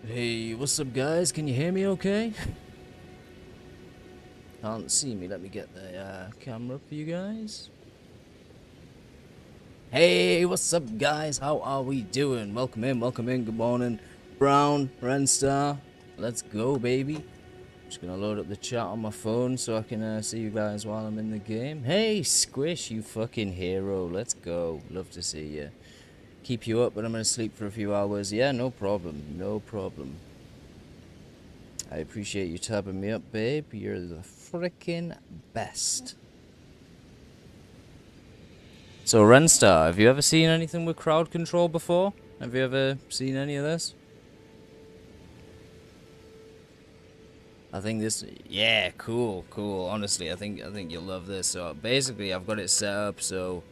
Hey, what's up guys? Can you hear me okay? Can't see me. Let me get the camera for you guys. Hey, what's up guys? How are we doing? Welcome in, good morning. Brown, Renstar. Let's go, baby. Just gonna load up the chat on my phone so I can see you guys while I'm in the game. Hey, Squish, you fucking hero. Let's go. Love to see you. Keep you up, but I'm gonna sleep for a few hours. Yeah, no problem. No problem. I appreciate you tabbing me up, babe. You're the freaking best. So, Renstar, have you ever seen anything with crowd control before? Have you ever seen any of this? I think this, yeah, cool. Honestly, I think you'll love this. So basically, I've got it set up so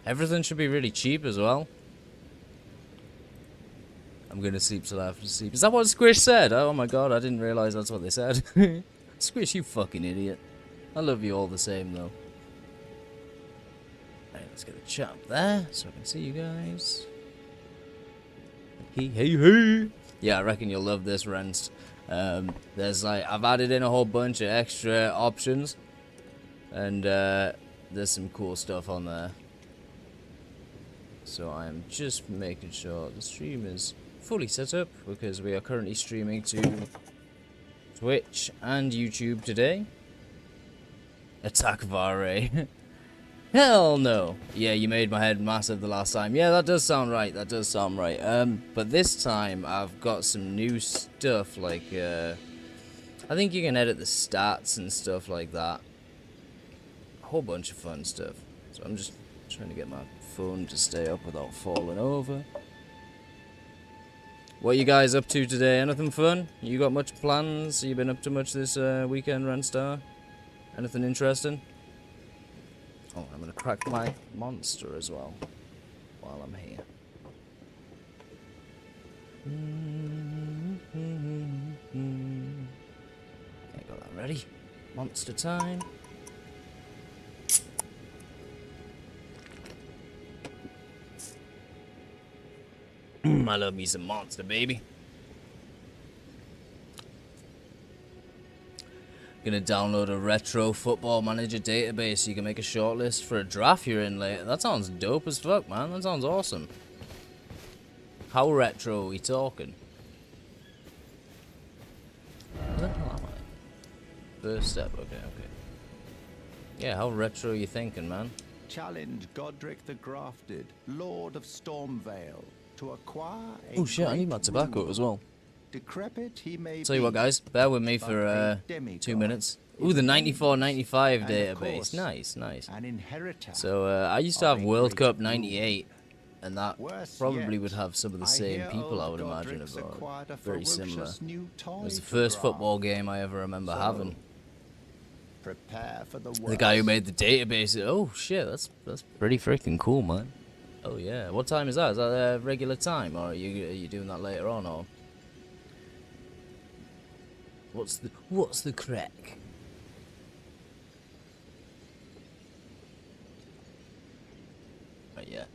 everything should be really cheap as well. I'm gonna sleep till after sleep. Is that what Squish said? Oh my god, I didn't realize that's what they said. Squish, you fucking idiot. I love you all the same though. Alright, let's get a chat up there so I can see you guys. Hey. Yeah, I reckon you'll love this, Renst. There's like, I've added in a whole bunch of extra options. And there's some cool stuff on there. So I am just making sure the stream is fully set up because we are currently streaming to Twitch and YouTube today. Attack Vare. Hell no. Yeah, you made my head massive the last time. Yeah, that does sound right. But this time I've got some new stuff like I think you can edit the stats and stuff like that. A whole bunch of fun stuff. So I'm just trying to get my phone to stay up without falling over. What you guys up to today? Anything fun? You got much plans? You been up to much this weekend, Renstar? Anything interesting? Oh, I'm gonna crack my monster as well while I'm here. Okay, got that ready. Monster time. I love me some monster, baby. Gonna download a retro football manager database so you can make a shortlist for a draft you're in later. That sounds dope as fuck, man. That sounds awesome. How retro are we talking? Where the hell am I? First step, okay. Yeah, how retro are you thinking, man? Challenge Godric the Grafted, Lord of Stormvale, to acquire a oh shit, I need my tobacco ruler. as well. Decrepit he may Tell you what, guys, bear with me for 2 minutes. Ooh, the 94-95 database. Nice. An inheritor. So I used to have World Cup 98, and that Worse probably yet, would have some of the I same hear people, I old would imagine, Godric's as well. acquired a Very similar. ferocious new toy It was the to first graft. football game I ever remember having. Prepare for the worst. The guy who made the database. Oh shit, that's pretty freaking cool, man. Oh yeah. What time is that? Is that a regular time, or are you doing that later on, or what's the crack? Right, yeah.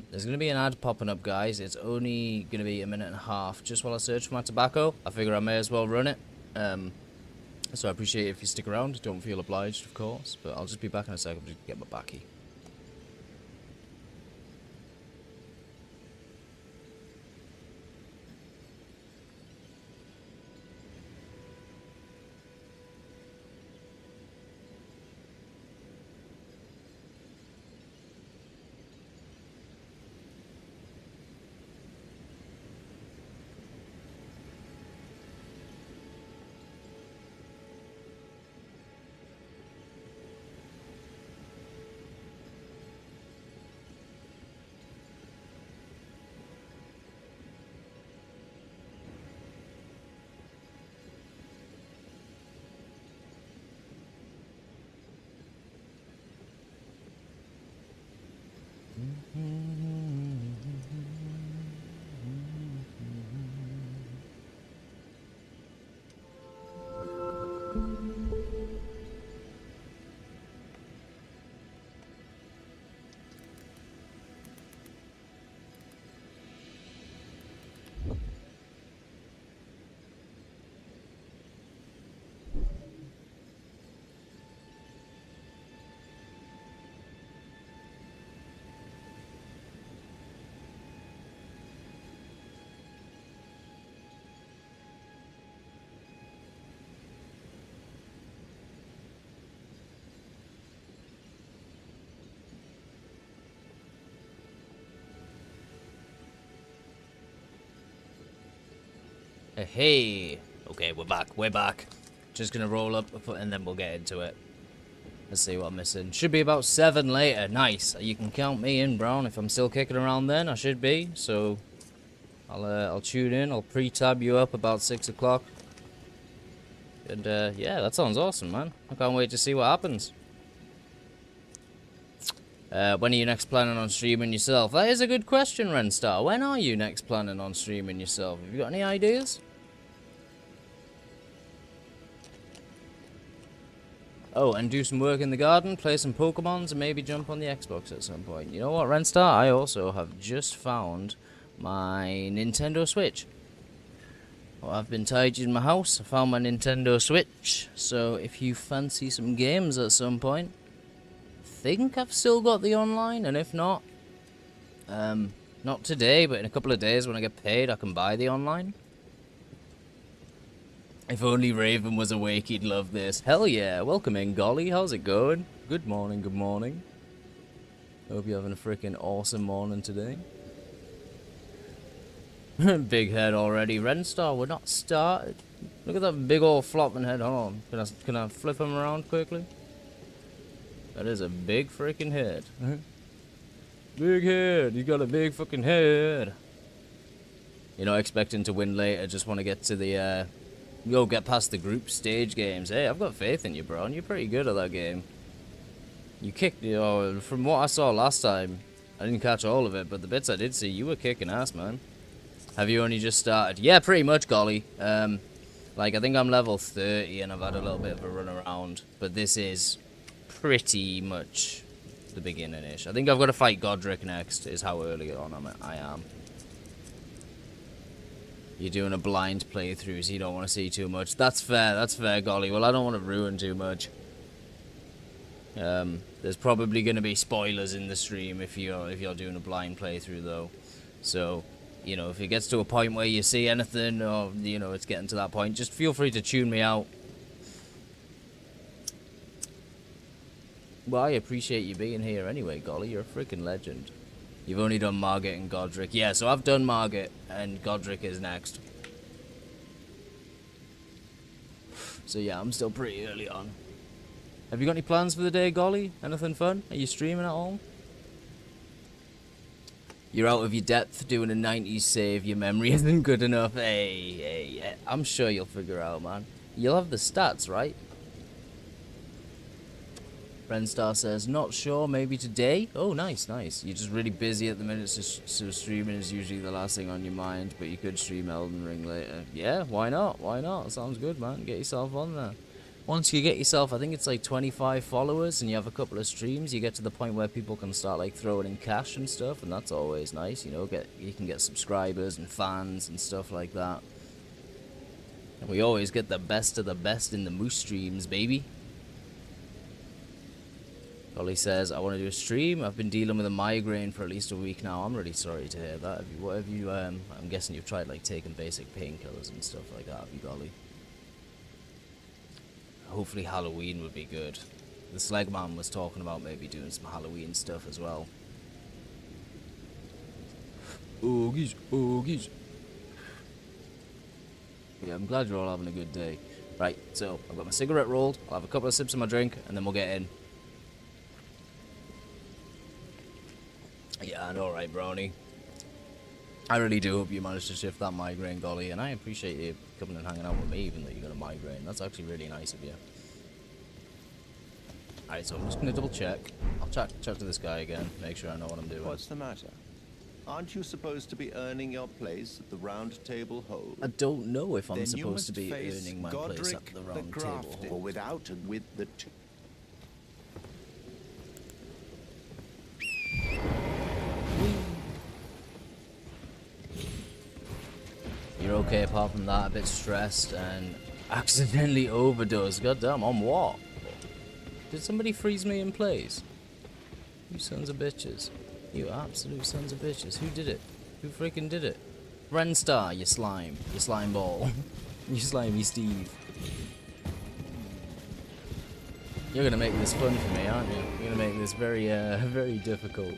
There's gonna be an ad popping up, guys. It's only gonna be a minute and a half. Just while I search for my tobacco, I figure I may as well run it. So I appreciate it if you stick around. Don't feel obliged, of course, but I'll just be back in a second to get my backy. Hey. Okay, we're back. We're back. Just gonna roll up and then we'll get into it. Let's see what I'm missing. Should be about 7 later. Nice. You can count me in, Brown. If I'm still kicking around then, I should be. So I'll tune in. I'll pre-tab you up about 6 o'clock. And yeah, that sounds awesome, man. I can't wait to see what happens. When are you next planning on streaming yourself? That is a good question, Renstar. When are you next planning on streaming yourself? Have you got any ideas? Oh, and do some work in the garden, play some Pokemons, and maybe jump on the Xbox at some point. You know what, Renstar? I also have just found my Nintendo Switch. Well, I've been tidying my house. I found my Nintendo Switch. So if you fancy some games at some point, I think I've still got the online, and if not, not today, but in a couple of days when I get paid, I can buy the online. If only Raven was awake, he'd love this. Hell yeah. Welcome in, Golly. How's it going? Good morning, good morning. Hope you're having a freaking awesome morning today. Big head already. Renstar, we're not started. Look at that big old flopping head. Hold on. Can I flip him around quickly? That is a big freaking head. Big head. You got a big fucking head. You're not expecting to win later. Just want to get to the, Go get past the group stage games. Hey, I've got faith in you, bro, and you're pretty good at that game. You kicked, from what I saw last time, I didn't catch all of it, but the bits I did see, you were kicking ass, man. Have you only just started? Yeah, pretty much, Golly. Like, I think I'm level 30, and I've had a little bit of a run around, but this is pretty much the beginning-ish. I think I've got to fight Godric next, is how early on I am. You're doing a blind playthrough, so you don't want to see too much. That's fair, Golly. Well, I don't want to ruin too much. There's probably going to be spoilers in the stream if you're doing a blind playthrough, though. So, you know, if it gets to a point where you see anything, or, you know, it's getting to that point, just feel free to tune me out. Well, I appreciate you being here anyway, Golly. You're a freaking legend. You've only done Margit and Godric. Yeah, so I've done Margit, and Godric is next. So yeah, I'm still pretty early on. Have you got any plans for the day, Golly? Anything fun? Are you streaming at all? You're out of your depth doing a 90s save. Your memory isn't good enough. Hey, I'm sure you'll figure out, man. You'll have the stats, right? Renstar says, not sure, maybe today? Oh, nice. You're just really busy at the minute, so streaming is usually the last thing on your mind, but you could stream Elden Ring later. Yeah, why not? Sounds good, man. Get yourself on there. Once you get yourself, I think it's like 25 followers, and you have a couple of streams, you get to the point where people can start like throwing in cash and stuff, and that's always nice, you know, you can get subscribers and fans and stuff like that. And we always get the best of the best in the moose streams, baby. Ollie says, I want to do a stream. I've been dealing with a migraine for at least a week now. I'm really sorry to hear that. I'm guessing you've tried like taking basic painkillers and stuff like that, have you, Golly? Hopefully Halloween would be good. The Slegman was talking about maybe doing some Halloween stuff as well. Oogies. Yeah, I'm glad you're all having a good day. Right, so I've got my cigarette rolled. I'll have a couple of sips of my drink, and then we'll get in. Yeah, alright, Brony. I really do hope you managed to shift that migraine, Golly, and I appreciate you coming and hanging out with me, even though you got a migraine. That's actually really nice of you. Alright, so I'm just going to double check. I'll chat to this guy again, make sure I know what I'm doing. What's the matter? Aren't you supposed to be earning your place at the round table hole? I don't know if I'm supposed to be earning my place at the round table hole. Without and with the two. You're okay apart from that, a bit stressed and accidentally overdosed. Goddamn, on what? Did somebody freeze me in place? You sons of bitches. You absolute sons of bitches. Who did it? Who freaking did it? Renstar, you slime. You slime ball. You slimy Steve. You're gonna make this fun for me, aren't you? You're gonna make this very, very difficult.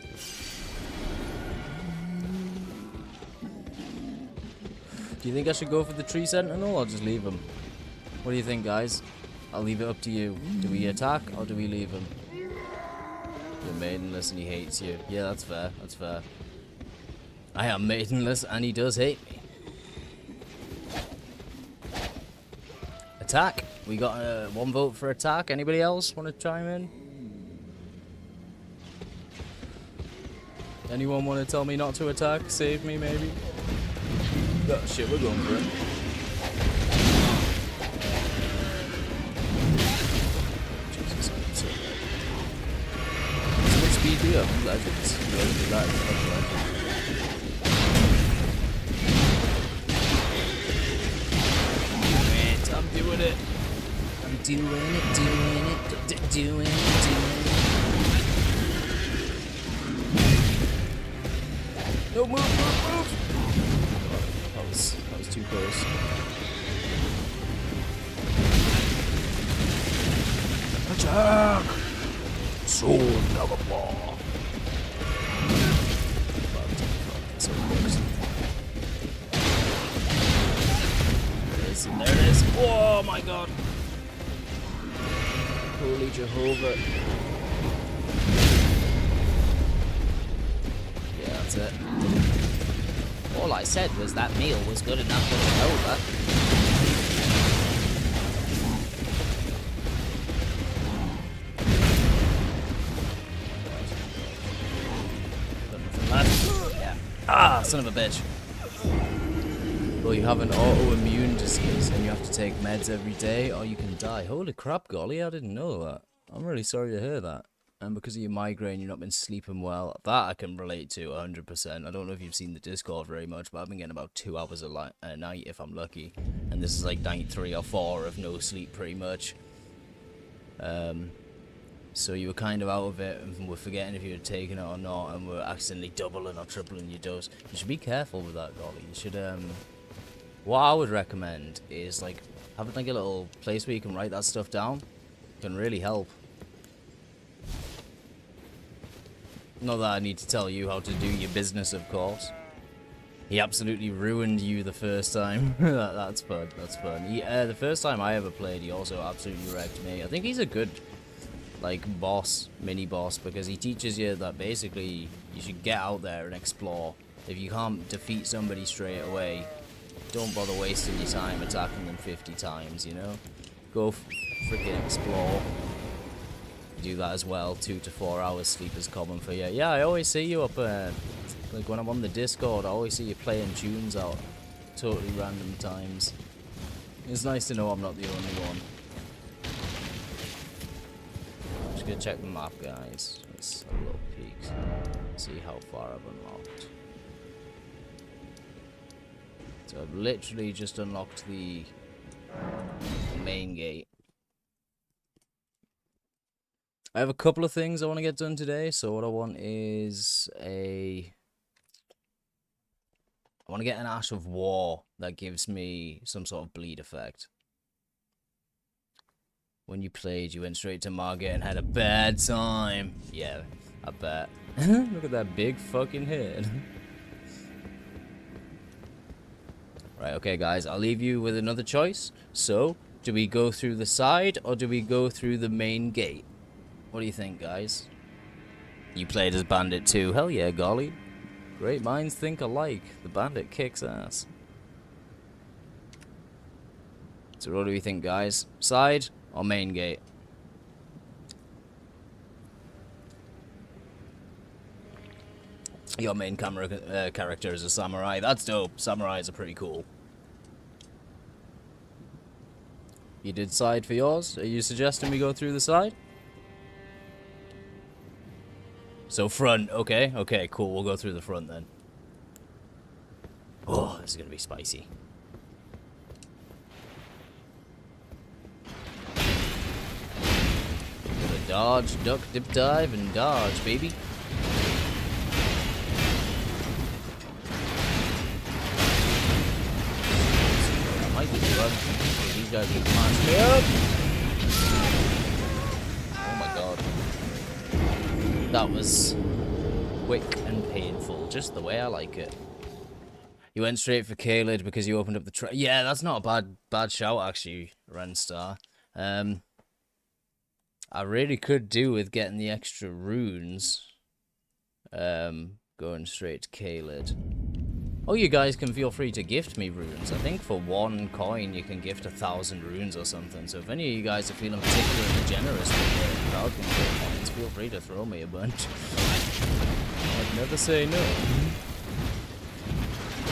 Do you think I should go for the tree sentinel or just leave him? What do you think, guys? I'll leave it up to you. Do we attack or do we leave him? You're maidenless and he hates you. Yeah, that's fair. That's fair. I am maidenless and he does hate me. Attack. We got one vote for attack. Anybody else want to chime in? Anyone want to tell me not to attack? Save me, maybe? Oh shit, we're going for it. Jesus, I'm so bad. What speed do you have? Legends. You already do that. I'm doing it. I'm doing it. Doing it. No, move. That was too close. Attack! Sword of law. So close. There it is. Oh my god. Holy Jehovah. Yeah, that's it. All I said was that meal was good enough for Jehovah. Yeah. Ah, son of a bitch. Well, you have an autoimmune disease and you have to take meds every day or you can die. Holy crap, golly, I didn't know that. I'm really sorry to hear that. And because of your migraine, you've not been sleeping well. That I can relate to 100%. I don't know if you've seen the Discord very much, but I've been getting about 2 hours a night if I'm lucky. And this is like night 3 or 4 of no sleep pretty much. So you were kind of out of it and were forgetting if you had taken it or not and were accidentally doubling or tripling your dose. You should be careful with that, golly. You should, what I would recommend is like having like a little place where you can write that stuff down. It can really help. Not that I need to tell you how to do your business, of course. He absolutely ruined you the first time. That's fun. That's fun. The first time I ever played, he also absolutely wrecked me. I think he's a good, like, boss, mini-boss, because he teaches you that basically you should get out there and explore. If you can't defeat somebody straight away, don't bother wasting your time attacking them 50 times, you know? Go freaking explore. Do that as well. 2 to 4 hours sleep is common for you. Yeah, I always see you up like when I'm on the Discord, I always see you playing tunes out totally random times. It's nice to know I'm not the only one. Just gonna check the map, guys. Let's have a little peek. See how far I've unlocked. So I've literally just unlocked the main gate. I have a couple of things I want to get done today. So what I want is I want to get an Ash of War that gives me some sort of bleed effect. When you played, you went straight to Margate and had a bad time. Yeah, I bet. Look at that big fucking head. Right, okay, guys, I'll leave you with another choice. So, do we go through the side or do we go through the main gate? What do you think, guys? You played as Bandit too. Hell yeah, golly. Great minds think alike. The Bandit kicks ass. So what do we think, guys? Side or main gate? Your main character is a samurai. That's dope. Samurais are pretty cool. You did side for yours? Are you suggesting we go through the side? So front, okay, okay, cool, we'll go through the front then. Oh, this is gonna be spicy. Gonna dodge, duck, dip, dive, and dodge, baby. I might get you up. These guys will punch me up. Oh my god. That was quick and painful, just the way I like it. You went straight for Caled because you opened up the yeah, that's not a bad shout actually, Renstar. I really could do with getting the extra runes. Going straight to Caled. Oh, you guys can feel free to gift me runes. I think for 1 coin you can gift 1,000 runes or something. So if any of you guys are feeling particularly generous with crowd control points, feel free to throw me a bunch. I'd never say no. I'm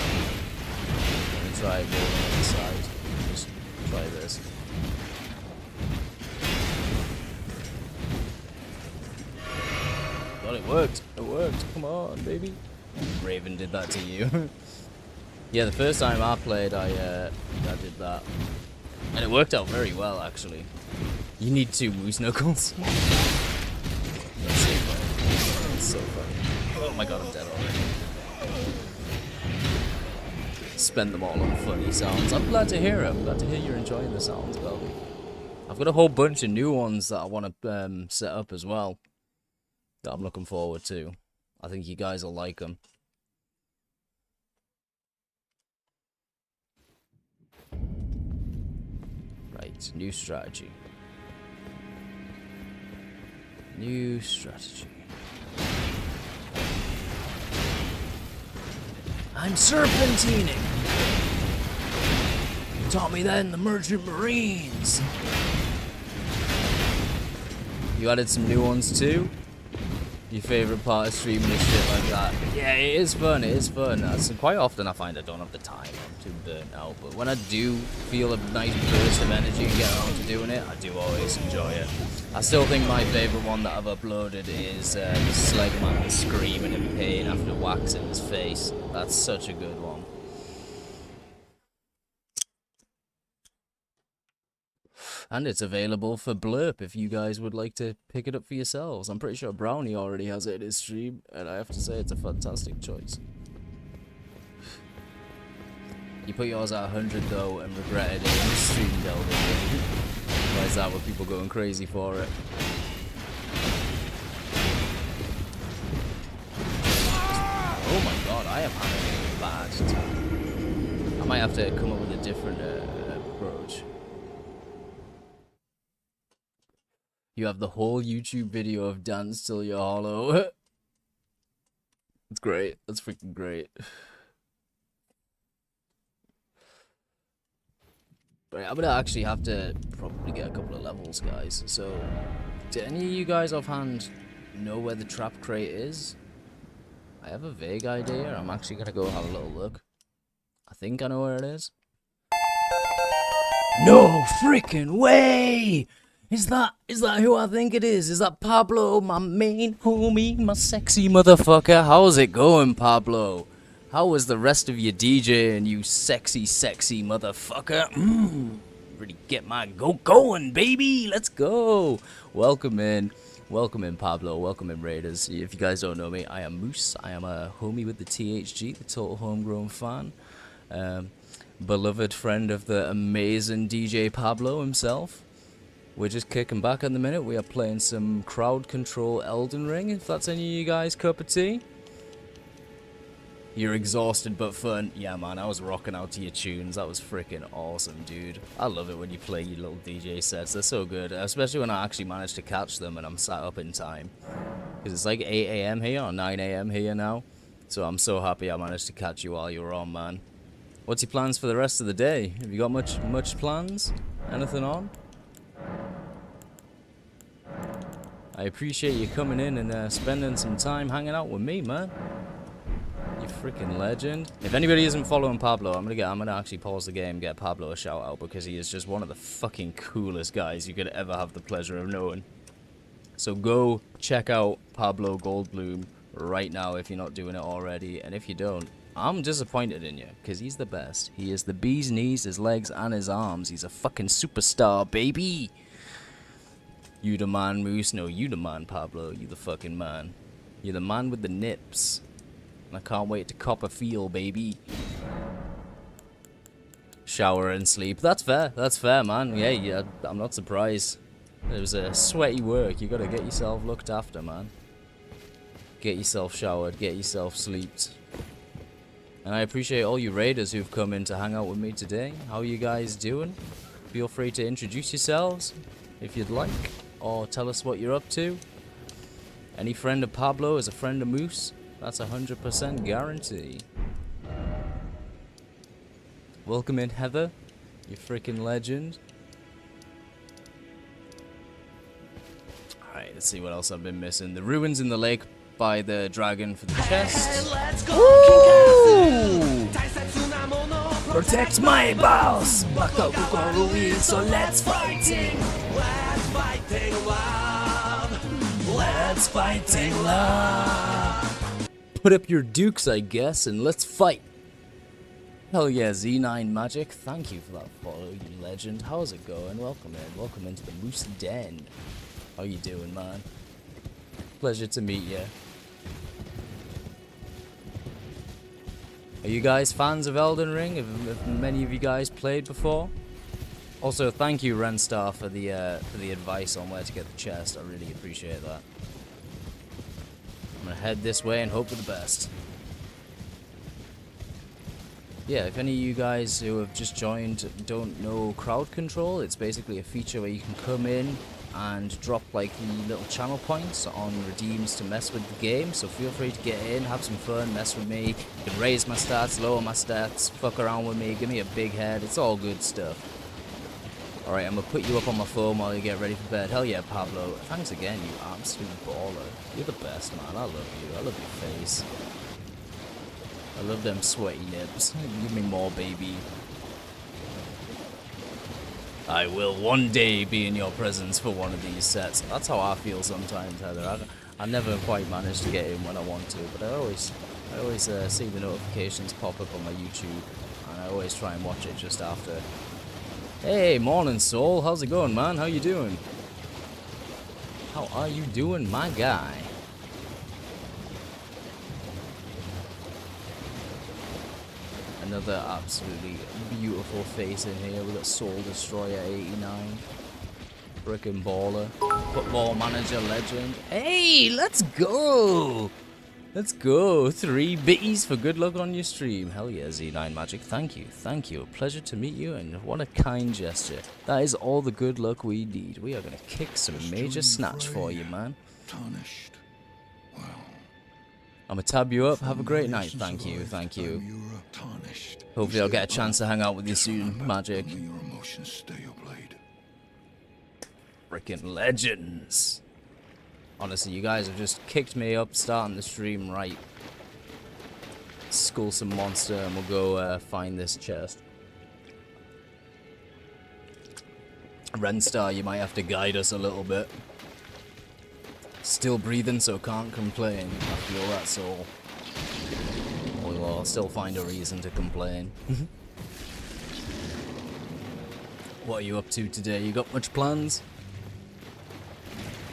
gonna try it rolling on the side. Just try this. God, it worked. It worked. Come on, baby. Raven did that to you. Yeah, the first time I played, I did that. And it worked out very well, actually. You need 2 moose knuckles. That's so funny. That's so funny. Oh my god, I'm dead already. Spend them all on funny sounds. I'm glad to hear it. I'm glad to hear you're enjoying the sounds, Belby. I've got a whole bunch of new ones that I want to set up as well. That I'm looking forward to. I think you guys will like them. Right, new strategy. New strategy. I'm serpentining! You taught me that in the Merchant Marines! You added some new ones too? Your favourite part of streaming is shit like that? Yeah, it is fun, it is fun. Quite often I find I don't have the time, I'm too burnt out. But when I do feel a nice burst of energy and get around to doing it, I do always enjoy it. I still think my favourite one that I've uploaded is the Slegman screaming in pain after waxing his face. That's such a good one. And it's available for Blurp if you guys would like to pick it up for yourselves. I'm pretty sure Brownie already has it in his stream, and I have to say it's a fantastic choice. You put yours at 100 though and regretted it in the stream, Elden Ring. Why is that with people going crazy for it? Oh my god, I am having a bad time. I might have to come up with a different approach. You have the whole YouTube video of Dance Till You're Hollow. It's great. That's freaking great. Right, I'm gonna actually have to probably get a couple of levels, guys. So, do any of you guys offhand know where the trap crate is? I have a vague idea. I'm actually gonna go have a little look. I think I know where it is. No freaking way! Is that who I think it is? Is that Pablo, my main homie, my sexy motherfucker? How's it going, Pablo? How was the rest of your DJing, you sexy motherfucker? Really get my going, baby. Let's go. Welcome in, Pablo. Welcome in, Raiders. If you guys don't know me, I am Moose. I am a homie with the THG, the Total Homegrown Fan. Beloved friend of the amazing DJ Pablo himself. We're just kicking back in the minute. We are playing some CrowdControl Elden Ring, if that's any of you guys' cup of tea. You're exhausted but fun. Yeah, man, I was rocking out to your tunes. That was freaking awesome, dude. I love it when you play your little DJ sets. They're so good, especially when I actually manage to catch them and I'm sat up in time. Because it's like 8 AM here or 9 AM here now. So I'm so happy I managed to catch you while you were on, man. What's your plans for the rest of the day? Have you got much plans? Anything on? I appreciate you coming in and spending some time hanging out with me, man. You freaking legend. If anybody isn't following Pablo, I'm gonna actually pause the game and get Pablo a shout out because he is just one of the fucking coolest guys you could ever have the pleasure of knowing. So go check out Pablo Goldblum right now if you're not doing it already, and if you don't, I'm disappointed in you because he's the best. He is the bee's knees, his legs, and his arms. He's a fucking superstar, baby. You the man, Moose? No, you the man, Pablo. You the fucking man. You're the man with the nips. And I can't wait to cop a feel, baby. Shower and sleep. That's fair, man. Yeah, I'm not surprised. It was a sweaty work. You gotta get yourself looked after, man. Get yourself showered, get yourself sleeped. And I appreciate all you raiders who've come in to hang out with me today. How are you guys doing? Feel free to introduce yourselves if you'd like, or tell us what you're up to. Any friend of Pablo is a friend of Moose. That's 100% guarantee. Welcome in, Heather. You freaking legend. Alright, let's see what else I've been missing. The ruins in the lake by the dragon for the chest. Ooh! Protect my boss! So let's fighting! Let's fighting love! Let's fighting love! Put up your dukes, I guess, and let's fight! Hell yeah, Z9 Magic, thank you for that follow, you legend. How's it going? Welcome in. Welcome into the Moose Den. How you doing, man? Pleasure to meet you. Are you guys fans of Elden Ring? Have many of you guys played before? Also, thank you, Renstar, for the advice on where to get the chest. I really appreciate that. I'm gonna head this way and hope for the best. Yeah, if any of you guys who have just joined don't know CrowdControl, it's basically a feature where you can come in and drop like the little channel points on redeems to mess with the game. So feel free to get in, have some fun, mess with me. You can raise my stats, lower my stats, fuck around with me, give me a big head. It's all good stuff. Alright, I'm gonna put you up on my phone while you get ready for bed. Hell yeah, Pablo. Thanks again, you absolute baller. You're the best, man. I love you. I love your face. I love them sweaty nips. Give me more, baby. I will one day be in your presence for one of these sets. That's how I feel sometimes, Heather. I never quite manage to get in when I want to, but I always see the notifications pop up on my YouTube, and I always try and watch it just after. Hey, morning, Soul. How's it going, man? How you doing? How are you doing, my guy? Another absolutely beautiful face in here. We got Soul Destroyer 89. Frickin' baller. Football manager legend. Hey, let's go! Let's go. 3 bitties for good luck on your stream. Hell yeah, Z9 Magic. Thank you. Thank you. A pleasure to meet you, and what a kind gesture. That is all the good luck we need. We are going to kick some major snatch for you, man. Tarnished. Wow. I'm going to tab you up. Have a great night. Thank you. Thank you. Hopefully I'll get a chance to hang out with you soon, Magic. Your emotions stay played. Freaking legends. Honestly, you guys have just kicked me up starting the stream right. Skull some monster and we'll go find this chest. Renstar, you might have to guide us a little bit. Still breathing, so can't complain. I feel that soul. Well, I'll still find a reason to complain. What are you up to today? You got much plans?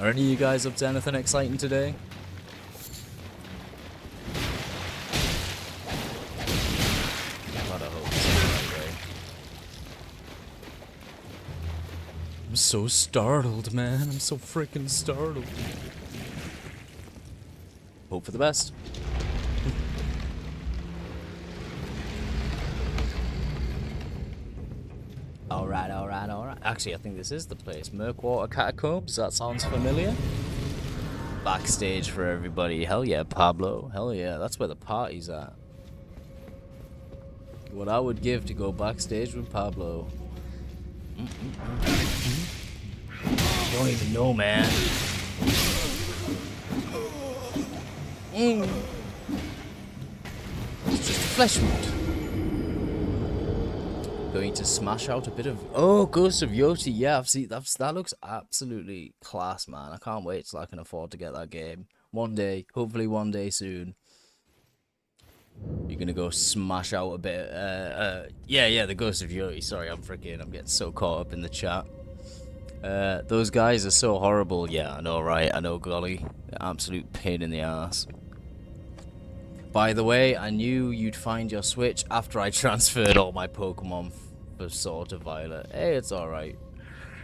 Are any of you guys up to anything exciting today? God, I hope it's the right way. I'm so startled, man. I'm so freaking startled. Hope for the best. Alright. Actually, I think this is the place. Murkwater Catacombs, that sounds familiar. Backstage for everybody. Hell yeah, Pablo. Hell yeah, that's where the party's at. What I would give to go backstage with Pablo. You don't even know, man. It's just flesh wound. Going to smash out a bit of Ghost of Yoti. Yeah, I've seen that looks absolutely class, man. I can't wait till I can afford to get that game. One day, hopefully one day soon. You're gonna go smash out a bit. Yeah, the Ghost of Yoti. Sorry, I'm getting so caught up in the chat. Those guys are so horrible. Yeah, I know, right? I know, golly. Absolute pain in the ass. By the way, I knew you'd find your Switch after I transferred all my Pokemon for Sword to Violet. Hey, it's alright.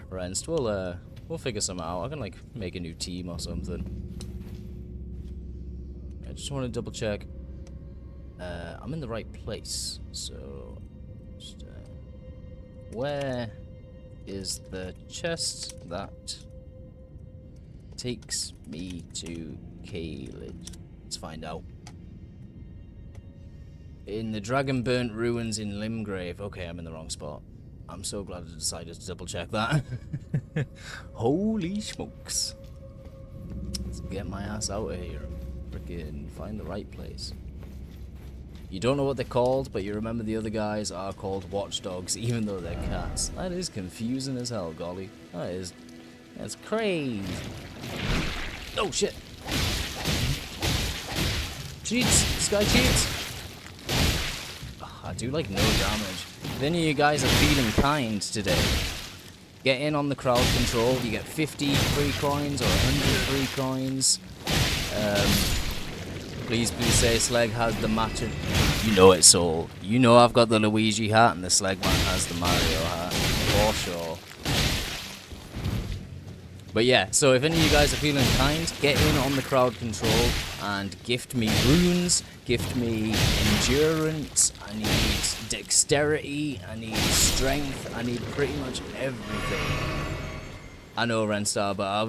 Renst, we'll figure something out. I can, like, make a new team or something. I just want to double check. I'm in the right place. So, just, where is the chest that takes me to Caelid? Let's find out. In the Dragonburnt Ruins in Limgrave. Okay, I'm in the wrong spot. I'm so glad I decided to double check that. Holy smokes. Let's get my ass out of here. Freaking find the right place. You don't know what they're called, but you remember the other guys are called watchdogs, even though they're cats. That is confusing as hell, golly. That's crazy. Oh shit. Cheats! This guy cheats! I do like no damage. If any of you guys are feeling kind today, get in on the crowd control. You get 50 free coins or 100 free coins. Please say Sleg has the match. You know it, Soul. You know I've got the Luigi hat and the Sleg man has the Mario hat. For sure. But yeah, so if any of you guys are feeling kind, get in on the crowd control and gift me runes, gift me endurance, I need dexterity, I need strength, I need pretty much everything. I know, Renstar, but I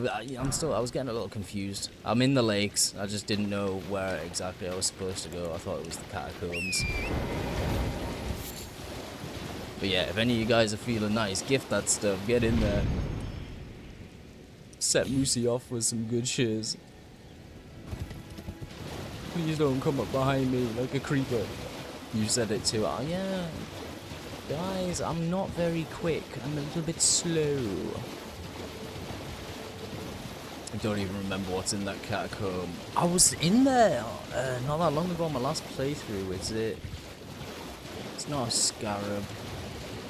was getting a little confused. I'm in the lakes, I just didn't know where exactly I was supposed to go. I thought it was the catacombs. But yeah, if any of you guys are feeling nice, gift that stuff, get in there. Set Moosey off with some good shiz. Please don't come up behind me like a creeper. You said it too. Oh yeah. Guys, I'm not very quick. I'm a little bit slow. I don't even remember what's in that catacomb. I was in there not that long ago on my last playthrough. It's not a scarab.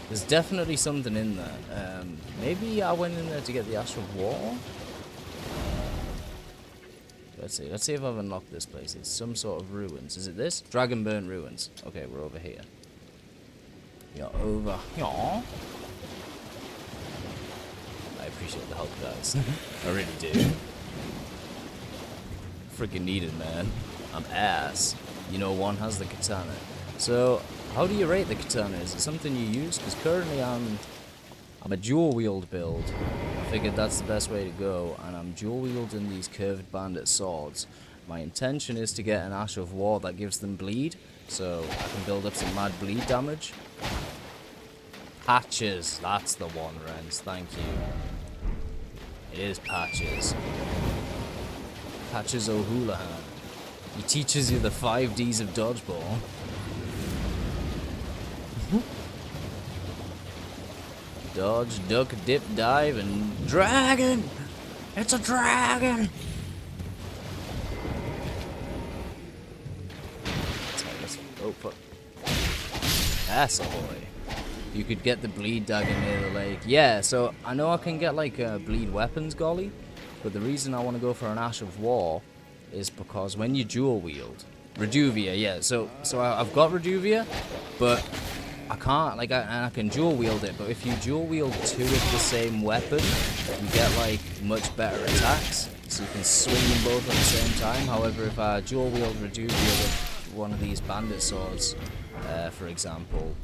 There's definitely something in there. Maybe I went in there to get the Ash of War. Let's see if I've unlocked this place. It's some sort of ruins. Is it this? Dragonburnt Ruins. Okay, we're over here. You're over here. I appreciate the help, guys. I really do. Freaking need it, man. I'm ass. You know, one has the katana. So, how do you rate the katana? Is it something you use? Because currently I'm a dual wield build. I figured that's the best way to go, and I'm dual wielding these curved bandit swords. My intention is to get an Ash of War that gives them bleed, so I can build up some mad bleed damage. Patches, that's the one, Rens. Thank you. It is Patches. Patches O'Houlihan. He teaches you the 5 Ds of dodgeball. Dodge, duck, dip, dive, and dragon! It's a dragon! Oh, fuck. That's a boy. You could get the bleed dagger near the lake. Yeah, so I know I can get like bleed weapons, golly, but the reason I want to go for an Ash of War is because when you dual wield, Reduvia, yeah, so I've got Reduvia, but I can't, like, I can dual wield it, but if you dual wield 2 of the same weapon, you get like much better attacks, so you can swing them both at the same time. However, if I dual wield Reduvia with one of these bandit swords, for example,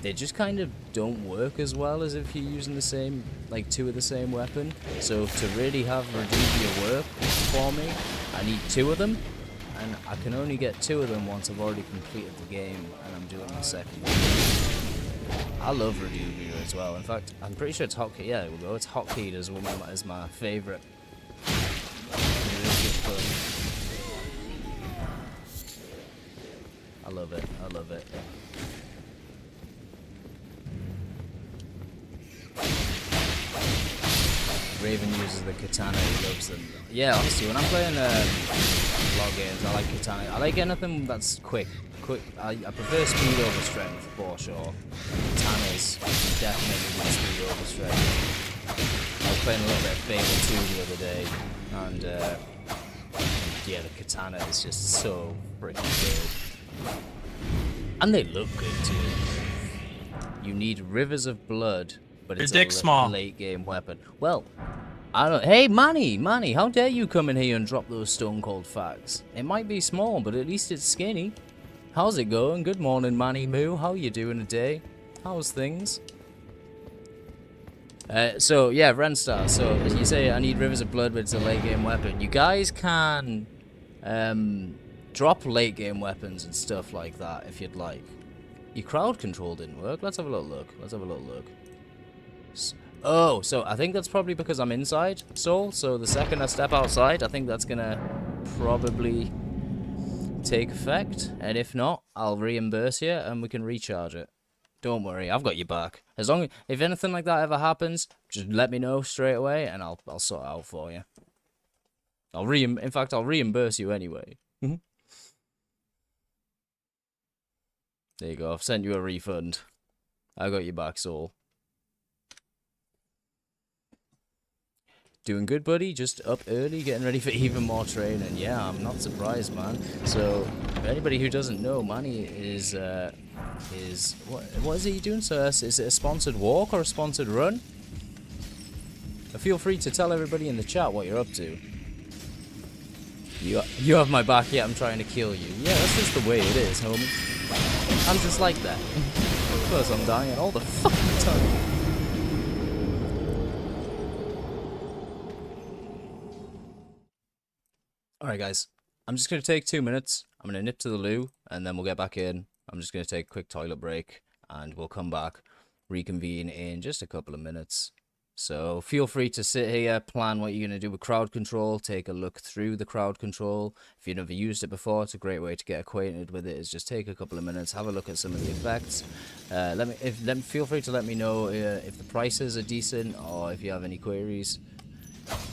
they just kind of don't work as well as if you're using the same, like 2 of the same weapon. So to really have Reduvia work for me, I need 2 of them, and I can only get 2 of them once I've already completed the game and I'm doing my second one. I love Reduvia as well. In fact, I'm pretty sure it's hotkeyed. Yeah, there we go. It's hotkeyed as my favorite. I love it. I love it. Raven uses the katana, he loves them. Yeah, honestly, when I'm playing a lot of games, I like katana. I like anything that's quick. I prefer speed over strength, for sure. Katanas definitely my speed over strength. I was playing a little bit of Fable 2 the other day, and yeah, the katana is just so freaking good. And they look good too. You need rivers of blood, but it's a late game weapon. Well, I don't. Hey, Manny, how dare you come in here and drop those stone cold facts? It might be small, but at least it's skinny. How's it going? Good morning, Manny Moo. How you doing today? How's things? So yeah, Renstar. So as you say, I need Rivers of Blood, but it's a late game weapon. You guys can drop late game weapons and stuff like that if you'd like. Your crowd control didn't work. Let's have a little look. Let's have a little look. Oh, so I think that's probably because I'm inside, Soul. So the second I step outside, I think that's gonna probably take effect. And if not, I'll reimburse you and we can recharge it. Don't worry, I've got your back. As long as if anything like that ever happens, just let me know straight away and I'll sort it out for you. In fact, I'll reimburse you anyway. There you go. I've sent you a refund. I got your back, Soul. Doing good, buddy. Just up early, getting ready for even more training. Yeah, I'm not surprised, man. So, for anybody who doesn't know, Manny is what is he doing? So, is it a sponsored walk or a sponsored run? Feel free to tell everybody in the chat what you're up to. You have my back. Yeah, I'm trying to kill you. Yeah, that's just the way it is, homie. I'm just like that. Of course, I'm dying all the fucking time. Alright guys, I'm just going to take 2 minutes, I'm going to nip to the loo, and then we'll get back in. I'm just going to take a quick toilet break, and we'll come back, reconvene in just a couple of minutes. So feel free to sit here, plan what you're going to do with crowd control, take a look through the crowd control. If you've never used it before, it's a great way to get acquainted with it, is just take a couple of minutes, have a look at some of the effects. Feel free to let me know if the prices are decent, or if you have any queries.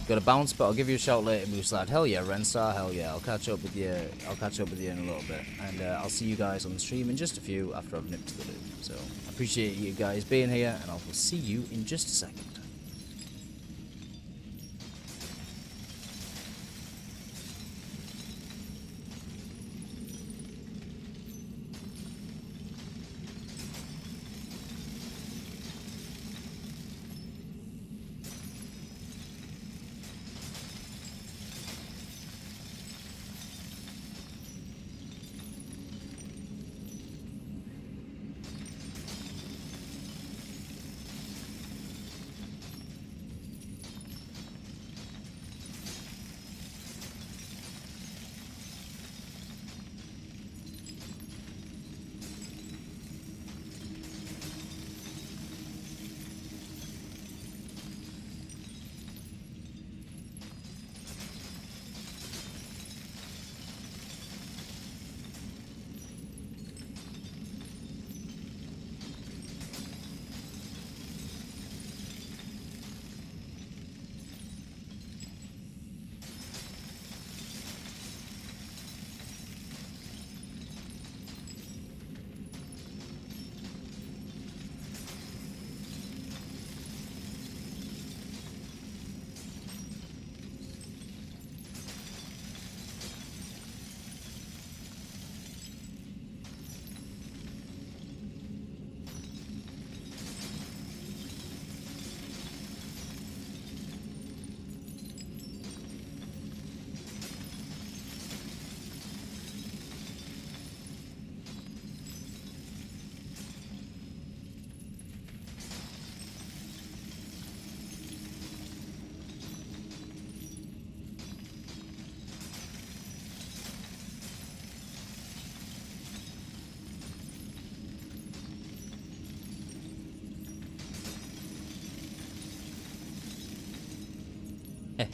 Got a bounce, but I'll give you a shout later, Moose Lad. Hell yeah, Renstar, hell yeah. I'll catch up with you. I'll catch up with you in a little bit, and I'll see you guys on the stream in just a few after I've nipped to the loo. So I appreciate you guys being here, and I will see you in just a second.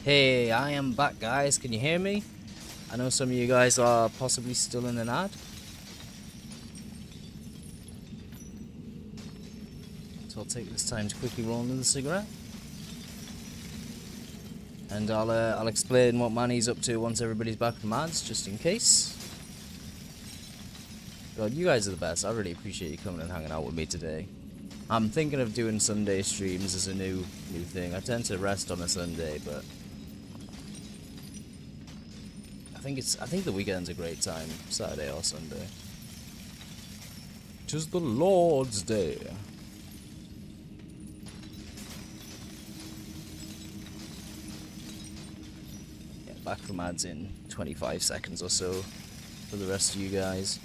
Hey, I am back, guys. Can you hear me? I know some of you guys are possibly still in an ad. So I'll take this time to quickly roll another cigarette. And I'll explain what Manny's up to once everybody's back from ads, just in case. God, you guys are the best. I really appreciate you coming and hanging out with me today. I'm thinking of doing Sunday streams as a new thing. I tend to rest on a Sunday, but I think the weekend's a great time, Saturday or Sunday. 'Tis the Lord's Day. Yeah, back from ads in 25 seconds or so for the rest of you guys.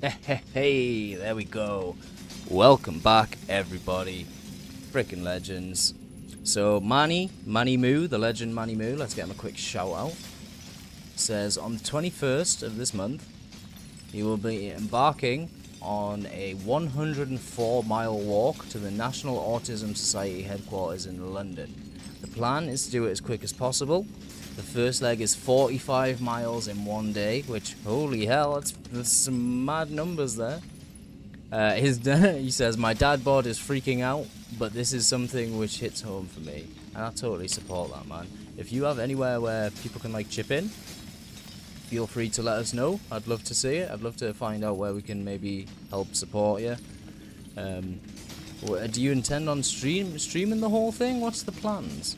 Hey, there we go. Welcome back, everybody. Frickin' legends. So, Manny Moo, the legend Manny Moo, let's get him a quick shout out. Says, on the 21st of this month, he will be embarking on a 104-mile walk to the National Autism Society headquarters in London. The plan is to do it as quick as possible. The first leg is 45 miles in one day, which, holy hell, that's some mad numbers there. He says, my dad bod is freaking out, but this is something which hits home for me. And I totally support that, man. If you have anywhere where people can, like, chip in, feel free to let us know. I'd love to see it. I'd love to find out where we can maybe help support you. Do you intend on streaming the whole thing? What's the plans?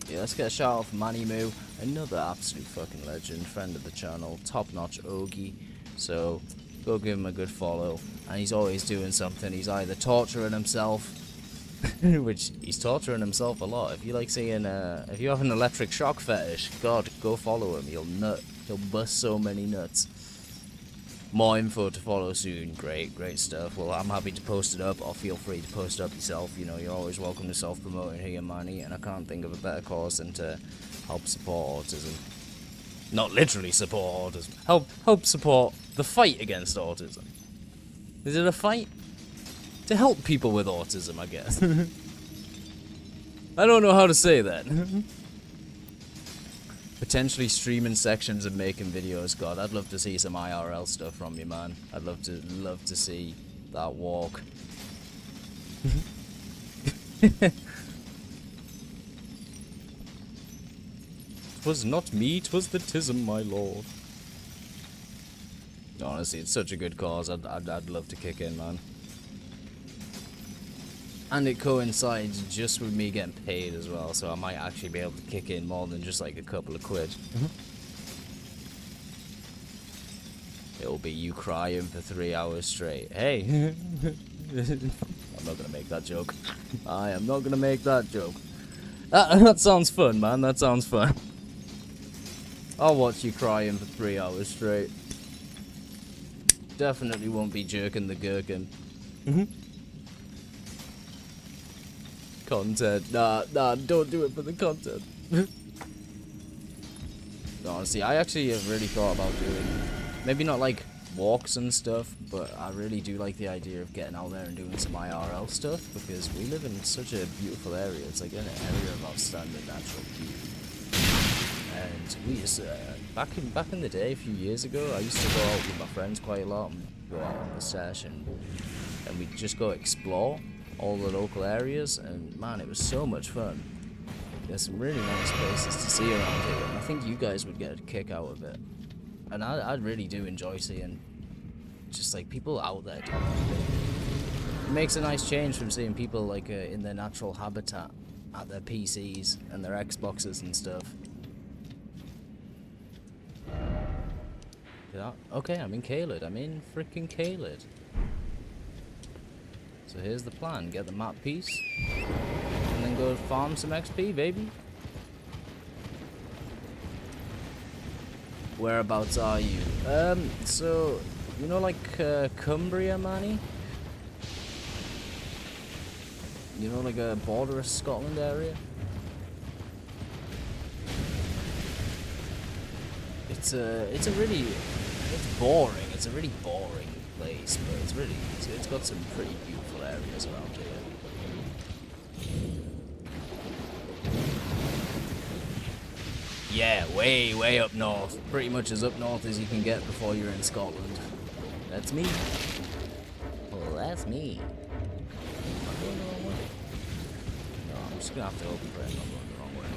Yeah, let's get a shout out for Manny Moo, another absolute fucking legend, friend of the channel, top-notch Ogie. So go give him a good follow. And he's always doing something. He's either torturing himself, which he's torturing himself a lot. If you like seeing, if you have an electric shock fetish, God, go follow him. He'll bust so many nuts. More info to follow soon. Great stuff. Well, I'm happy to post it up, or feel free to post it up yourself. You know, you're always welcome to self-promoting here, Manny, and I can't think of a better cause than to help support autism. Not literally support autism. Help support the fight against autism. Is it a fight? To help people with autism, I guess. I don't know how to say that. Potentially streaming sections and making videos. God, I'd love to see some IRL stuff from you, man. I'd love to see that walk. 'Twas not me, 'twas the tism, my lord. Honestly, it's such a good cause. I'd love to kick in, man. And it coincides just with me getting paid as well, so I might actually be able to kick in more than just like a couple of quid. It'll be you crying for 3 hours straight. Hey! I'm not gonna make that joke. I am not gonna make that joke. That sounds fun, man. That sounds fun. I'll watch you crying for 3 hours straight. Definitely won't be jerking the gherkin. Content. Nah, don't do it for the content. Honestly, I actually have really thought about doing, maybe not like walks and stuff, but I really do like the idea of getting out there and doing some IRL stuff, because we live in such a beautiful area. It's like an area of outstanding natural beauty. And we used to, back in the day, a few years ago, I used to go out with my friends quite a lot, and go out on the sesh, and we'd just go explore all the local areas, and man, it was so much fun. There's some really nice places to see around here, and I think you guys would get a kick out of it. And I really do enjoy seeing just like people out there doing it. It makes a nice change from seeing people like in their natural habitat at their PCs and their Xboxes and stuff. Okay, I'm in Caelid. I'm in freaking Caelid. So here's the plan. Get the map piece. And then go farm some XP, baby. Whereabouts are you? So, you know like Cumbria, Manny? You know, like a border of Scotland area? It's boring. It's a really boring place, but it's got some pretty beautiful areas around here. Yeah, way up north. Pretty much as up north as you can get before you're in Scotland. That's me. Well, that's me. Am I going the wrong way? No, I'm just gonna have to open for it. I'm going the wrong way.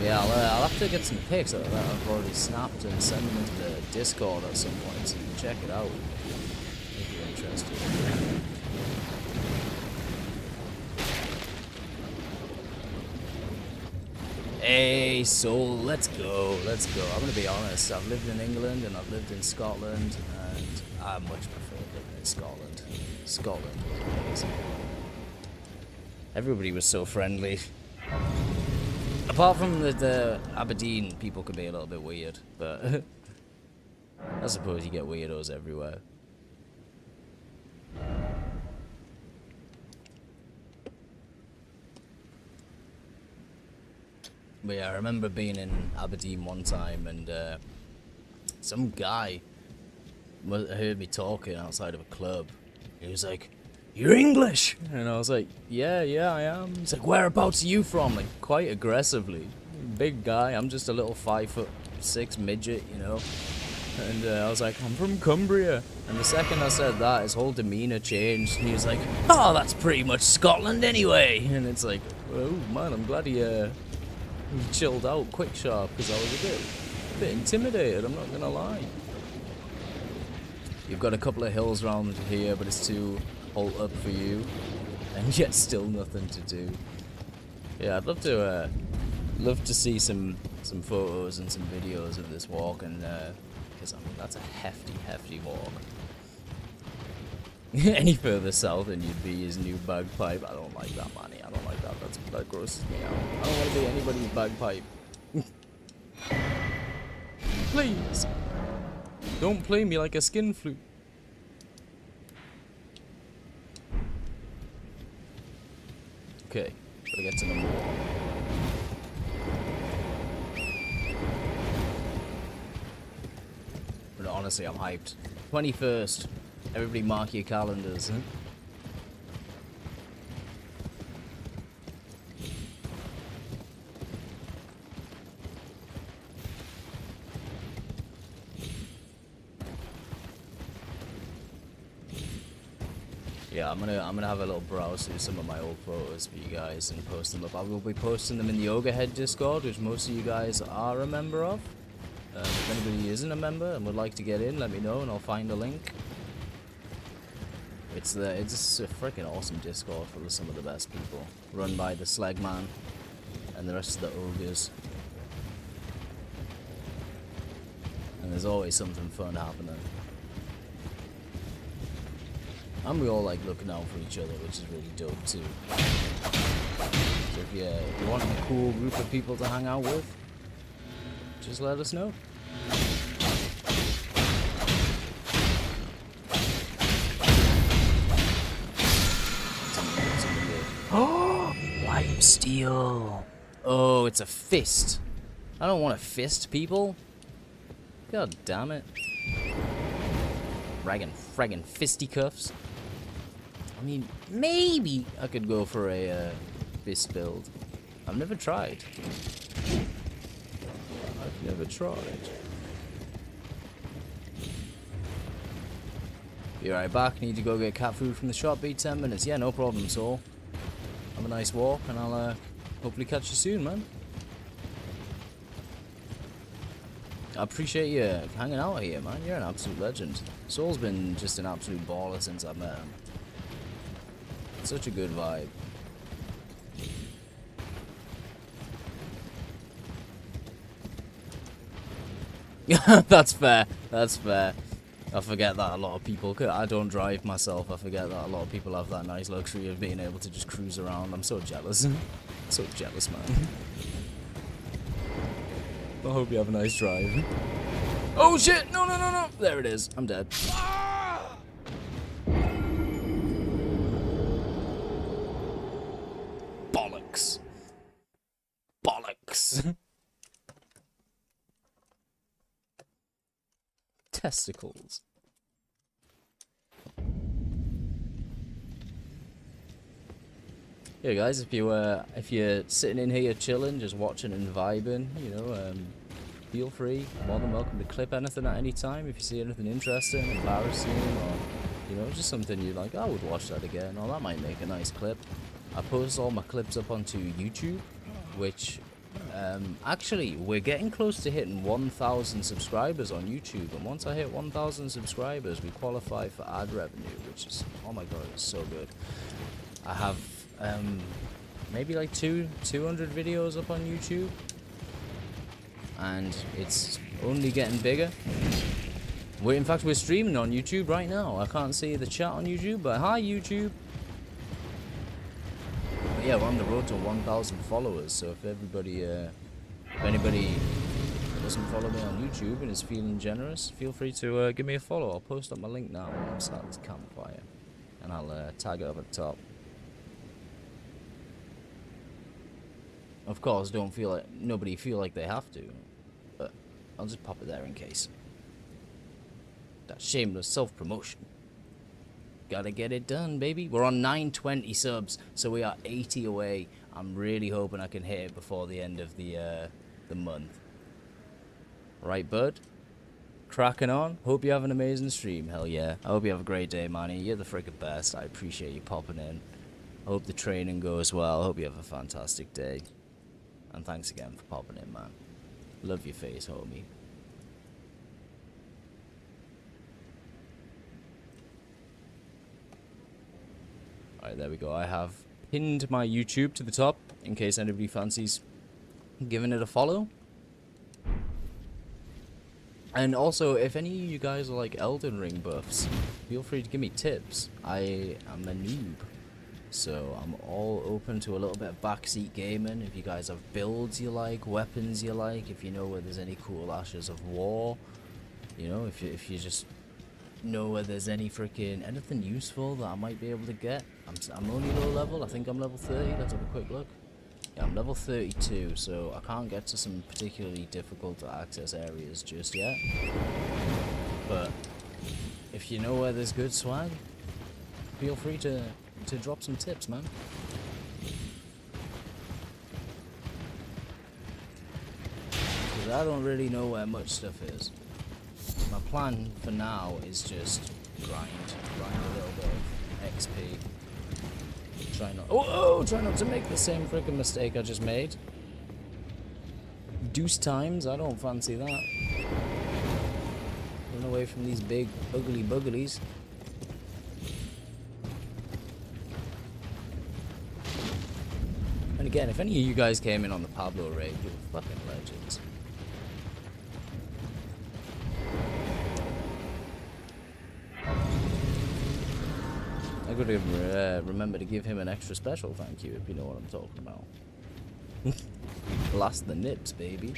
Yeah, I'll have to get some pics that I've already snapped and send them into the Discord at some point so you can check it out if you're interested. Hey, soul, let's go. I'm gonna be honest, I've lived in England and I've lived in Scotland, and I much prefer living in Scotland. Scotland was amazing. Everybody was so friendly. Apart from the Aberdeen, people could be a little bit weird, but I suppose you get weirdos everywhere. But yeah, I remember being in Aberdeen one time, and some guy heard me talking outside of a club. He was like, "You're English?" And I was like, yeah, I am. He's like, "Whereabouts are you from?" Like, quite aggressively. Big guy, I'm just a little 5'6" midget, you know. And I was like, "I'm from Cumbria." And the second I said that, his whole demeanor changed. And he was like, "Oh, that's pretty much Scotland anyway." And it's like, oh man, I'm glad he chilled out quick sharp, because I was a bit intimidated, I'm not gonna lie. You've got a couple of hills around here, but it's too halt up for you, and yet still nothing to do. Yeah, I'd love to see some photos and some videos of this walk, and because I mean that's a hefty walk. Any further south and you'd be his new bagpipe. I don't like that, Manny. I don't like that. That grosses me out. I don't want to be anybody's bagpipe. Please. Don't play me like a skin flute. Okay, gotta get to number 1. But honestly, I'm hyped. 21st. Everybody mark your calendars, huh? Yeah, I'm gonna have a little browse through some of my old photos for you guys and post them up. I will be posting them in the Yoga Head Discord, which most of you guys are a member of. If anybody isn't a member and would like to get in, let me know and I'll find a link. It's a freaking awesome Discord full of some of the best people, run by the Slegman and the rest of the ogres. And there's always something fun happening. And we all like looking out for each other, which is really dope too. So if you want a cool group of people to hang out with, just let us know. Oh, wipe steel. Oh, it's a fist. I don't want to fist people. God damn it. Fragging fisticuffs. I mean, maybe I could go for a fist build. I've never tried. Be right back. Need to go get cat food from the shop. Be 10 minutes. Yeah, no problem, Saul. Have a nice walk, and I'll hopefully catch you soon, man. I appreciate you hanging out here, man. You're an absolute legend. Saul's been just an absolute baller since I met him. Such a good vibe. That's fair. That's fair. I forget that a lot of people, I don't drive myself, I forget that a lot of people have that nice luxury of being able to just cruise around. I'm so jealous. So jealous, man. I hope you have a nice drive. Oh shit! No, no, no, no! There it is. I'm dead. Bollocks. Bollocks. Testicles. Yeah, guys, if you're sitting in here chilling, just watching and vibing, you know, feel free, more than welcome to clip anything at any time. If you see anything interesting, embarrassing, or you know, just something you like, I would watch that again, or that might make a nice clip. I post all my clips up onto YouTube, which actually we're getting close to hitting 1,000 subscribers on YouTube, and once I hit 1,000 subscribers, we qualify for ad revenue, which is, oh my god, it's so good. I have maybe like 200 videos up on YouTube, and it's only getting bigger. In fact, we're streaming on YouTube right now. I can't see the chat on YouTube, but hi YouTube. But yeah, we're on the road to 1,000 followers, so if anybody doesn't follow me on YouTube and is feeling generous, feel free to give me a follow. I'll post up my link now alongside this campfire, and I'll tag it up at the top. Of course, nobody feel like they have to, but I'll just pop it there in case. That shameless self-promotion. Gotta get it done, baby. We're on 920 subs, so we are 80 away. I'm really hoping I can hit it before the end of the month. Right, bud? Cracking on. Hope you have an amazing stream. Hell yeah. I hope you have a great day, Manny. You're the freaking best. I appreciate you popping in. I hope the training goes well. I hope you have a fantastic day. And thanks again for popping in, man. Love your face, homie. Alright, there we go. I have pinned my YouTube to the top in case anybody fancies giving it a follow. And also, if any of you guys are like Elden Ring buffs, feel free to give me tips. I am a noob, so I'm all open to a little bit of backseat gaming. If you guys have builds you like, weapons you like, if you know where there's any cool ashes of war, you know, if you just know where there's any freaking anything useful that I might be able to get. I'm only low level. I think I'm level 30. Let's have a quick look. Yeah, I'm level 32, so I can't get to some particularly difficult to access areas just yet. But if you know where there's good swag, feel free to drop some tips, man. Because I don't really know where much stuff is. My plan for now is just grind a little bit of XP. Try not to make the same freaking mistake I just made. Deuce times, I don't fancy that. Run away from these big ugly bugglies. And again, if any of you guys came in on the Pablo raid, you're fucking legends. I could have remember to give him an extra special thank you, if you know what I'm talking about. Blast the nips, baby.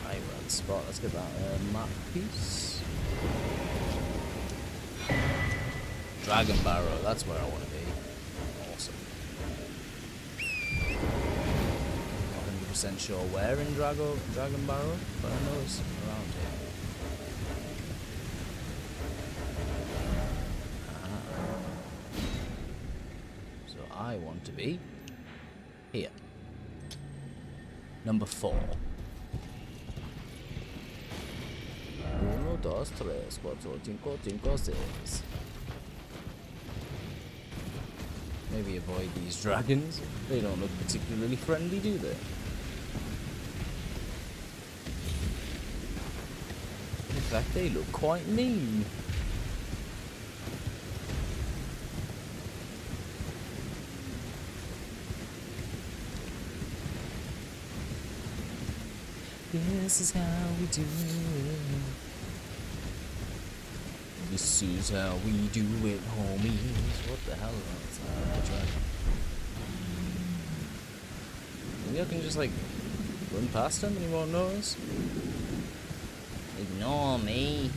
Alright, we're at the spot. Let's get that map piece. Dragon Barrow, that's where I want to be. Awesome. 100% sure where in Dragon Barrow, but I know it's around here. So I want to be here. Number 4. 1, 2, 3, 4, 5, 5, 6. Maybe avoid these dragons. They don't look particularly friendly, do they? In fact, they look quite mean. This is how we do it. This is how we do it, homies. What the hell is that? Maybe I can just like run past him and he won't notice. Ignore me.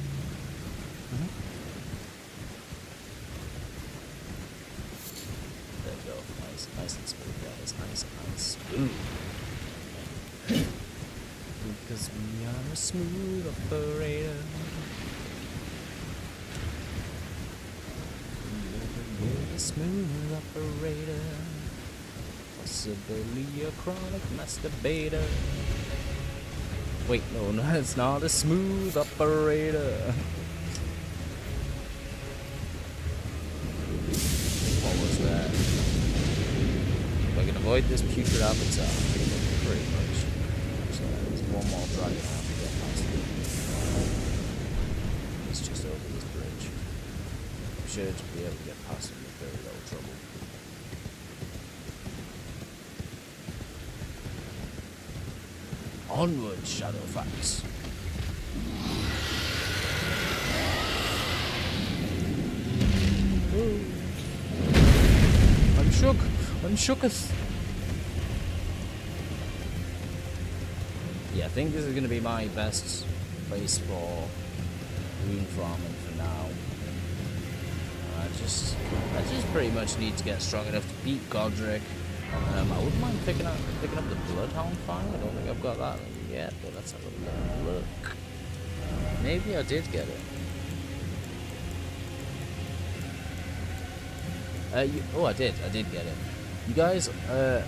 There we go. Nice and smooth, guys. Nice and smooth. Because we are a smooth operator. We're a smooth operator. Possibly a chronic masturbator. Wait, no, it's not a smooth operator. What was that? If I can avoid this putrid avatar, pretty much. So there's one more dragon I have to get past. It's just over this bridge. I'm sure to be able to get past him with very little trouble. Onward, Shadowfax. I'm shook. I'm shooketh. Yeah, I think this is going to be my best place for rune farming for now. I just pretty much need to get strong enough to beat Godric. I wouldn't mind picking up the Bloodhound farm. I don't think I've got that yet, but let's have a look. Maybe I did get it. Oh, I did get it. You guys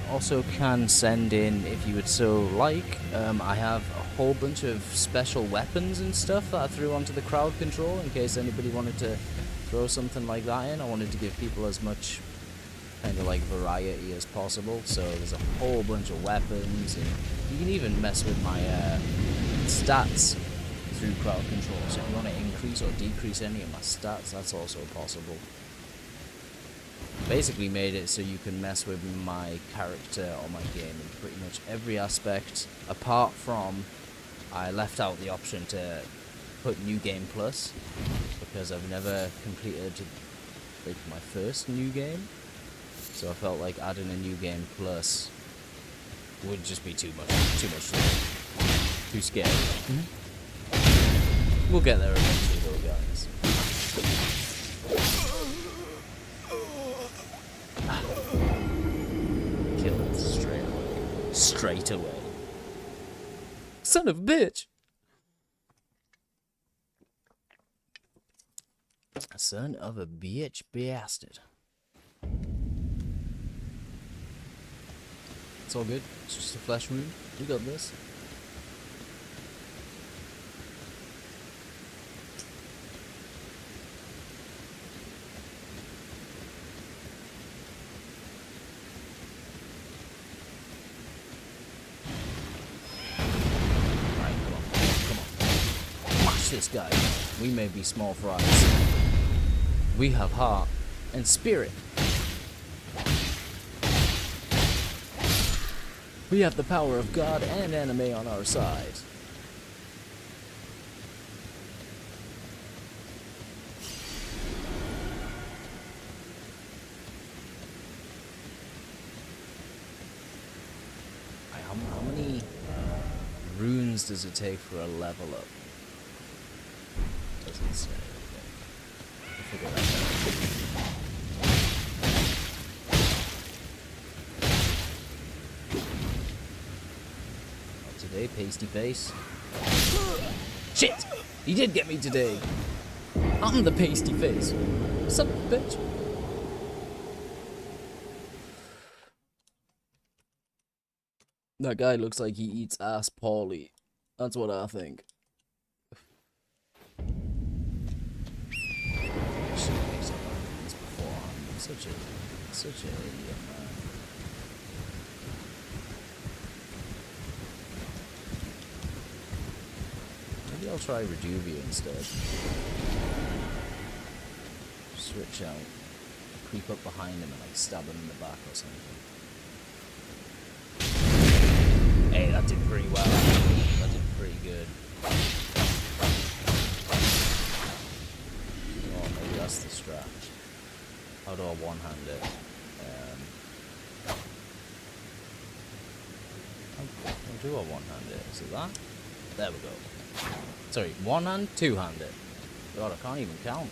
also can send in, if you would so like, I have a whole bunch of special weapons and stuff that I threw onto the CrowdControl in case anybody wanted to throw something like that in. I wanted to give people as much kind of like variety as possible, so there's a whole bunch of weapons, and you can even mess with my stats through CrowdControl, so if you want to increase or decrease any of my stats, that's also possible. Basically made it so you can mess with my character or my game in pretty much every aspect, apart from I left out the option to put New Game Plus, because I've never completed like my first new game, so I felt like adding a New Game Plus would just be too much too scary. We'll get there eventually though, guys. Kill it straight away. Son of a bitch! Son of a bitch bastard. It's all good. It's just a flesh wound. We got this. This guy. We may be small fries. We have heart and spirit. We have the power of God and anime on our side. How many runes does it take for a level up? Doesn't say. I'll figure that out. Not today, pasty face. Shit! He did get me today! I'm the pasty face. Son of a bitch. That guy looks like he eats ass poorly. That's what I think. Such an idiot, man. Maybe I'll try Reduvia instead. Switch out. Creep up behind him and like stab him in the back or something. Hey, that did pretty well. That did pretty good. Oh, maybe that's the strat. How do I one-hand it? How do I one-hand it? Is it that? There we go. Sorry, one-hand, two-hand it. God, I can't even count.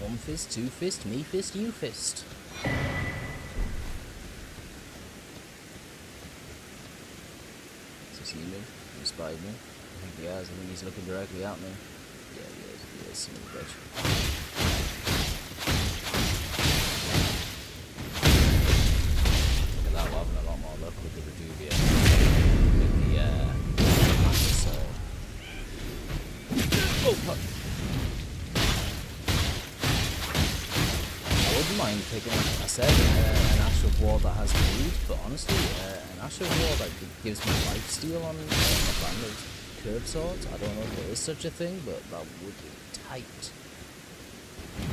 One fist, two fist, me fist, you fist. Does he see me? He spied me. I think he has. I think he's looking directly at me. Yeah, he is. He is. Son of a bitch. Look at that. We're having a lot more luck with the Reduvia. With the, master sword. Oh, fuck. I wouldn't mind picking, I said, an Ash of War that has food, but honestly, an Ash of War that gives me lifesteal on my bandage. Curve swords? I don't know if there is such a thing, but that would be tight.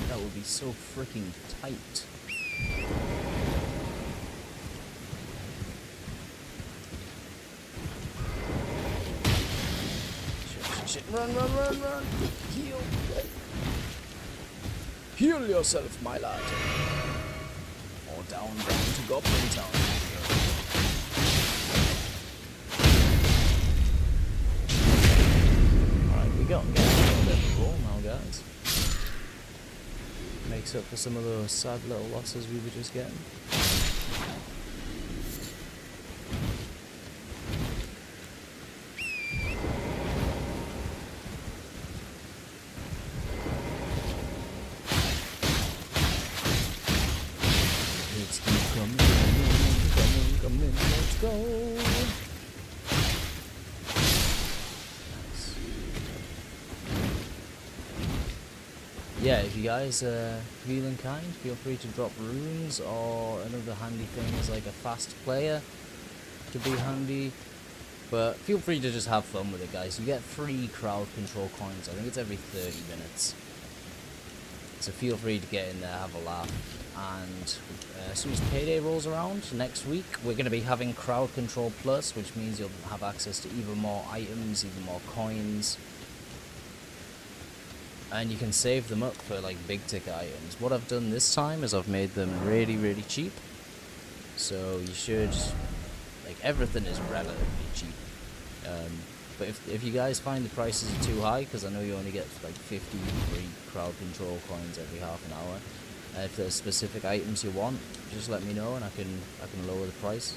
That would be so freaking tight. Shit. Run! Heal! Heal yourself, my lad. Or down to Goblin Town. Alright, we got getting a little bit of a roll now, guys. Makes up for some of those sad little losses we were just getting. Let's keep coming, let's go. Nice. Yeah, if you guys are feeling kind, feel free to drop runes, or another handy thing is like a fast player to be handy. But feel free to just have fun with it, guys. You get free crowd control coins. I think it's every 30 minutes. So feel free to get in there, have a laugh. And as soon as payday rolls around next week, we're going to be having crowd control plus, which means you'll have access to even more items, even more coins. And you can save them up for like big ticket items. What I've done this time is I've made them really, really cheap. So you should, like, everything is relatively cheap. But if you guys find the prices are too high, because I know you only get like 50 free crowd control coins every half an hour. If there's specific items you want, just let me know and I can lower the price.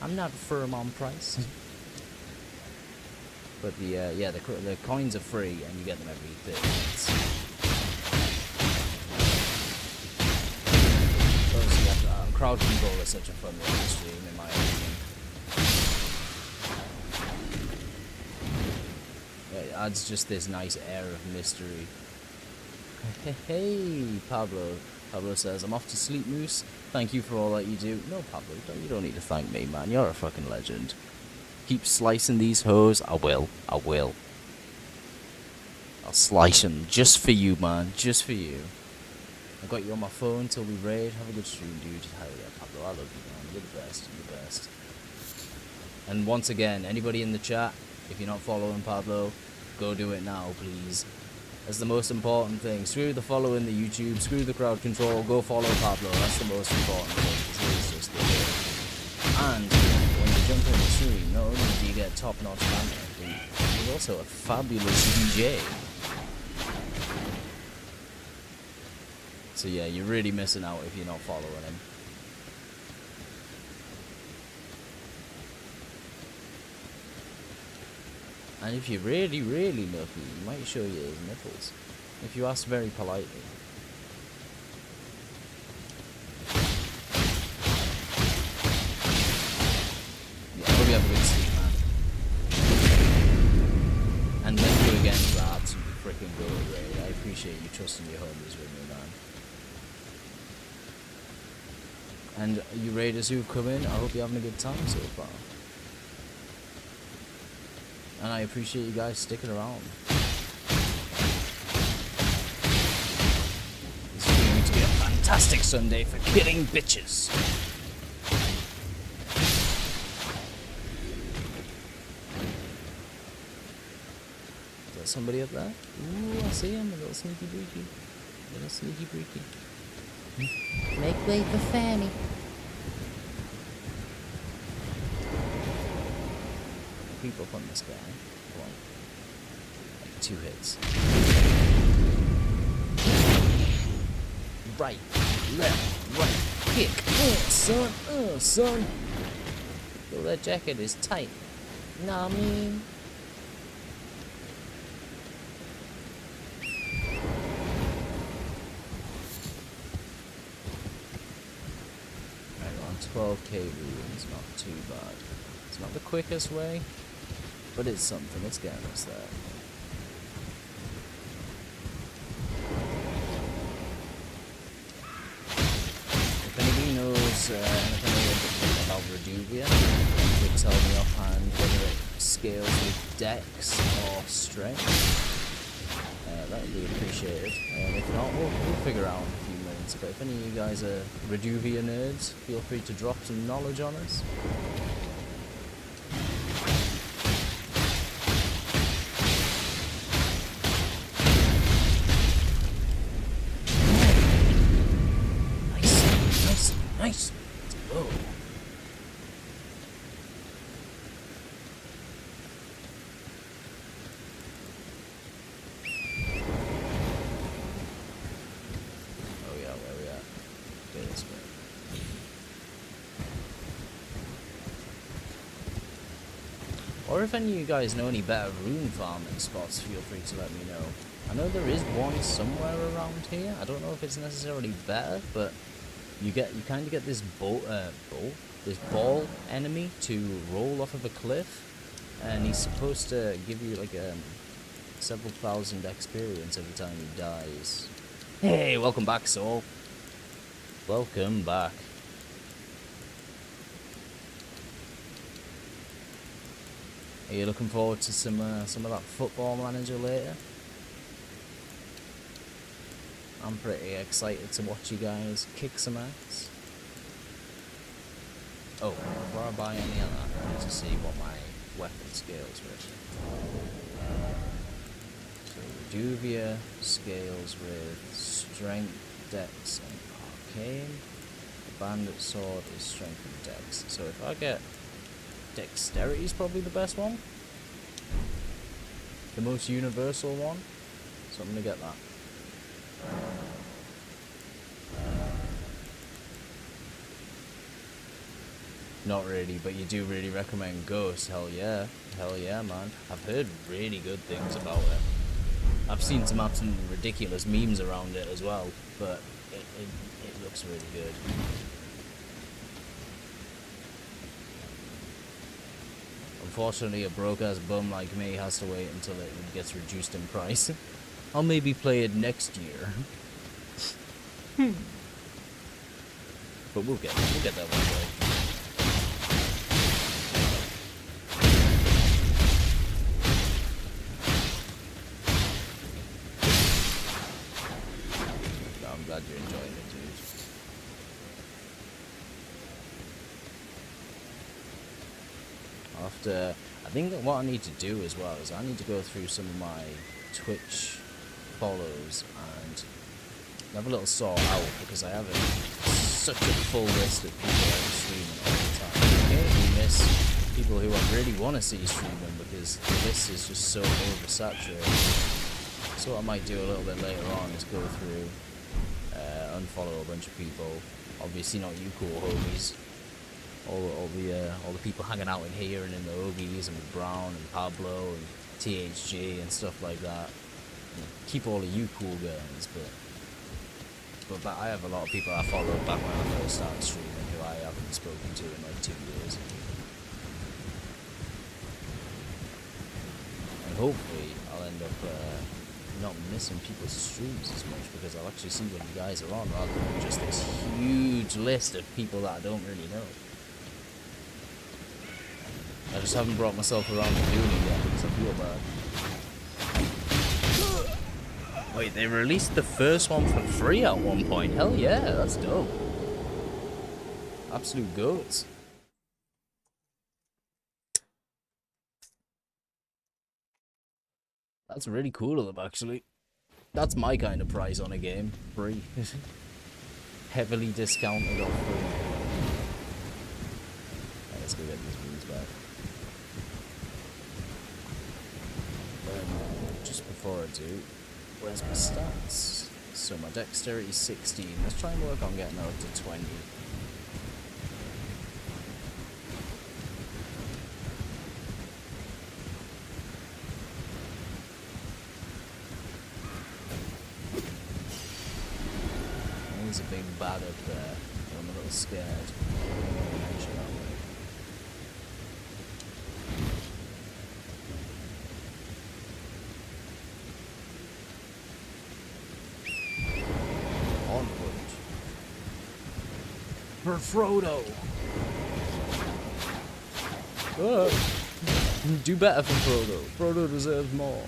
I'm not firm on price. But the coins are free and you get them every 30 minutes. Obviously, crowd control is such a fun way to stream, in my opinion. It adds just this nice air of mystery. Hey, Pablo. Pablo says, I'm off to sleep, Moose. Thank you for all that you do. No, Pablo, you don't need to thank me, man. You're a fucking legend. Keep slicing these hoes. I will. I'll slice them just for you, man. Just for you. I got you on my phone till we raid. Have a good stream, dude. Hell yeah, Pablo. I love you, man. You're the best. You're the best. And once again, anybody in the chat, if you're not following Pablo, go do it now, please. That's the most important thing. Screw the follow in the YouTube, screw the crowd control, go follow Pablo. That's the most important thing. It's just the And when you jump in the stream, not only do you get top-notch banter, he's also a fabulous DJ. So yeah, you're really missing out if you're not following him. And if you're really, really lucky, you might show you his nipples. If you ask very politely. Yeah, I hope you have a good sleep, man. And thank you again for that freaking gold raid. I appreciate you trusting your homies with me, man. And you raiders who've come in, I hope you're having a good time so far. And I appreciate you guys sticking around. This is going to be a fantastic Sunday for killing bitches. Is there somebody up there? Ooh, I see him, a little sneaky breaky. Little sneaky breaky. Make way for Fanny. Creep up on this guy. One. Like 2 hits. Right, left, right, kick. Son. Oh, that jacket is tight. Nah, I mean. Right, we're on 12k runes, not too bad. It's not the quickest way, but it's something. It's getting us there. If anybody knows anything about Reduvia, you could tell me offhand whether it scales with dex or strength. That would be appreciated. If not, we'll figure out in a few minutes. But if any of you guys are Reduvia nerds, feel free to drop some knowledge on us. Or if any of you guys know any better rune farming spots, feel free to let me know. I know there is one somewhere around here. I don't know if it's necessarily better, but you kind of get this this ball enemy to roll off of a cliff, and he's supposed to give you like several thousand experience every time he dies. Hey, welcome back, Saul. Welcome back. Are you looking forward to some of that football manager later? I'm pretty excited to watch you guys kick some ass. Oh, before I buy any of that, I need to see what my weapon scales with. So Duvia scales with strength, dex, and arcane. The bandit sword is strength and dex. So if I get dexterity is probably the best one. The most universal one. So I'm gonna get that. Not really, but you do really recommend Ghost. Hell yeah, man. I've heard really good things about it. I've seen some absolutely ridiculous memes around it as well, but it looks really good. Unfortunately, a broke-ass bum like me has to wait until it gets reduced in price. I'll maybe play it next year. But we'll get that one day. No, I'm glad you're enjoying it, dude. I think that what I need to do as well is I need to go through some of my Twitch follows and have a little sort out, because I have such a full list of people I'm streaming all the time. I occasionally miss people who I really want to see streaming because the list is just so oversaturated. So what I might do a little bit later on is go through, unfollow a bunch of people. Obviously not you cool homies. All the people hanging out in here and in the OBs and with Brown and Pablo and THG and stuff like that. Keep all of you cool guys, but I have a lot of people I followed back when I first started streaming who I haven't spoken to in like 2 years. And hopefully I'll end up not missing people's streams as much, because I'll actually see when you guys are on rather than just this huge list of people that I don't really know. I just haven't brought myself around to doing it yet because I feel bad. Wait, they released the first one for free at one point. Hell yeah, that's dope. Absolute goats. That's really cool of them, actually. That's my kind of price on a game. Free. Heavily discounted off free. Right, let's go get these runes back. Just before I do, where's my stats? So my dexterity is 16. Let's try and work on getting that up to 20. There's a big bat up there. I'm a little scared. For Frodo. Do better for Frodo. Frodo deserves more.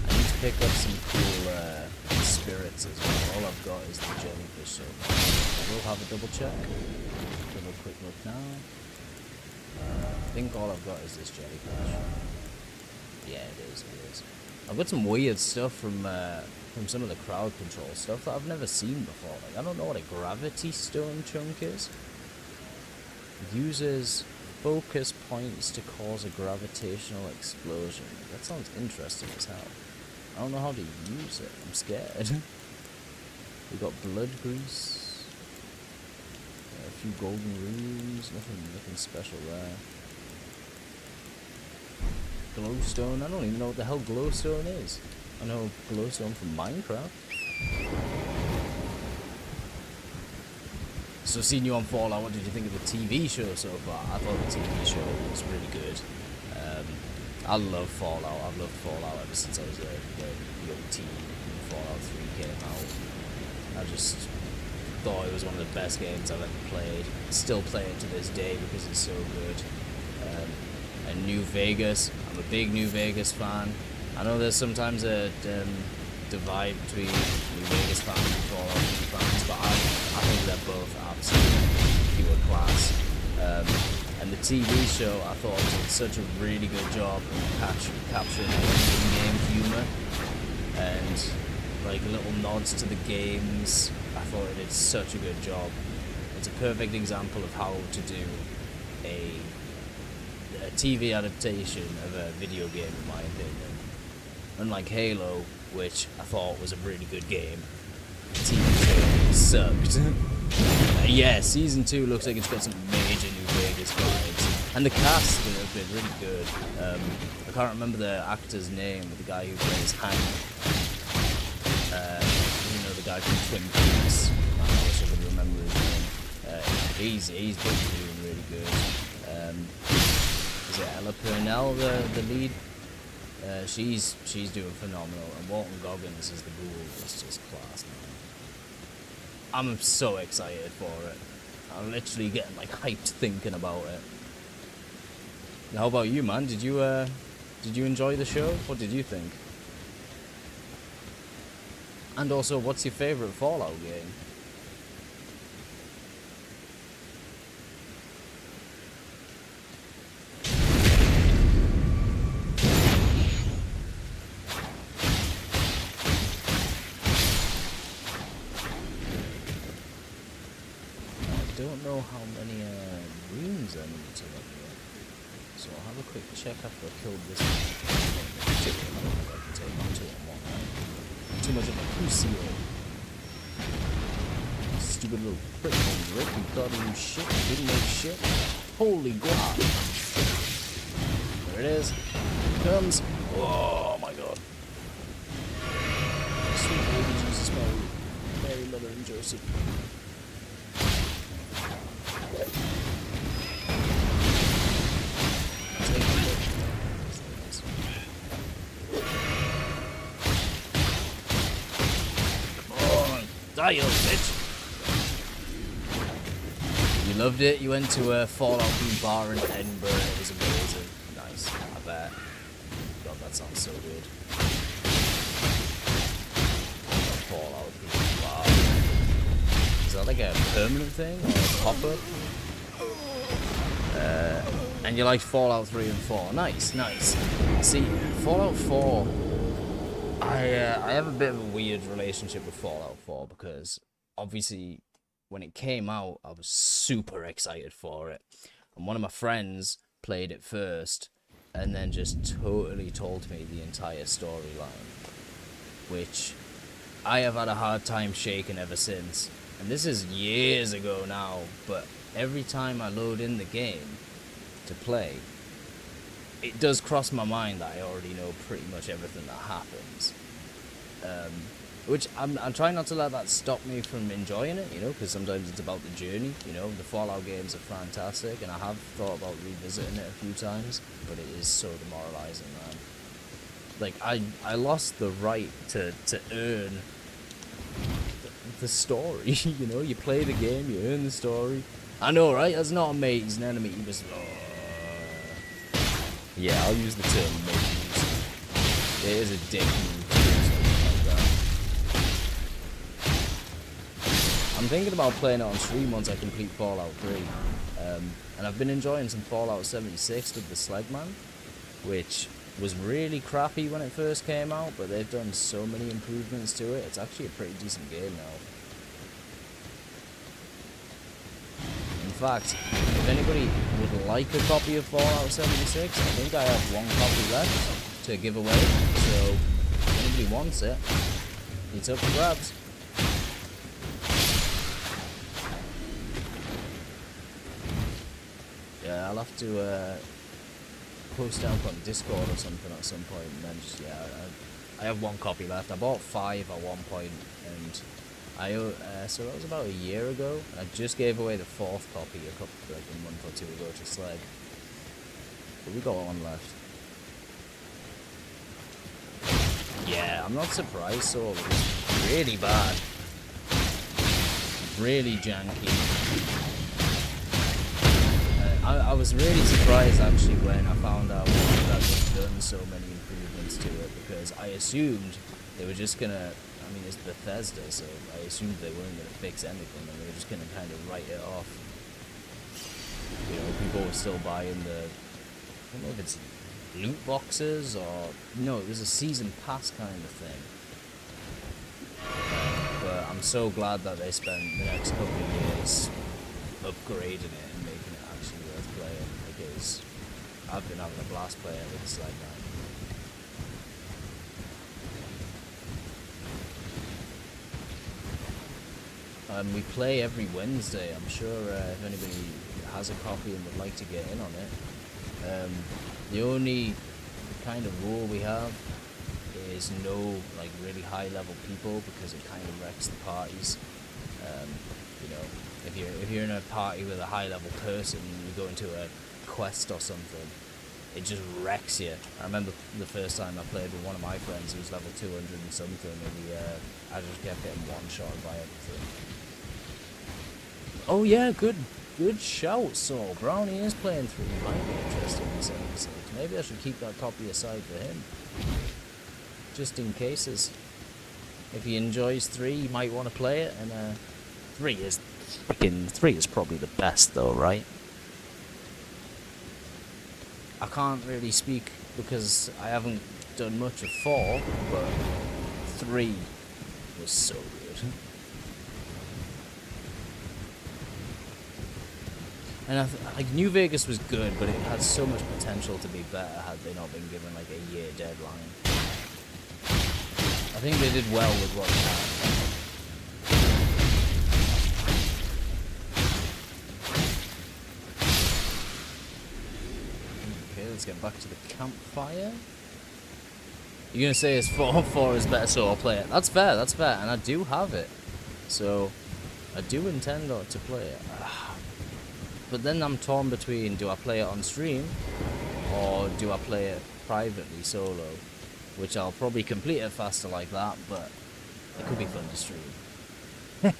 I need to pick up some cool spirits as well. All I've got is the jellyfish, so I will have a double check. Have a quick look now. I think all I've got is this jellyfish. Yeah, it is. I've got some weird stuff from some of the CrowdControl stuff that I've never seen before. Like, I don't know what a gravity stone chunk is. Uses focus points to cause a gravitational explosion. That sounds interesting as hell. I don't know how to use it. I'm scared. We got blood grease. few golden runes, nothing special there. Glowstone, I don't even know what the hell glowstone is. I know glowstone from Minecraft. So seeing you on Fallout, what did you think of the TV show so far? I thought the TV show was really good. I love Fallout. I've loved Fallout ever since I was a young teen when Fallout 3 came out. I just thought it was one of the best games I've ever played. Still play it to this day because it's so good. And New Vegas, I'm a big New Vegas fan. I know there's sometimes a divide between New Vegas fans and Fallout 3 fans, but I think they're both absolutely pure class. And the TV show, I thought did such a really good job of capturing in-game humor and like little nods to the games. I thought it did such a good job. It's a perfect example of how to do a TV adaptation of a video game, in my opinion. Unlike Halo, which I thought was a really good game, the TV show sucked. Yeah, Season 2 looks like it's got some major New Vegas vibes. And the cast have been really good. I can't remember the actor's name, but the guy who plays Hank. You know, the guy from Twin Peaks. I wish I could remember his name. He's been doing really good. Is it Ella Purnell, the lead? She's doing phenomenal. And Walton Goggins is the ghoul. It's just class, man. I'm so excited for it. I'm literally getting like hyped thinking about it. How about you, man? Did you enjoy the show? What did you think? And also, what's your favorite Fallout game? I don't know how many runes I need to look at. So I'll have a quick check after I killed this one. Too much of a crucible. Stupid little prick on Rick, you thought he knew shit, didn't know shit. Holy god. There it is. Here it comes. Oh my god. Sweet baby Jesus Mary, Mother and Joseph. Die, you little bitch. You loved it? You went to a Fallout themed bar in Edinburgh. It was amazing. Nice. I bet. God, that sounds so good. Fallout themed bar. Is that like a permanent thing or a pop-up? And you liked Fallout 3 and 4. Nice, nice. See, Fallout 4... I have a bit of a weird relationship with Fallout 4 because obviously when it came out I was super excited for it, and one of my friends played it first and then just totally told me the entire storyline, which I have had a hard time shaking ever since. And this is years ago now, but every time I load in the game to play, it does cross my mind that I already know pretty much everything that happens. Which I'm trying not to let that stop me from enjoying it, you know, because sometimes it's about the journey, you know. The Fallout games are fantastic, and I have thought about revisiting it a few times, but it is so demoralizing, man. Like, I lost the right to earn the story, you know. You play the game, you earn the story. I know, right? That's not a mate, he's an enemy. He was... Yeah, I'll use the term mate use. It is a dick move to do something like that. I'm thinking about playing it on stream once I complete Fallout 3. And I've been enjoying some Fallout 76 with the Slegman, which was really crappy when it first came out, but they've done so many improvements to it. It's actually a pretty decent game now. In fact, if anybody would like a copy of Fallout 76, I think I have one copy left to give away, so if anybody wants it, it's up for grabs. I'll have to post it up on Discord or something at some point, and then just, yeah, I have 1 copy left. I bought 5 at one point, and so that was about a year ago. I just gave away the 4th copy like a month or 2 ago to Slag. But we got 1 left. Yeah, I'm not surprised, so it's really bad. Really janky. I was really surprised actually when I found out that they've done so many improvements to it, because I assumed they were just gonna, I mean, it's Bethesda, so I assumed they weren't gonna fix anything and they were just gonna kind of write it off. You know, people were still buying the, I don't know if it's loot boxes or, no, it was a season pass kind of thing. But I'm so glad that they spent the next couple of years upgrading it and making it actually worth playing, because I've been having a blast playing with the Slag now. We play every Wednesday. I'm sure if anybody has a copy and would like to get in on it. The only kind of rule we have is no like really high level people, because it kind of wrecks the parties. You know, if you're in a party with a high level person and you go into a quest or something, it just wrecks you. I remember the first time I played with one of my friends who was level 200 and something, and I just kept getting one-shot by everything. Oh yeah, good shout, Saul. Brownie is playing through. He might be interested in this episode. Maybe I should keep that copy aside for him, just in cases. If he enjoys 3, he might want to play it, and 3 is probably the best though, right? I can't really speak because I haven't done much of 4, but 3 was so good. And like New Vegas was good, but it had so much potential to be better had they not been given like a year deadline. I think they did well with what they had. Okay, let's get back to the campfire. You're gonna say it's 4 is better, so I'll play it. That's fair, and I do have it, so I do intend to play it. But then I'm torn between, do I play it on stream or do I play it privately solo, which I'll probably complete it faster like that, but it could be fun to stream.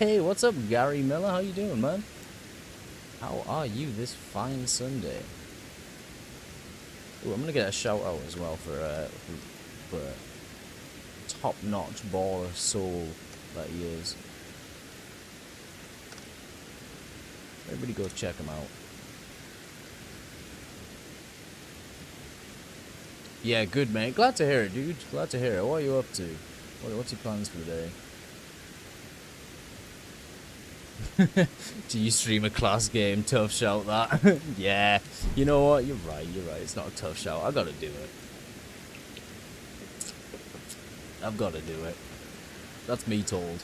Hey, what's up, Gary Miller? How you doing, man? How are you this fine Sunday? Ooh, I'm gonna get a shout out as well for top-notch baller soul that he is. Everybody go check him out. Yeah, good, mate. Glad to hear it, dude. Glad to hear it. What are you up to? What's your plans for the day? Do you stream a class game? Tough shout, that. Yeah. You know what? You're right. It's not a tough shout. I gotta do it. I've gotta do it. That's me told.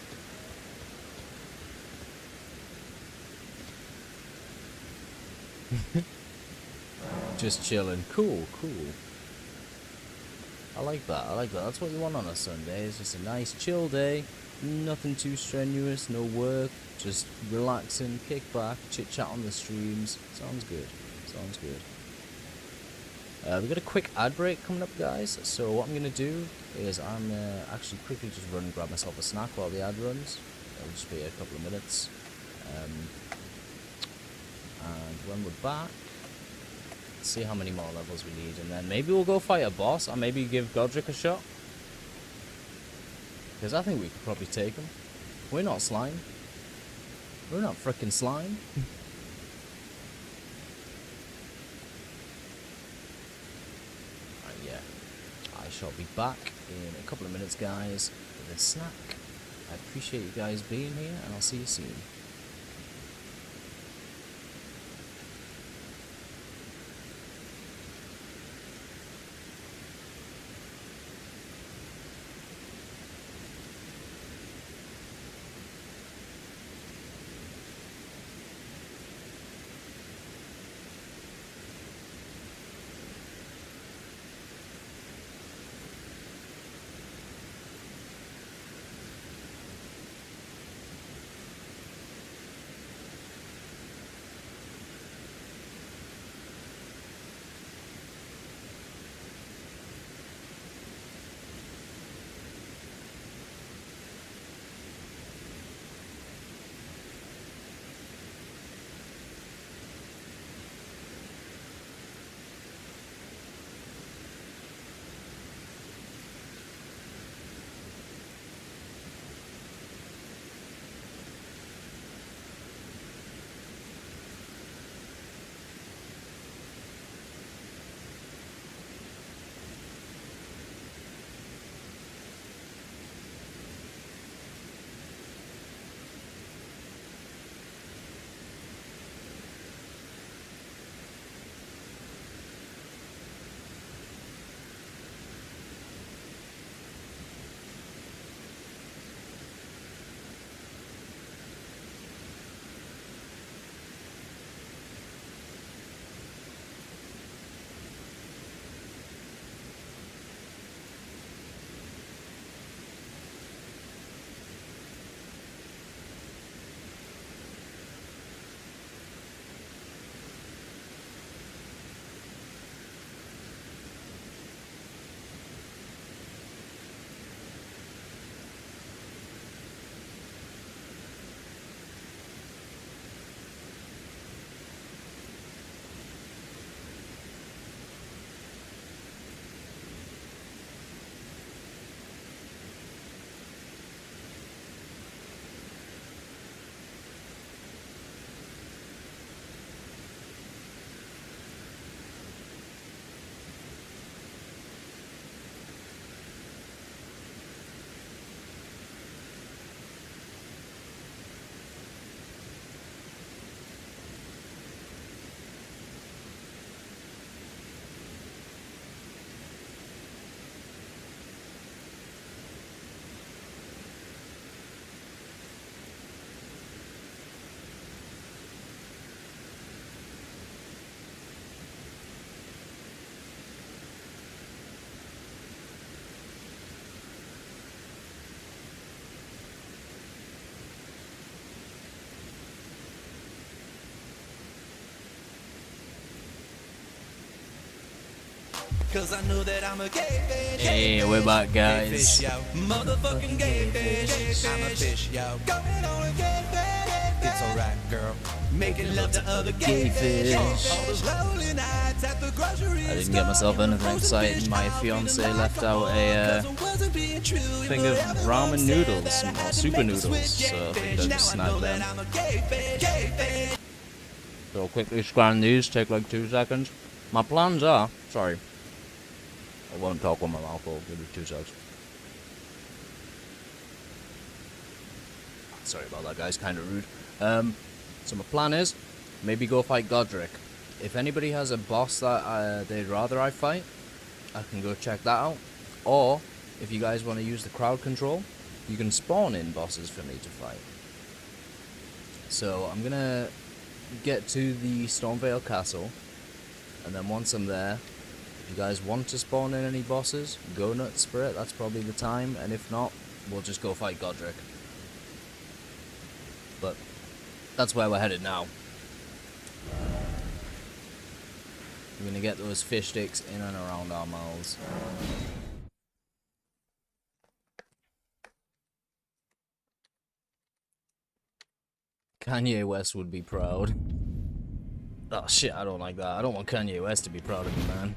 Just chilling. Cool. I like that. That's what you want on a Sunday. It's just a nice chill day. Nothing too strenuous, no work. Just relaxing, kick back, chit chat on the streams. Sounds good. We've got a quick ad break coming up, guys. So what I'm going to do is I'm actually quickly just run and grab myself a snack while the ad runs. It'll just be a couple of minutes. And when we're back, let's see how many more levels we need, and then maybe we'll go fight a boss, or maybe give Godric a shot. Because I think we could probably take him. We're not slime. We're not frickin' slime. Right, yeah. I shall be back in a couple of minutes, guys, with a snack. I appreciate you guys being here, and I'll see you soon. Cause I know that I'm a gay fish. Hey, we're back, guys. Fish, yo. Motherfucking gay fish. I'm a fish, yo. Going on a gay fish. It's alright, girl. Making love to other gay fish. All those lonely nights at the grocery store. I didn't get myself anything exciting. My fiance left out a thing of ramen noodles, or super noodles, so I think I just snagged them. So I'll quickly scan these, take like 2 seconds. My plans are, sorry, I won't talk with my mouth full, give me 2 seconds. Sorry about that, guys, kind of rude. So my plan is, maybe go fight Godric. If anybody has a boss that they'd rather I fight, I can go check that out. Or, if you guys want to use the crowd control, you can spawn in bosses for me to fight. So I'm gonna get to the Stormvale Castle, and then once I'm there, if you guys want to spawn in any bosses, go nuts for it, that's probably the time, and if not, we'll just go fight Godric. But that's where we're headed now. We're gonna get those fish sticks in and around our mouths. Kanye West would be proud. Oh shit, I don't like that. I don't want Kanye West to be proud of me, man.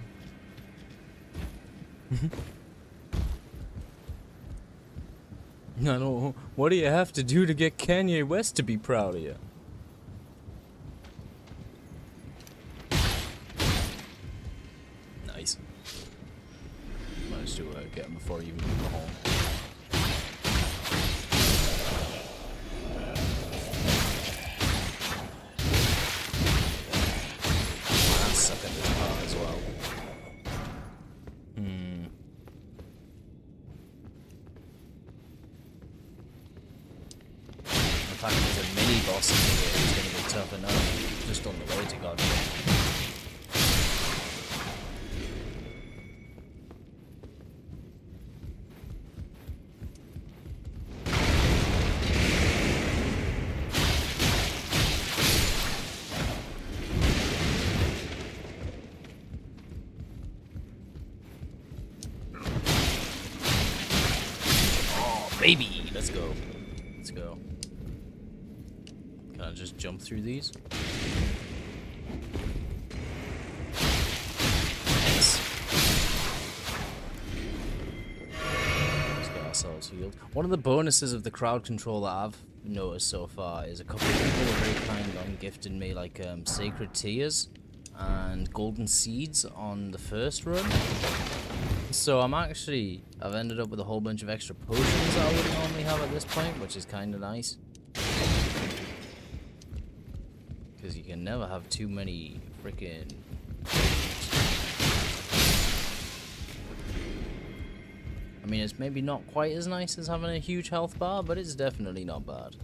I don't. What do you have to do to get Kanye West to be proud of you? Nice. Managed to get him before you even go home. That's sucking this part as well. In fact, there's a mini boss in here who's going to be tough enough. Just on the way to Godric. Baby, let's go. Let's go. Can I just jump through these? Nice. Let's get ourselves healed. One of the bonuses of the crowd control that I've noticed so far is a couple of people are very kind on gifting me like sacred tears and golden seeds on the first run. So I've ended up with a whole bunch of extra potions that I wouldn't normally have at this point, which is kind of nice. Because you can never have too many freaking... I mean, it's maybe not quite as nice as having a huge health bar, but it's definitely not bad.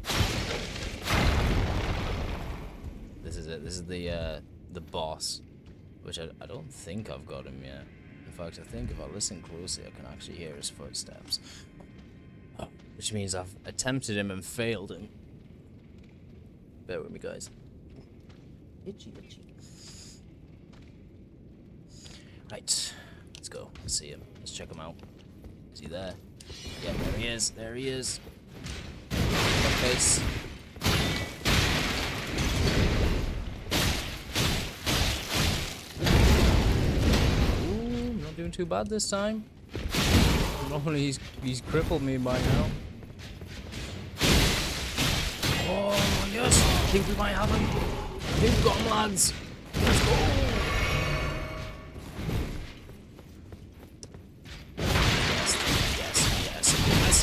This is it. This is the boss, which I don't think I've got him yet. In fact, I think if I listen closely, I can actually hear his footsteps. Oh, which means I've attempted him and failed him. Bear with me, guys. Itchy, itchy. Right, let's go. Let's see him. Let's check him out. Is he there? Yeah, there he is. There he is. Face. Doing too bad this time. Normally he's crippled me by now. Oh yes, I think we might have him. I think we've got him, lads. Let's go. Yes.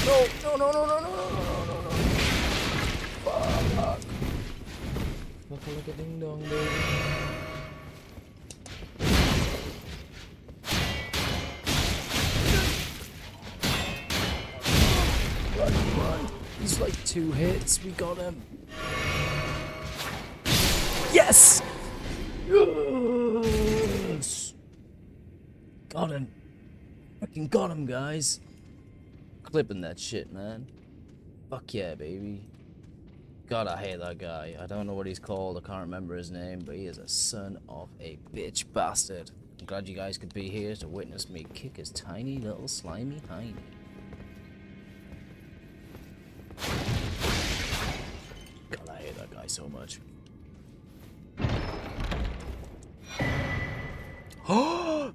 No. Fuck. Look like a ding dong, baby. Run. He's like 2 hits. We got him. Yes! Yes! Got him. Fucking got him, guys. Clipping that shit, man. Fuck yeah, baby. God, I hate that guy. I don't know what he's called. I can't remember his name, but he is a son of a bitch bastard. I'm glad you guys could be here to witness me kick his tiny little slimy hiney. God, I hate that guy so much.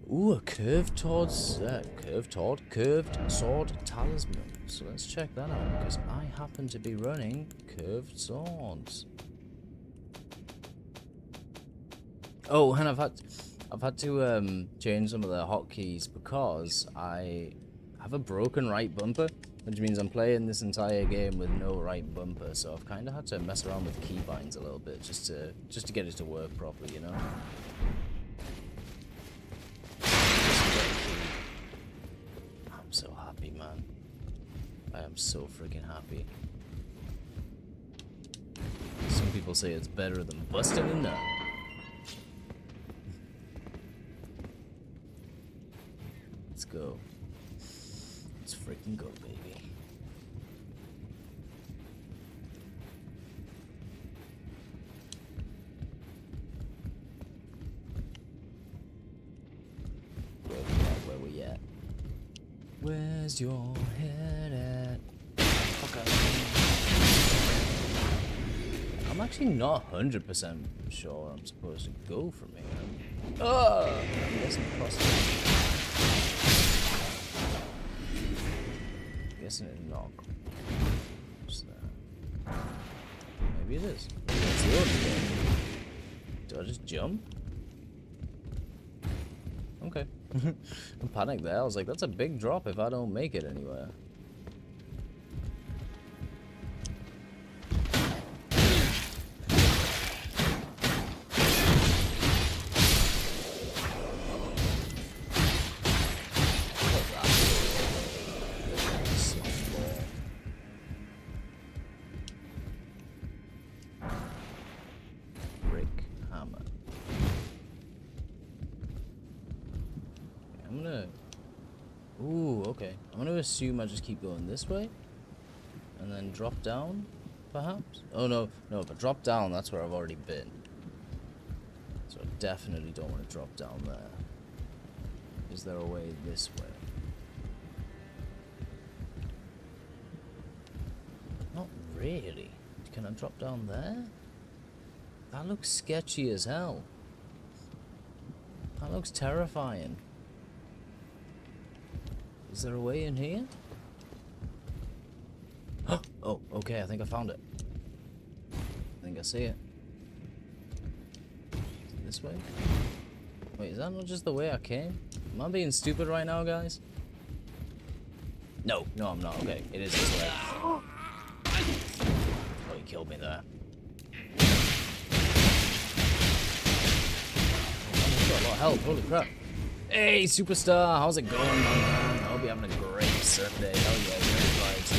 Ooh, a curved sword talisman. So let's check that out because I happen to be running curved swords. Oh, and I've had to change some of the hotkeys because I have a broken right bumper, which means I'm playing this entire game with no right bumper. So I've kind of had to mess around with keybinds a little bit just to get it to work properly, you know. I'm so happy, man. I am so freaking happy. Some people say it's better than busting a nut. Let's go. Let's freaking go, baby. Where we at? Where's your head at? Fuck out. I'm actually not 100% sure I'm supposed to go from here. Oh! I'm guessing it's not. What's that? Maybe it is. That's the only way. Do I just jump? Okay. I'm panicked there. I was like, that's a big drop if I don't make it anywhere. I'm gonna assume I just keep going this way and then drop down, perhaps? Oh no, if I drop down, that's where I've already been. So I definitely don't want to drop down there. Is there a way this way? Not really. Can I drop down there? That looks sketchy as hell. That looks terrifying. Is there a way in here? Oh, okay, I think I found it. I think I see it. Is it this way? Wait, is that not just the way I came? Am I being stupid right now, guys? No, I'm not. Okay, it is this way. Oh, he killed me there. He's got a lot of health, holy crap. Hey, superstar, how's it going, my man? I hope you're having a great Sunday. Hell yeah, great vibes.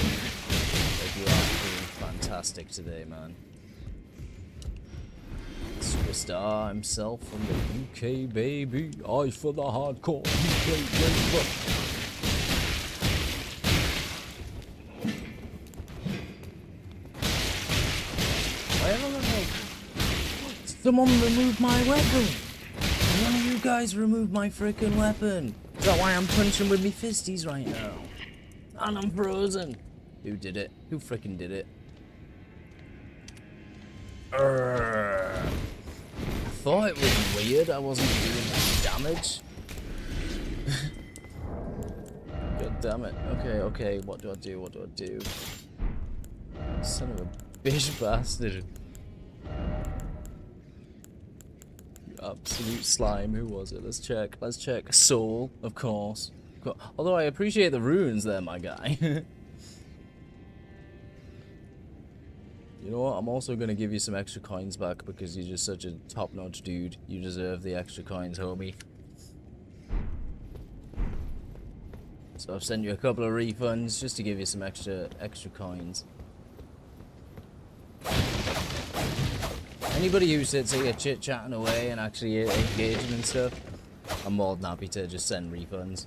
Hope you are feeling fantastic today, man. Superstar himself from the UK, baby. I for the hardcore UK baby. Why haven't I like... Someone remove my weapon! One of you guys remove my freaking weapon. Is that why I'm punching with me fisties right now? And I'm frozen. Who did it? Who freaking did it? I thought it was weird I wasn't doing damage. God damn it. Okay, what do I do? Son of a bitch bastard. Absolute slime. Who was it? Let's check. Soul, of course. Although I appreciate the runes there, my guy. You know what? I'm also gonna give you some extra coins back because you're just such a top-notch dude. You deserve the extra coins, homie. So I've sent you a couple of refunds just to give you some extra coins. Anybody who sits here chit-chatting away and actually engaging and stuff, I'm more than happy to just send refunds.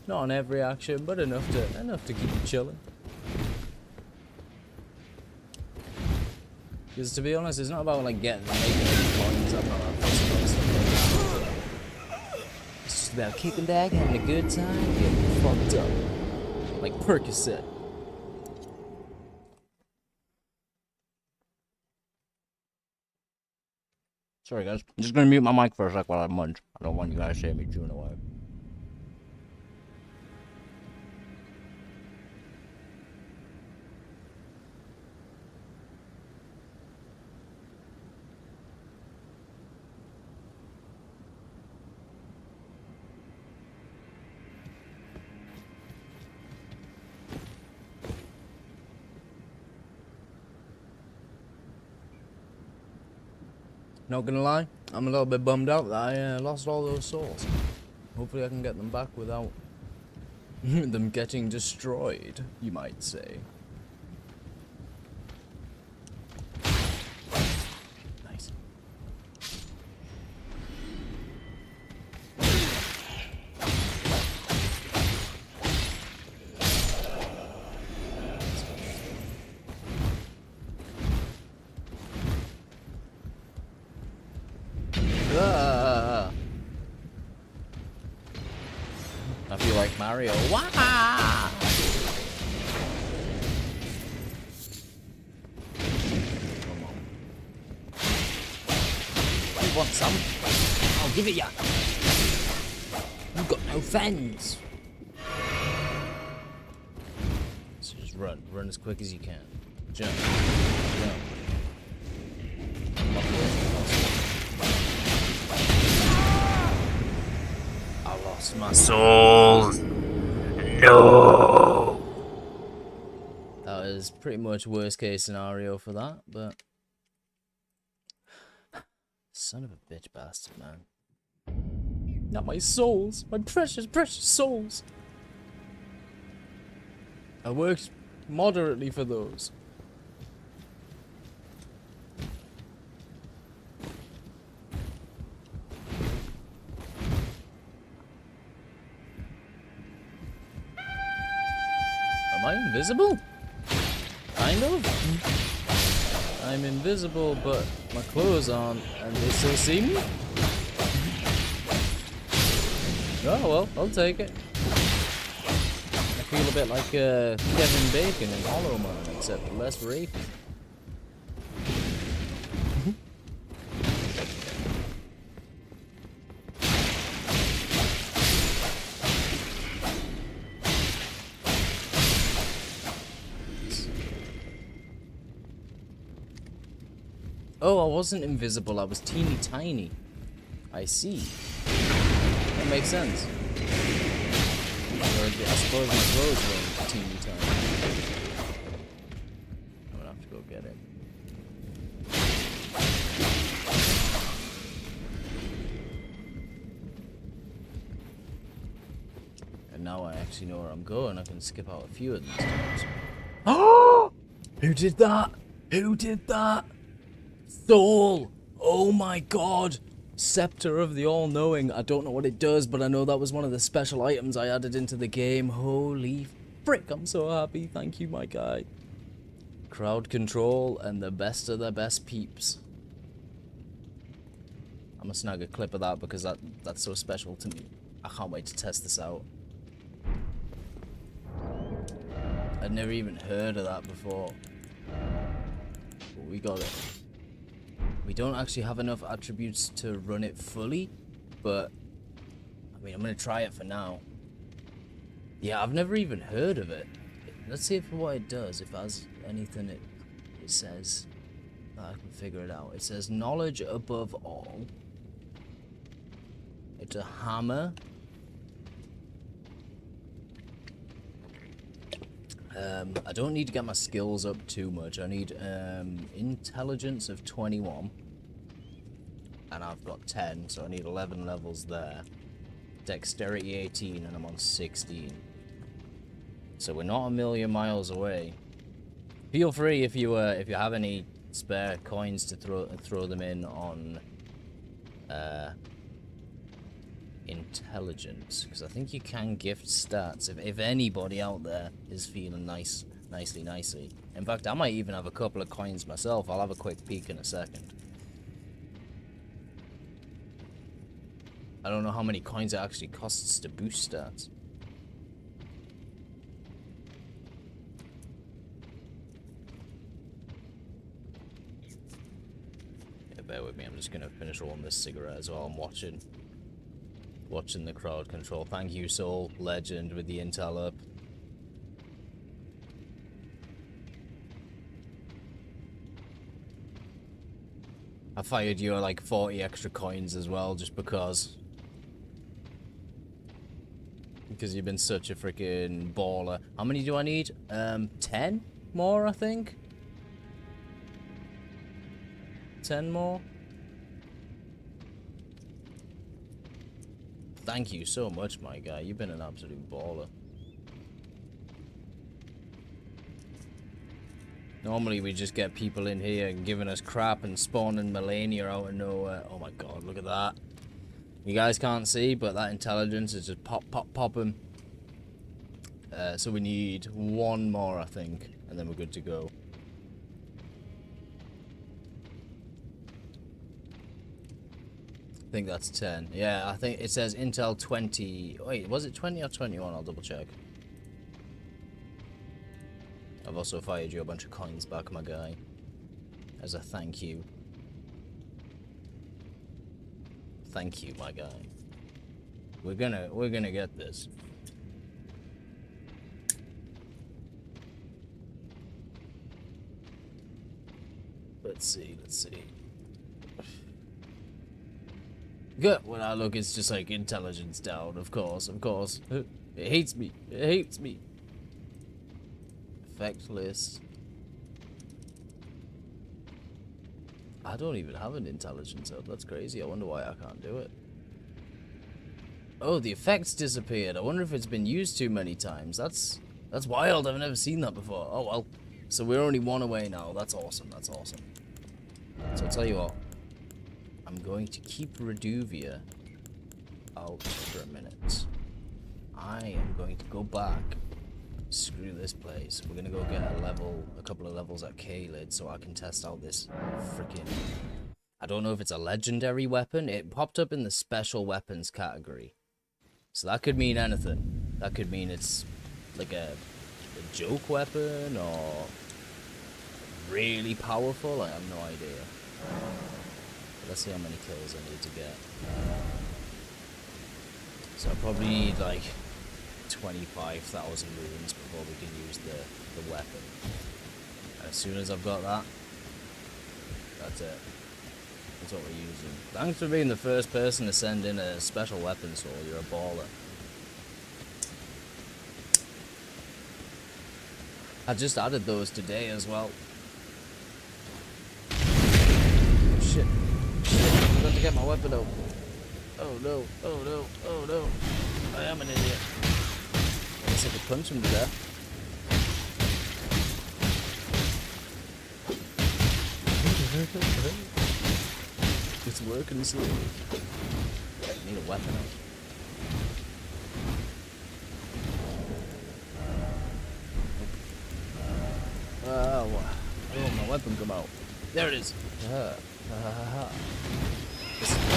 Not on every action, but enough to keep you chilling. Because to be honest, it's not about like making coins. I'm not fussed about stuff like that. It's just about kicking back, having a good time, getting fucked up, like Percocet. Sorry guys, I'm just gonna mute my mic for a sec while I munch. I don't want you guys to hear me chewing away. Not gonna lie, I'm a little bit bummed out that I lost all those souls. Hopefully I can get them back without them getting destroyed, you might say. Nice. I feel like Mario. Wah! You want some? I'll give it ya. You've got no friends. So just run. Run as quick as you can. Jump. Jump. I lost my souls. No. That is pretty much worst case scenario for that, but son of a bitch bastard, man. Not my souls, my precious, precious souls. I worked moderately for those. Am I invisible? Kind of. I'm invisible, but my clothes aren't, and they still see me? Oh well, I'll take it. I feel a bit like Kevin Bacon in Hollow Man, except less rapey. Oh, I wasn't invisible, I was teeny tiny. I see. That makes sense. Or, I suppose my clothes were teeny tiny. I'm gonna have to go get it. And now I actually know where I'm going, I can skip out a few of these times. Oh! Who did that? Who did that? Soul! Oh my god! Scepter of the All-Knowing. I don't know what it does, but I know that was one of the special items I added into the game. Holy frick, I'm so happy. Thank you, my guy. CrowdControl and the best of the best peeps. I'm gonna snag a clip of that because that's so special to me. I can't wait to test this out. I'd never even heard of that before. But we got it. We don't actually have enough attributes to run it fully, but I mean, I'm gonna try it for now. Yeah, I've never even heard of it. Let's see if what it does, if it has anything it says. I can figure it out. It says knowledge above all. It's a hammer. I don't need to get my skills up too much. I need intelligence of 21. And I've got 10, so I need 11 levels there. Dexterity 18, and I'm on 16. So we're not a million miles away. Feel free if you have any spare coins to throw them in on intelligence, because I think you can gift stats if anybody out there is feeling nice Nicely, nicely. In fact, I might even have a couple of coins myself. I'll have a quick peek in a second. I don't know how many coins it actually costs to boost stats. Yeah, bear with me. I'm just gonna finish rolling this cigarette as well. I'm watching the crowd control. Thank you, Soul Legend, with the intel up. I fired you like 40 extra coins as well, just because you've been such a freaking baller. How many do I need? 10 more, I think. 10 more. Thank you so much, my guy. You've been an absolute baller. Normally we just get people in here and giving us crap and spawning Melania out of nowhere. Oh my god, look at that. You guys can't see, but that intelligence is just popping. So we need one more, I think, and then we're good to go. I think that's 10. Yeah, I think it says Intel 20. Wait, was it 20 or 21? I'll double check. I've also fired you a bunch of coins back, my guy, as a thank you. Thank you, my guy. We're gonna get this. Let's see. Good. When I look, it's just like intelligence down. Of course. It hates me. Effect list. I don't even have an intelligence up. That's crazy. I wonder why I can't do it. Oh, the effects disappeared. I wonder if it's been used too many times. That's wild. I've never seen that before. Oh well. So we're only one away now. That's awesome. So I'll tell you what. I'm going to keep Reduvia out for a minute. I am going to go back. Screw this place. We're gonna go get a couple of levels at Kaled so I can test out this freaking... I don't know if it's a legendary weapon. It popped up in the special weapons category. So that could mean anything. That could mean it's like a joke weapon or really powerful. I have no idea. But let's see how many kills I need to get. So I probably need like 25,000 runes before we can use the weapon. As soon as I've got that, that's it. That's what we're using. Thanks for being the first person to send in a special weapon, Soul. You're a baller. I just added those today as well. Oh, shit. I've got to get my weapon out. Oh no. I am an idiot. I guess I could punch him to death. It's working slowly. I need a weapon out. Oh, my weapon come out. There it is.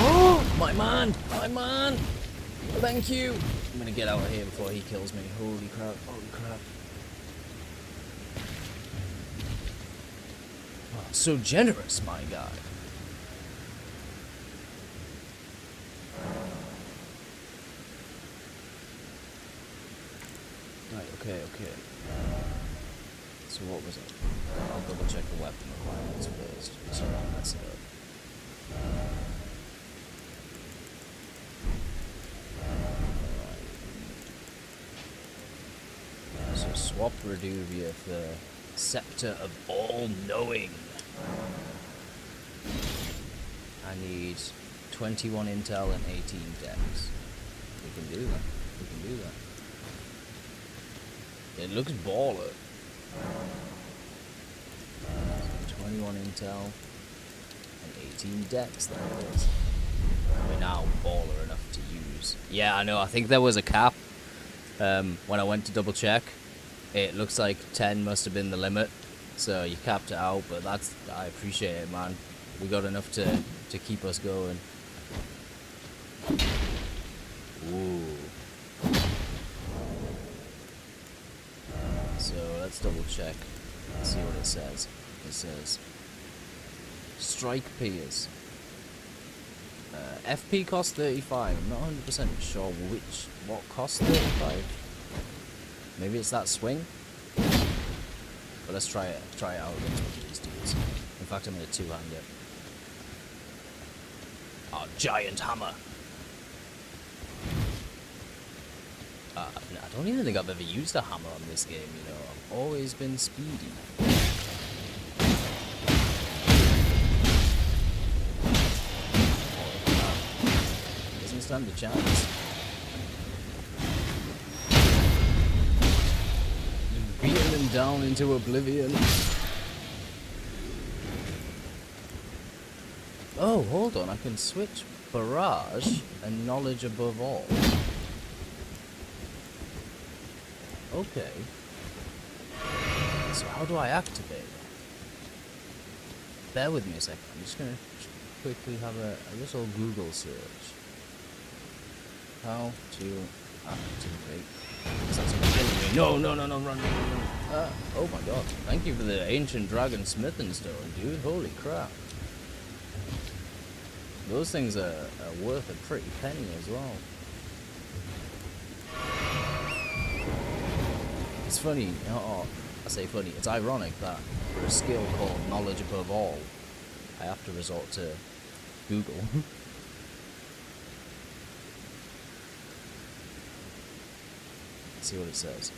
Oh, my man! Thank you! I'm gonna get out of here before he kills me. Holy crap. Oh, so generous, my guy. Right, okay. So what was it? I'll double check the weapon requirements first, so I don't mess it up. So swap Reduvia for Scepter of All-Knowing. I need 21 intel and 18 dex. We can do that. It looks baller. 21 intel and 18 dex, there it is. We're now baller enough to use. Yeah, I know, I think there was a cap when I went to double check. It looks like 10 must have been the limit, so you capped it out, but I appreciate it, man. We got enough to keep us going. Ooh. So let's double check. Let's see what it says. It says strike peers. FP cost 35. I'm not 100% sure what cost 35. Maybe it's that swing. But let's try it out against one of these dudes. In fact, I'm gonna two-hand it. Our giant hammer. I don't even think I've ever used a hammer on this game, you know. I've always been speedy. Doesn't stand a chance. Beating them down into oblivion. Oh, hold on. I can switch barrage and knowledge above all. Okay. So how do I activate it? Bear with me a second. I'm just gonna quickly have a little Google search. How to activate? That's killing me. No, run. Oh my god. Thank you for the ancient dragon smithing stone, dude. Holy crap. Those things are worth a pretty penny as well. It's funny, I say funny, it's ironic that for a skill called knowledge above all, I have to resort to Google. Let's see what it says.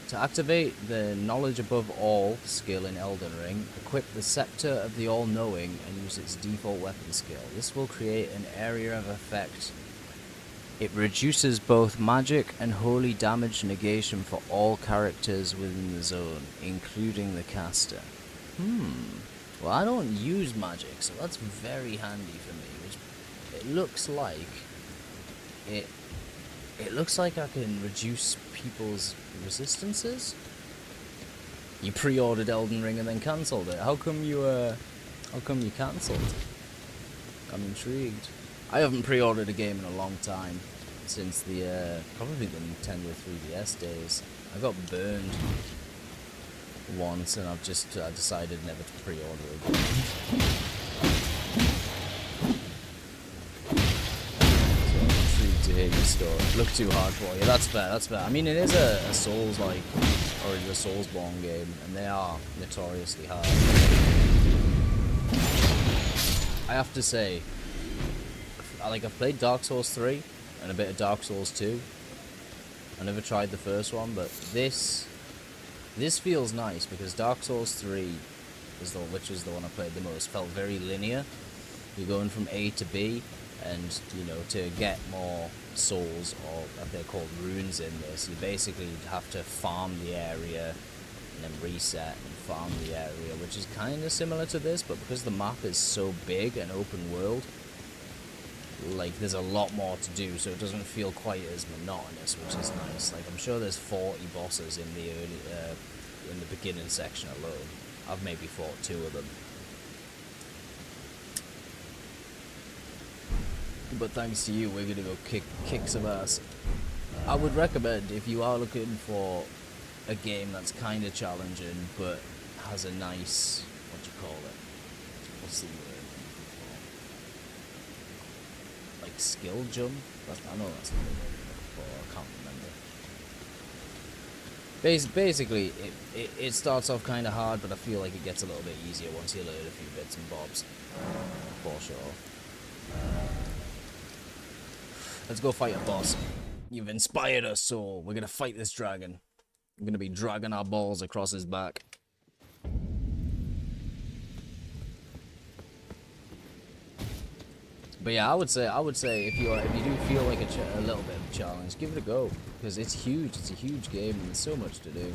To activate the knowledge above all skill in Elden Ring, equip the Scepter of the All-Knowing and use its default weapon skill. This will create an area of effect. It reduces both magic and holy damage negation for all characters within the zone, including the caster. Well, I don't use magic, so that's very handy for me. It looks like it looks like I can reduce people's resistances. You pre-ordered Elden Ring and then cancelled it. How come you cancelled? I'm intrigued. I haven't pre-ordered a game in a long time, since the probably the Nintendo 3DS days. I got burned once, and I've just decided never to pre-order again. So I'm intrigued to hear your story. Look too hard for you. That's fair. That's fair. I mean, it is a Souls-like, or a Soulsborne game, and they are notoriously hard. I have to say, I've played Dark Souls 3 and a bit of Dark Souls 2. I never tried the first one, but this feels nice because Dark Souls 3 which is the one I played the most, felt very linear. You're going from A to B, and you know, to get more souls, or what they're called runes in this, you basically have to farm the area and then reset and farm the area, which is kind of similar to this, but because the map is so big and open world, like, there's a lot more to do, so it doesn't feel quite as monotonous, which is nice. Like, I'm sure there's 40 bosses in the in the beginning section alone. I've maybe fought 2 of them. But thanks to you, we're gonna go kick some ass. I would recommend, if you are looking for a game that's kind of challenging, but has a nice, what do you call it? What's the word? Like skill jump? I know that's not the word I'm looking for, I can't remember. Basically, it starts off kind of hard, but I feel like it gets a little bit easier once you learn a few bits and bobs. For sure. Let's go fight a boss. You've inspired us, Soul. We're gonna fight this dragon. We're gonna be dragging our balls across his back. But yeah, I would say if you do feel like a little bit of a challenge, give it a go, because it's huge. It's a huge game and there's so much to do.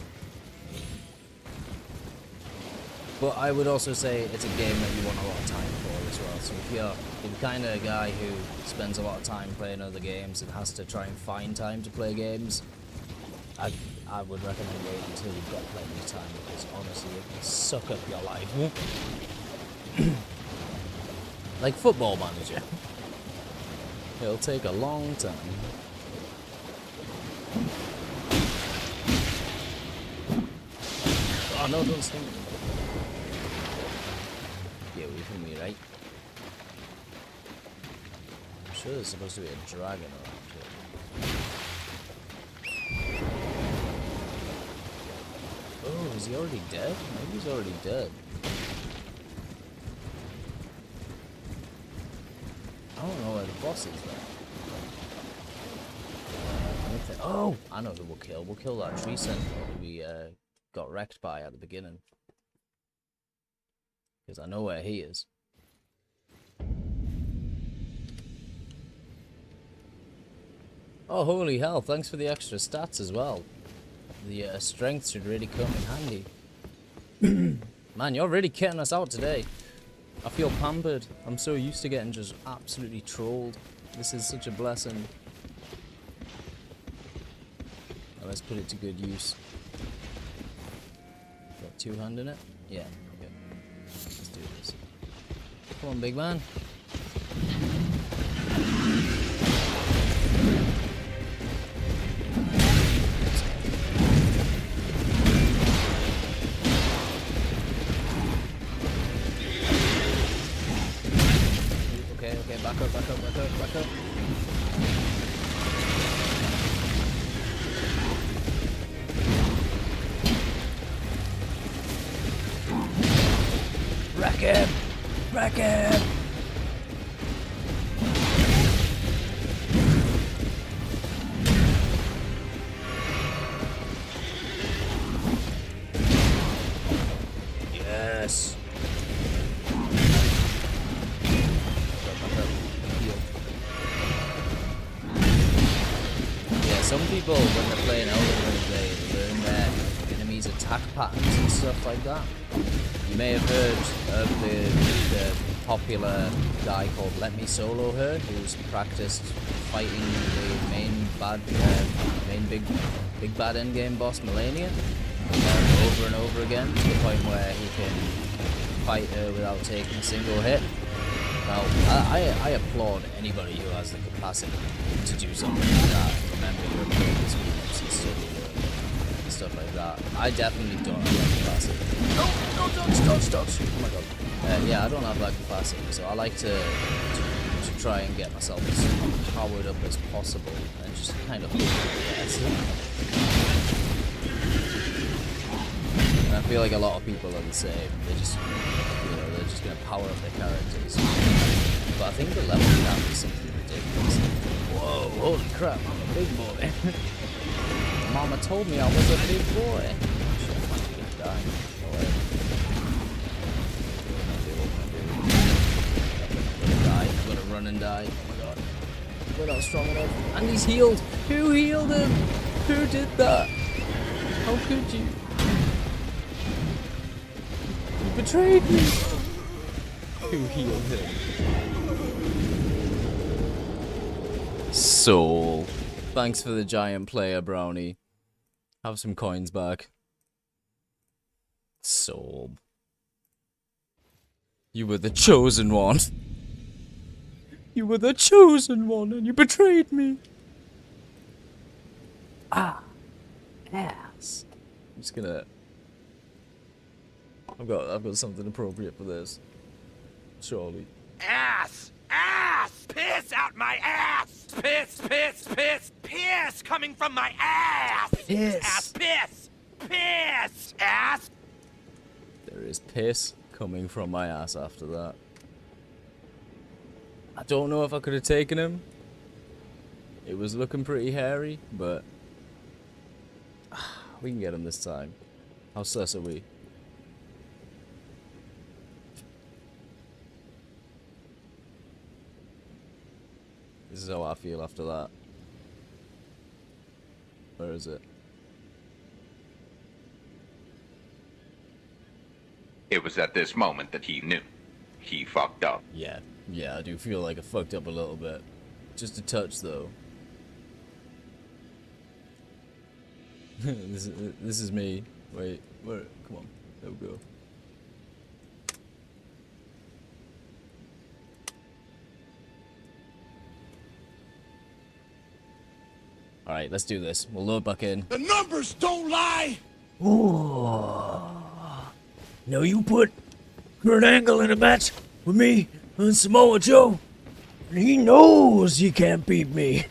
But I would also say it's a game that you want a lot of time for as well. So if you're the kind of guy who spends a lot of time playing other games and has to try and find time to play games, I would recommend waiting until you've got plenty of time, because honestly it can suck up your life. Like Football Manager. It'll take a long time. Oh no, don't sting me. Get away from me, right? I'm sure there's supposed to be a dragon around here. Oh, is he already dead? Maybe he's already dead. I don't know where the boss is though. Oh, I know who we'll kill. We'll kill that tree sentinel who we got wrecked by at the beginning. Because I know where he is. Oh, holy hell, thanks for the extra stats as well. The strength should really come in handy. Man, you're really kitting us out today. I feel pampered. I'm so used to getting just absolutely trolled. This is such a blessing. Now let's put it to good use. Got two hand in it? Yeah, okay. Let's do this. Come on, big man. Okay, back up. Wreck him! Yes! Yeah, some people, when they're playing Elden Ring, they learn their enemies' attack patterns and stuff like that. You may have heard of the popular guy called Let Me Solo Her, who's practiced fighting the main big bad endgame boss Melania over and over again, to the point where he can fight her without taking a single hit. Now, I applaud anybody who has the capacity to do something like that. Remember your abilities, and stuff like that. I definitely don't have that capacity. No, dodge! Oh my god. Yeah, I don't have that capacity, so I like to try and get myself as powered up as possible and just kind of hope for the best. And I feel like a lot of people are the same. They just, they're just gonna power up their characters. But I think the level cap is something ridiculous. Whoa, holy crap, I'm a big boy. Mama told me I was a big boy. Shit, I'm gonna die. I'm gonna run and die. Oh my god. We're not strong enough. And he's healed. Who healed him? Who did that? How could you? You betrayed me. Who healed him? Soul. Thanks for the giant player, Brownie. Have some coins back. Soul. You were the chosen one. You were the chosen one, and you betrayed me. Ah, ass. I'm just gonna. I've got something appropriate for this. Surely. Ass! Piss out my ass! Piss coming from my ass! Piss. Ass! There is piss coming from my ass after that. I don't know if I could have taken him. It was looking pretty hairy, but we can get him this time. How sus are we? This is how I feel after that. Where is it? It was at this moment that he knew. He fucked up. Yeah, I do feel like I fucked up a little bit. Just a touch, though. this is me. Wait, where? Come on, there we go. All right, let's do this. We'll load back in. The numbers don't lie! Ooh. No, you put Kurt Angle in a match with me and Samoa Joe, and he knows he can't beat me.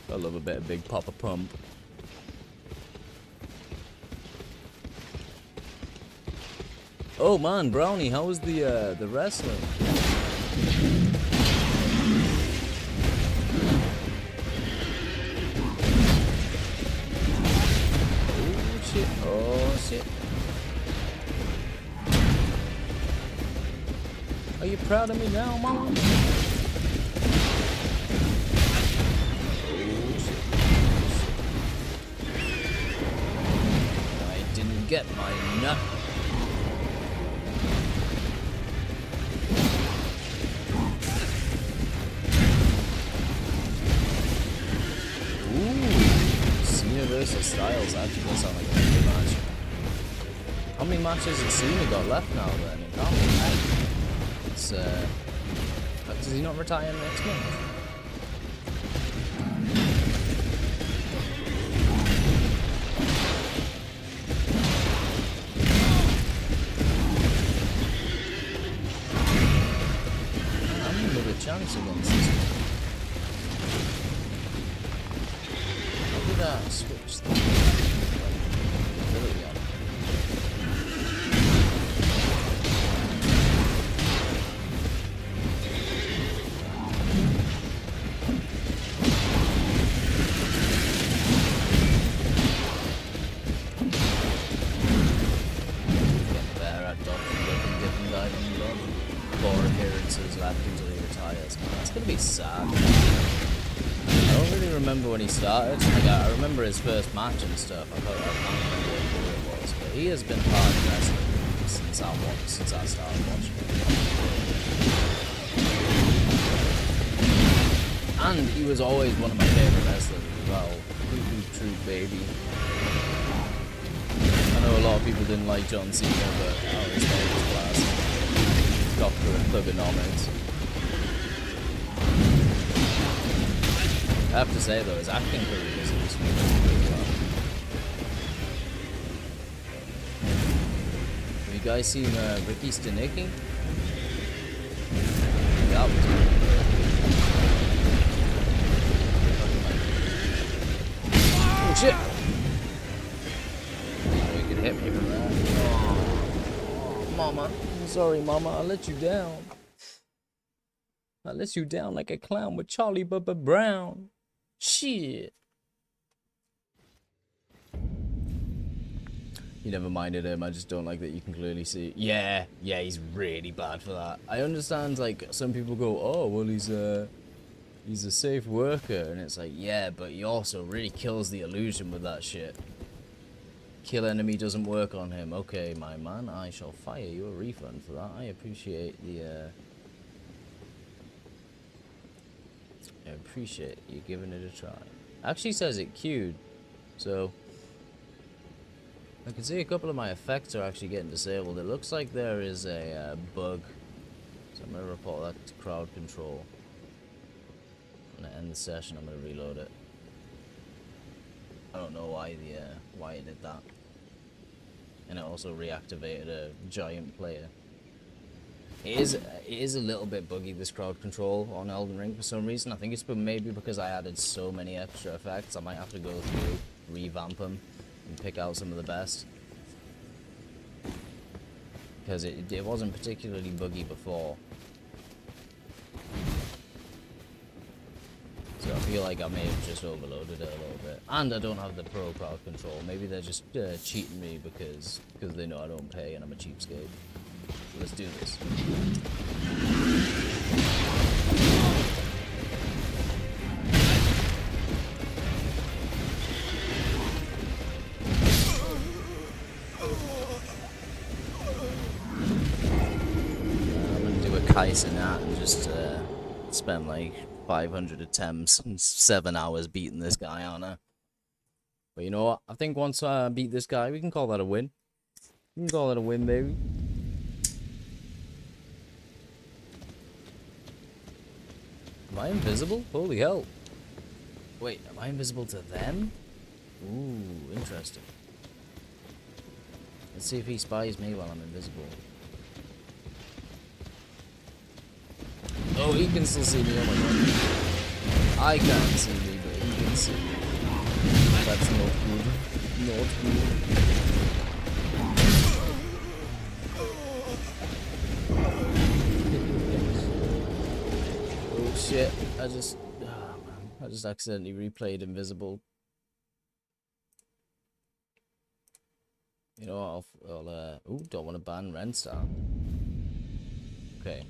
I love a bit of Big Papa Pump. Oh man, Brownie, how was the wrestling? Oh shit. Are you proud of me now, Mom? Oh shit. I didn't get my nut. Versus Styles actually does sound like a good match. How many matches has Cena got left now then? It can't be many. It's does he not retire next month? I'm another chance against this one. Switch the ability on. Get better at dodging, dipping, diving, dodging. 4 appearances left until he retires. Man, that's gonna be sad. I don't really remember when he started. Like, I remember his first match and stuff. I can't remember who it was, but he has been part of wrestling since I started watching it. And he was always one of my favorite wrestlers as well. True baby. I know a lot of people didn't like John Cena, but his name was class. Doctor of Thugonomics. I have to say though, his acting career is really well. Have you guys seen Ricky Stenicki? That was good. Oh shit! Oh, you could hit me from that. Oh, Mama. I'm sorry, Mama. I let you down. I let you down like a clown with Charlie Bubba Brown. Shit. You never minded him, I just don't like that you can clearly see. Yeah, he's really bad for that. I understand, like, some people go, oh, well, he's a safe worker, and it's like, yeah, but he also really kills the illusion with that shit. Kill enemy doesn't work on him. Okay, my man, I shall fire you a refund for that. I appreciate the, I appreciate you giving it a try. Actually says it queued, so I can see a couple of my effects are actually getting disabled. It looks like there is a bug, so I'm gonna report that to CrowdControl. I'm gonna end the session. I'm gonna reload it. I don't know why why it did that, and it also reactivated a giant player. It is a little bit buggy, this crowd control on Elden Ring for some reason. I think it's maybe because I added so many extra effects. I might have to go through, revamp them, and pick out some of the best. Because it wasn't particularly buggy before. So I feel like I may have just overloaded it a little bit. And I don't have the pro crowd control. Maybe they're just cheating me because they know I don't pay and I'm a cheapskate. Let's do this. I'm gonna do a Kaiser Nat and just spend like 500 attempts and 7 hours beating this guy, aren't I? But you know what? I think once I beat this guy, we can call that a win. We can call it a win, baby. Am I invisible? Holy hell. Wait, am I invisible to them? Ooh, interesting. Let's see if he spies me while I'm invisible. Oh, he can still see me. Oh my god. I can't see me, but he can see me. That's not good. Not good. Oh shit. I just accidentally replayed invisible. You know what, ooh, don't want to ban Renstar. Okay.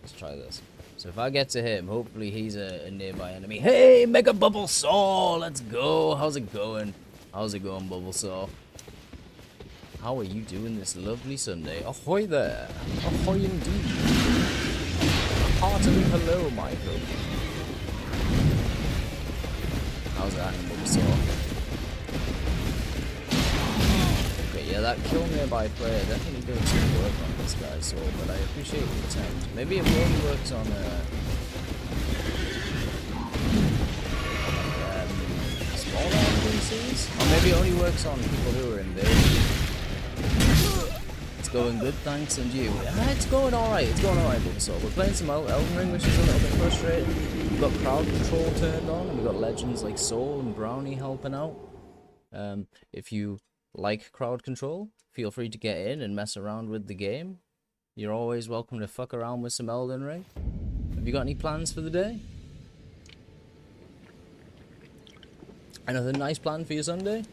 Let's try this. So if I get to him, hopefully he's a nearby enemy. Hey, Mega Bubble Saw! Let's go! How's it going? How's it going, Bubble Saw? How are you doing this lovely Sunday? Ahoy there! Ahoy indeed! Heartily hello, Michael. How's that, Bubble Saw? Yeah, that kill nearby player definitely doing some work on this guy's sword, but I appreciate the attempt. Maybe it only works on small NPCs? Or maybe it only works on people who are in there. It's going good, thanks, and you? It's going alright, so we're playing some Elden Ring, which is a little bit frustrating. We've got CrowdControl turned on, and we've got legends like Soul and Brownie helping out. If you like CrowdControl, feel free to get in and mess around with the game. You're always welcome to fuck around with some Elden Ring. Have you got any plans for the day? Anything nice planned for your Sunday?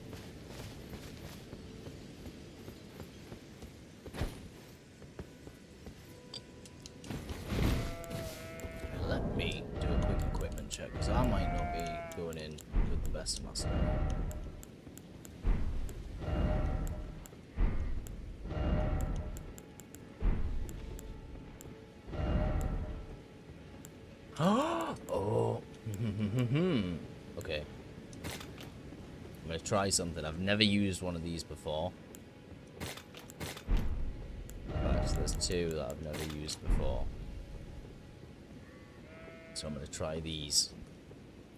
Let me do a quick equipment check, because I might not be going in with the best of my stuff. Oh. Okay. I'm gonna try something. I've never used one of these before. But there's two that I've never used before. So I'm gonna try these.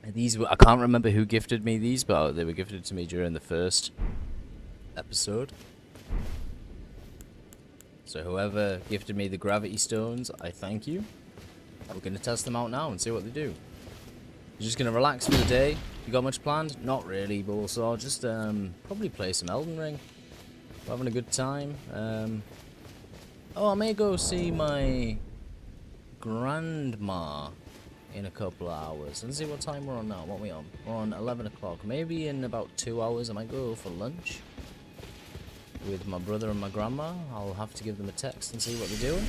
These were, I can't remember who gifted me these, but they were gifted to me during the first episode. So whoever gifted me the gravity stones, I thank you. We're going to test them out now and see what they do. You're just going to relax for the day. You got much planned? Not really, but also just probably play some Elden Ring. We're having a good time. Oh, I may go see my grandma in a couple of hours. Let's see what time we're on now. What are we on? We're on 11 o'clock. Maybe in about 2 hours I might go for lunch with my brother and my grandma. I'll have to give them a text and see what they're doing.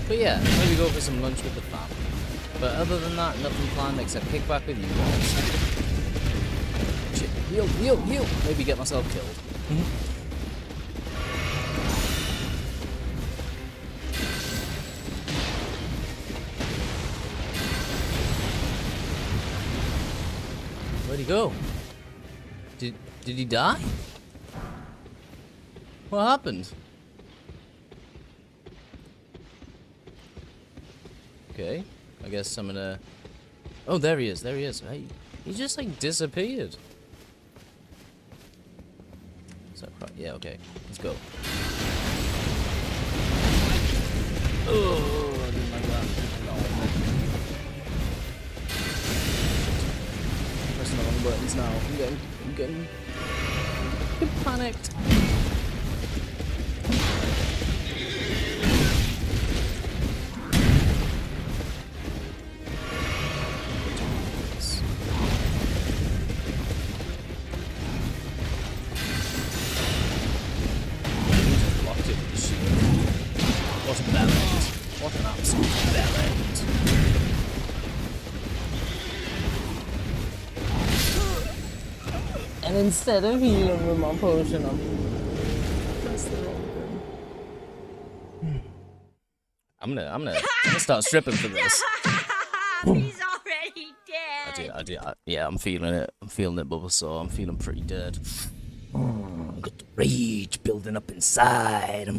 But yeah, maybe go for some lunch with the fam. But other than that, nothing planned except kick back with you guys. Shit, heal! Maybe get myself killed. Where'd he go? Did he die? What happened? Okay, I guess I'm gonna... Oh, there he is. Hey, he just like disappeared. Is that right? Yeah, okay. Let's go. Oh, I didn't like that. Pressing the wrong buttons now. I'm getting panicked. What an absolute bellend. And instead of healing with my potion, I'm pressed the wrong I'm gonna start stripping for this. He's already dead. Yeah, I'm feeling it. I'm feeling it, Bulbasaur. I'm feeling pretty dead. I've got the rage building up inside.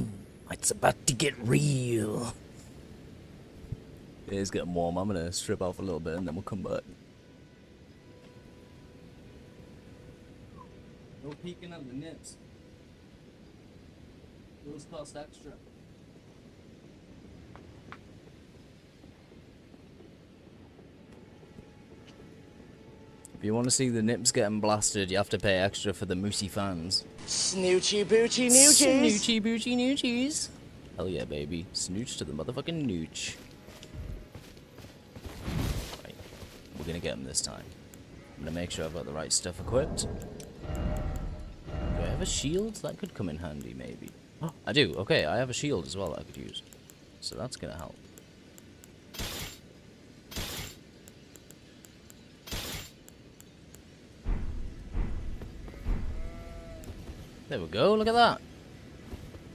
It's about to get real. It's getting warm. I'm gonna strip off a little bit and then we'll come back. No peeking at the nips. Those cost extra. If you want to see the nips getting blasted, you have to pay extra for the moosey fans. Snoochy boochie noochies. Snoochy boochie noochies. Hell yeah, baby. Snooch to the motherfucking nooch. Right. We're gonna get him this time. I'm gonna make sure I've got the right stuff equipped. Do I have a shield? That could come in handy, maybe. Oh, I do. Okay, I have a shield as well that I could use. So that's gonna help. There we go, look at that.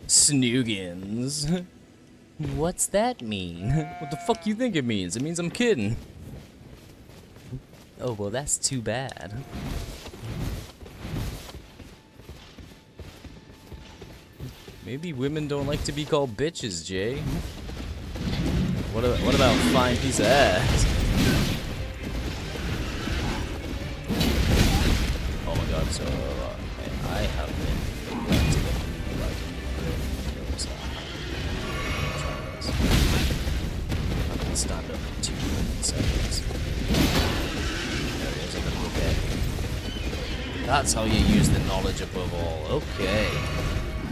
Snoogans. What's that mean? What the fuck you think it means? It means I'm kidding. Oh, well, that's too bad. Maybe women don't like to be called bitches, Jay. What about fine piece of ass? Oh my god, so I have been I can stand up in 2 seconds. There it is, a little bit. That's how you use the knowledge above all. Okay.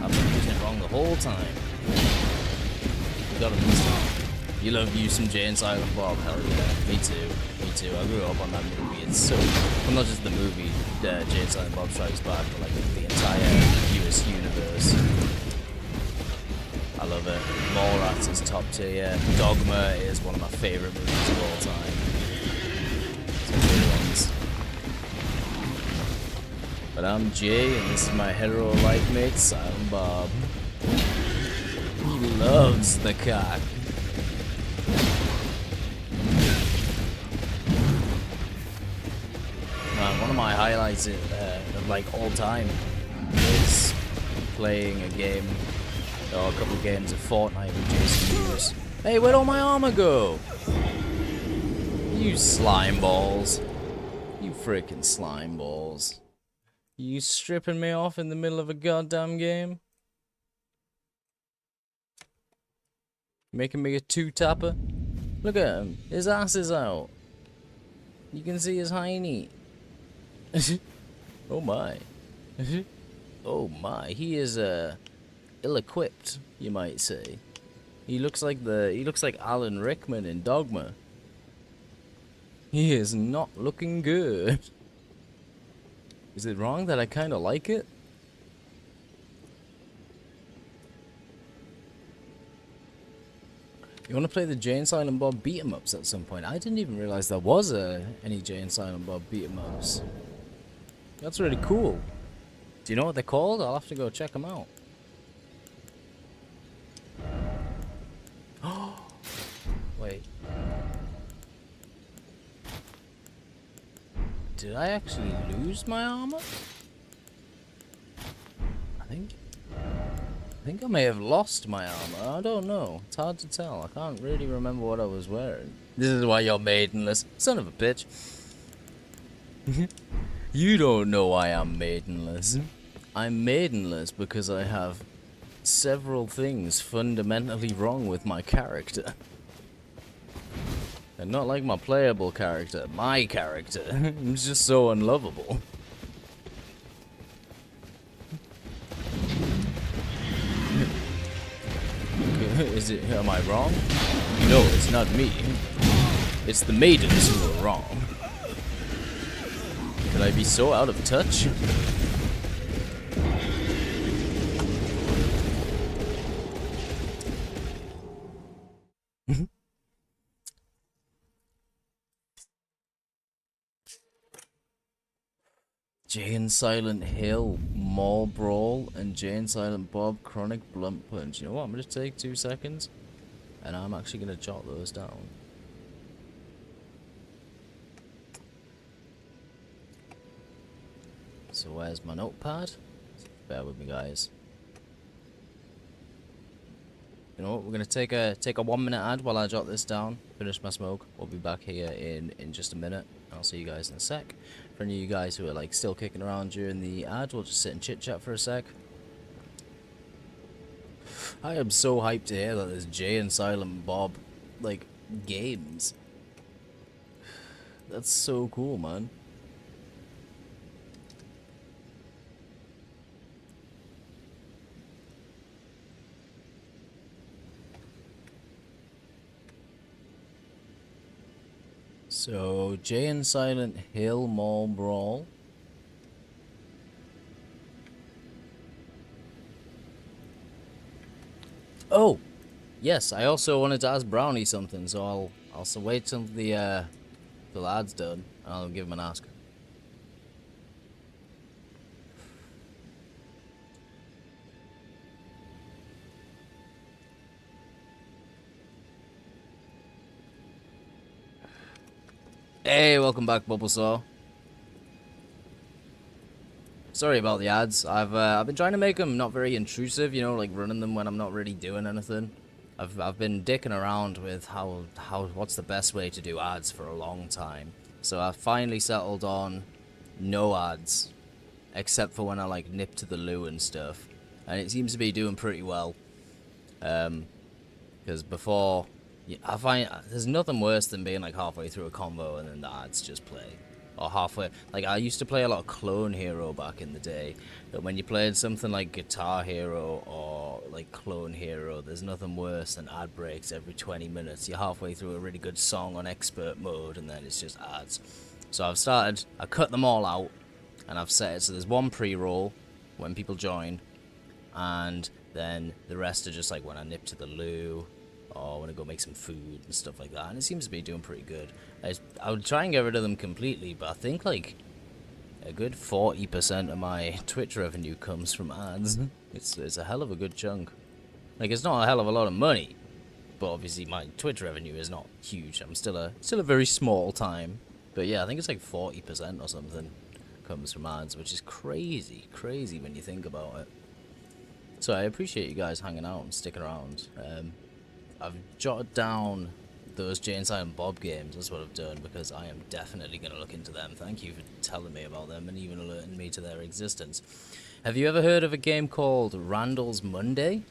I've been using it wrong the whole time. You got it this time. You love you some Jay and Silent Bob. Hell yeah. Me too. Me too. I grew up on that movie. It's so... Well, not just the movie, Jay and Silent Bob Strikes Back, but like the entire US universe. I love it. Mallrats is top tier. Dogma is one of my favorite movies of all time. Some good ones. But I'm Jay, and this is my hetero-like mate, Silent Bob. He loves the cock. Man, one of my highlights of like all time is playing a game, or a couple of games of Fortnite with Jason Lewis. Hey, where'd all my armor go? You slime balls. You freaking slime balls. You stripping me off in the middle of a goddamn game? Making me a two-tapper? Look at him. His ass is out. You can see his hiney. Oh my. Oh my. He is ill-equipped, you might say. He looks like Alan Rickman in Dogma. He is not looking good. Is it wrong that I kind of like it? You want to play the Jay and Silent Bob beat-em-ups at some point? I didn't even realize there was any Jay and Silent Bob beat-em-ups. That's really cool. Do you know what they're called? I'll have to go check them out. Wait. Did I actually lose my armor? I think I may have lost my armor. I don't know. It's hard to tell. I can't really remember what I was wearing. This is why you're maidenless. Son of a bitch. You don't know why I'm maidenless. I'm maidenless because I have several things fundamentally wrong with my character. And not like my playable character, my character. It's just so unlovable. Am I wrong? No, it's not me. It's the maidens who are wrong. Could I be so out of touch? Jay and Silent Hill, Mall Brawl, and Jay and Silent Bob, Chronic Blunt Punch. You know what? I'm going to take 2 seconds, and I'm actually going to jot those down. So where's my notepad? Bear with me, guys. You know what? We're going to take a 1 minute ad while I jot this down. Finish my smoke. We'll be back here in just a minute. I'll see you guys in a sec. For any of you guys who are like still kicking around during the ad, we'll just sit and chit chat for a sec. I am so hyped to hear that there's Jay and Silent Bob like games. That's so cool, man. So, Jay and Silent Hill Mall Brawl. Oh, yes. I also wanted to ask Brownie something, so I'll wait till the lad's done, and I'll give him an ask. Hey, welcome back, Bubblesaw. Sorry about the ads. I've been trying to make them not very intrusive, you know, like running them when I'm not really doing anything. I've been dicking around with what's the best way to do ads for a long time. So I finally settled on no ads, except for when I like nip to the loo and stuff, and it seems to be doing pretty well. Because before. Yeah, I find there's nothing worse than being like halfway through a convo and then the ads just play. Or halfway. Like, I used to play a lot of Clone Hero back in the day. But when you played something like Guitar Hero or like Clone Hero, there's nothing worse than ad breaks every 20 minutes. You're halfway through a really good song on expert mode and then it's just ads. So I cut them all out and I've set it so there's one pre-roll when people join, and then the rest are just like when I nip to the loo, or when I go make some food and stuff like that, and it seems to be doing pretty good. I would try and get rid of them completely, but I think like a good 40% of my Twitch revenue comes from ads. It's a hell of a good chunk. Like, it's not a hell of a lot of money, but obviously my Twitch revenue is not huge. I'm still a very small time, but yeah, I think it's like 40% or something comes from ads, which is crazy when you think about it. So I appreciate you guys hanging out and sticking around. I've jotted down those Jay and Silent Bob games. That's what I've done, because I am definitely going to look into them. Thank you for telling me about them and even alerting me to their existence. Have you ever heard of a game called Randall's Monday?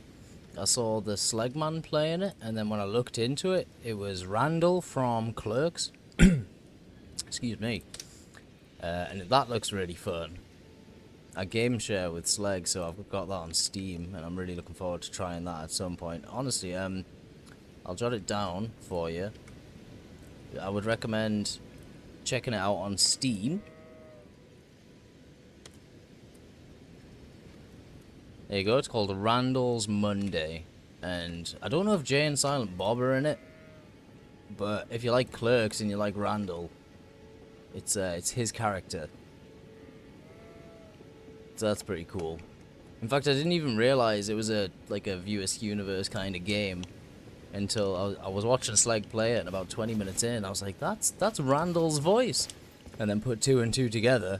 I saw the Slegman playing it, and then when I looked into it, it was Randall from Clerks. Excuse me. And that looks really fun. I game share with Sleg, so I've got that on Steam, and I'm really looking forward to trying that at some point. Honestly, I'll jot it down for you. I would recommend checking it out on Steam. There you go, it's called Randall's Monday. And I don't know if Jay and Silent Bob are in it, but if you like Clerks and you like Randall, it's his character. So that's pretty cool. In fact, I didn't even realize it was like a Viewer's Universe kind of game until I was watching Slag play it, and about 20 minutes in, I was like, that's Randall's voice. And then put 2 and 2 together.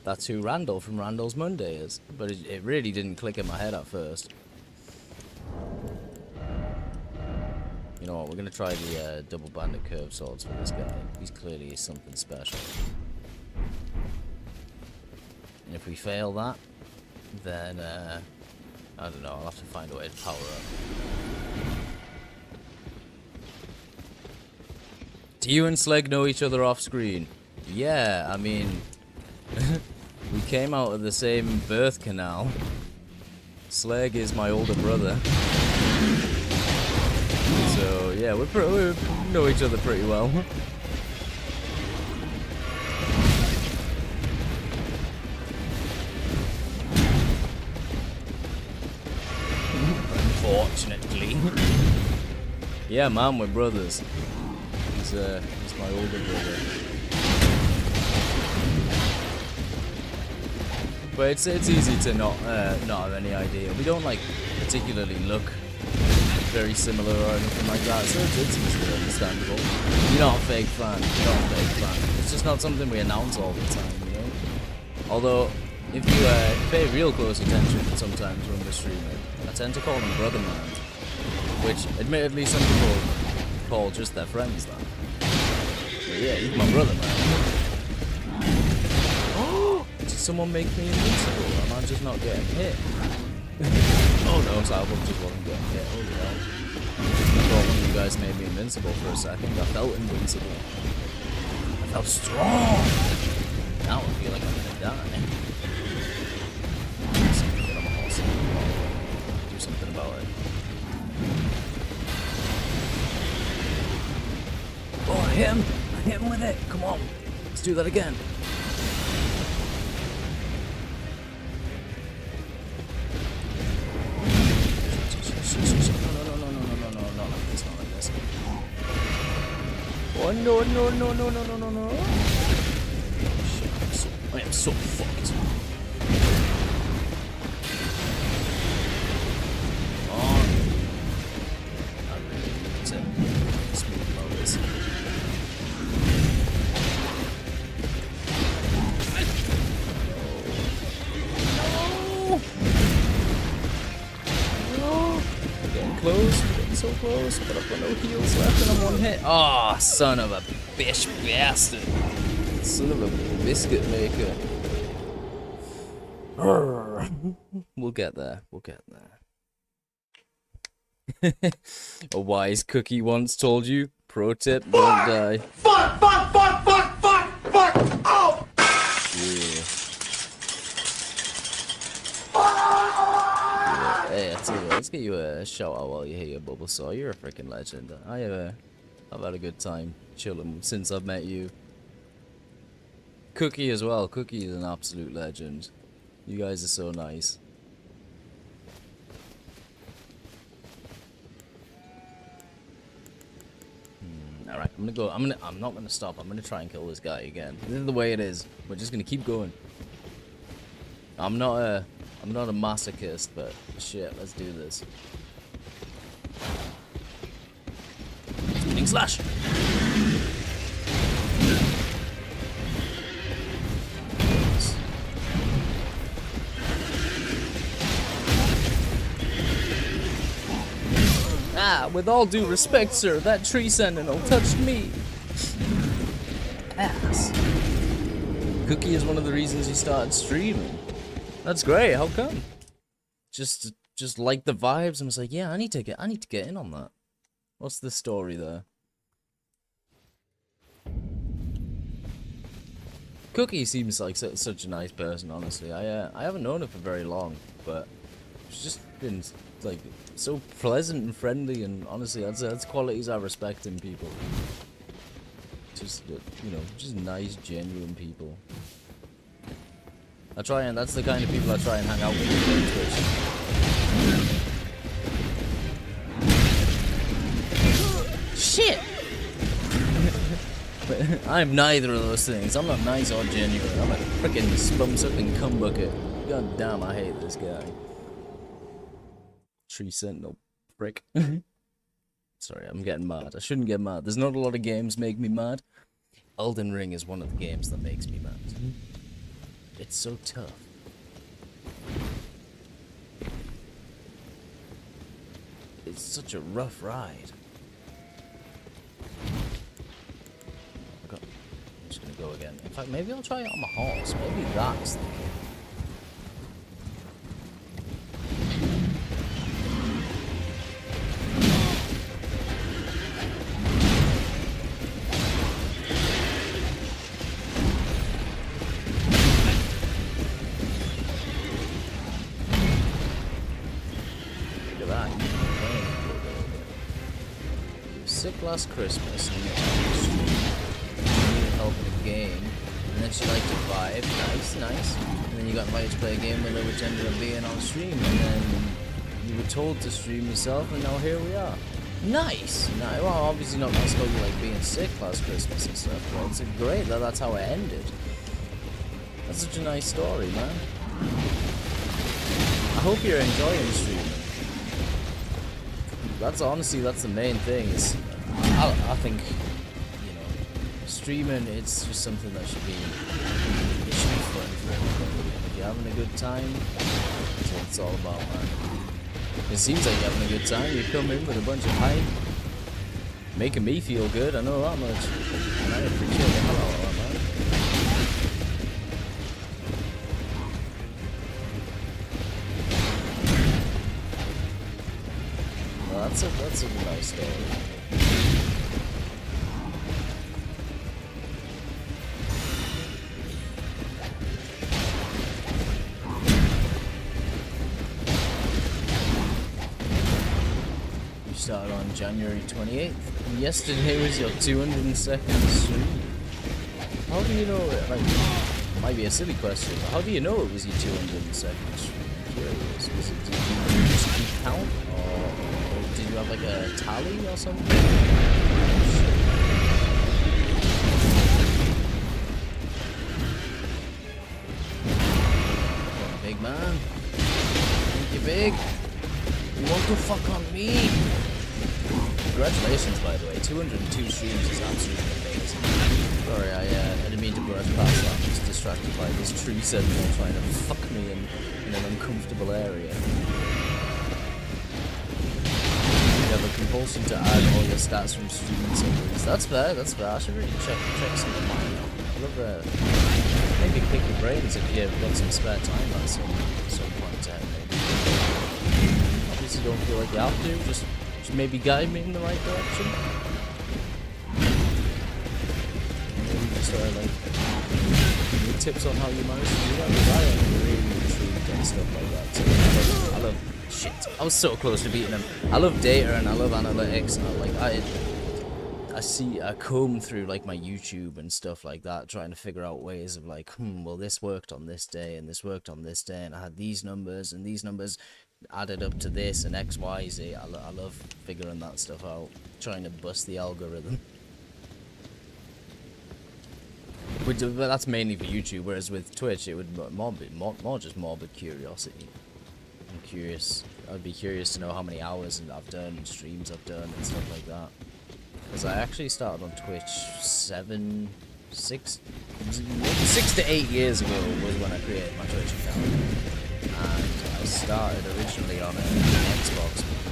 That's who Randall from Randall's Monday is. But it really didn't click in my head at first. You know what, we're going to try the double banded curve swords for this guy. He's clearly something special. And if we fail that, then, I don't know, I'll have to find a way to power up. Do you and Sleg know each other off screen? Yeah, I mean, we came out of the same birth canal. Sleg is my older brother. So, yeah, we know each other pretty well. Unfortunately. Yeah, man, we're brothers. He's my older brother. But it's easy to not have any idea. We don't like particularly look very similar or anything like that, so it's easily understandable. You're not a fake fan. You're not a fake fan. It's just not something we announce all the time, you know. Although, if you pay real close attention sometimes when we're streaming, I tend to call him Brother Man, which admittedly some people call just their friends that. But yeah, he's my brother, man. Did someone make me invincible? Am I just not getting hit? Oh no, Salvo just wasn't getting hit. Holy hell. I thought one of you guys made me invincible for a second. I felt invincible. I felt strong. Now I feel like I'm gonna die. I'm awesome. Do something about it. Oh, I hit him! I hit him with it! Come on! Let's do that again! No, it's not like this. Oh, no. Shit, I am so fucked. Close, getting so close, but I've got no heals left and I'm one hit. Oh, son of a bitch bastard. Son of a biscuit maker. We'll get there, A wise cookie once told you, pro tip, don't die. Fuck! Oh! Yeah. Hey, I tell you what, let's get you a shout out while you're here, Bulbasaur. You're a freaking legend. I've had a good time chilling since I've met you. Cookie as well. Cookie is an absolute legend. You guys are so nice. Alright, I'm not gonna stop. I'm gonna try and kill this guy again. This is the way it is. We're just gonna keep going. I'm not a masochist, but shit, let's do this. Spinning slash! Ah, with all due respect, sir, that tree sentinel touched me. Ass. Cookie is one of the reasons he started streaming. That's great. How come? Just like the vibes, and was like, yeah, I need to get in on that. What's the story there? Cookie seems like such a nice person, honestly. I haven't known her for very long, but she's just been like so pleasant and friendly, and honestly, that's qualities I respect in people. Just you know, just nice, genuine people. That's the kind of people I try and hang out with on Twitch. Shit! I'm neither of those things. I'm not nice or genuine. I'm a freaking spum-sucking cum bucket. God damn, I hate this guy. Tree Sentinel prick. Sorry, I'm getting mad. I shouldn't get mad. There's not a lot of games make me mad. Elden Ring is one of the games that makes me mad. It's so tough. It's such a rough ride. I'm just gonna go again. In fact, maybe I'll try it on my horse. Maybe that's the game. Last Christmas and you needed help in a game, and then she liked to vibe, nice, and then you got invited to play a game with her, which ended up being on stream, and then you were told to stream yourself, and now here we are. Nice! Well, obviously not nice about you like being sick last Christmas and stuff, but it's great that that's how it ended. That's such a nice story, man. I hope you're enjoying streaming. That's honestly, that's the main thing. Is I think, you know, streaming, it's just something that should be fun for everybody. If you're having a good time, that's what it's all about, man. It seems like you're having a good time. You come in with a bunch of hype, making me feel good. I know that much, and I appreciate the hell out of that, man. Well, that's a nice story. Started on January 28th, and yesterday was your 202nd stream. How do you know it? Like, it might be a silly question, but how do you know it was your 202nd stream? I'm curious. Was it, did you just keep count, or did you have like a tally or something? Big man. Thank you, big. You want to fuck on me? Congratulations, by the way. 202 streams is absolutely amazing. Sorry, I didn't mean to brush past that. I'm just distracted by this tree sentinel trying to fuck me in an uncomfortable area. You have a compulsion to add all your stats from streaming summaries. That's fair, that's fair. I should really check some of mine out. I love maybe pick your brains if you've got some spare time at some point to maybe. Obviously don't feel like you have to, just maybe guide me in the right direction. Maybe just like give me tips on how you manage to do that. Because I am really intrigued and stuff like that too. I love shit. I was so close to beating him. I love data and I love analytics, and I comb through like my YouTube and stuff like that, trying to figure out ways of like, well, this worked on this day and this worked on this day, and I had these numbers and these numbers added up to this and X, Y, Z. I love figuring that stuff out, trying to bust the algorithm. But that's mainly for YouTube, whereas with Twitch it would more just morbid curiosity. I'm curious. I'd be curious to know how many hours I've done and streams I've done and stuff like that. Because I actually started on Twitch 6 to 8 years ago was when I created my Twitch account. And I started originally on an Xbox with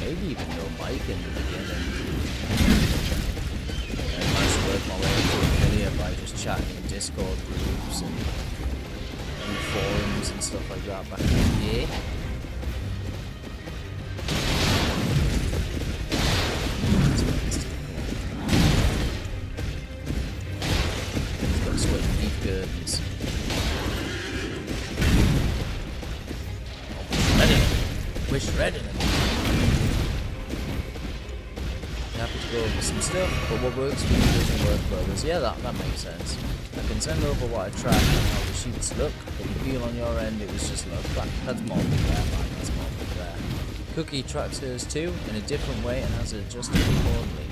maybe even no mic in the beginning. And I managed to work my way into a video by just chatting in Discord groups and forums and stuff like that back in the day. He's got sweaty deep curtains. We're shredding it. You happy to go over some stuff, but what works for you doesn't work for others. Yeah, that makes sense. I can send over what I track and how the sheets look, but you feel on your end it was just look. That's more than fair, man. That's more than fair. Cookie tracks hers too, in a different way, and has it adjusted accordingly.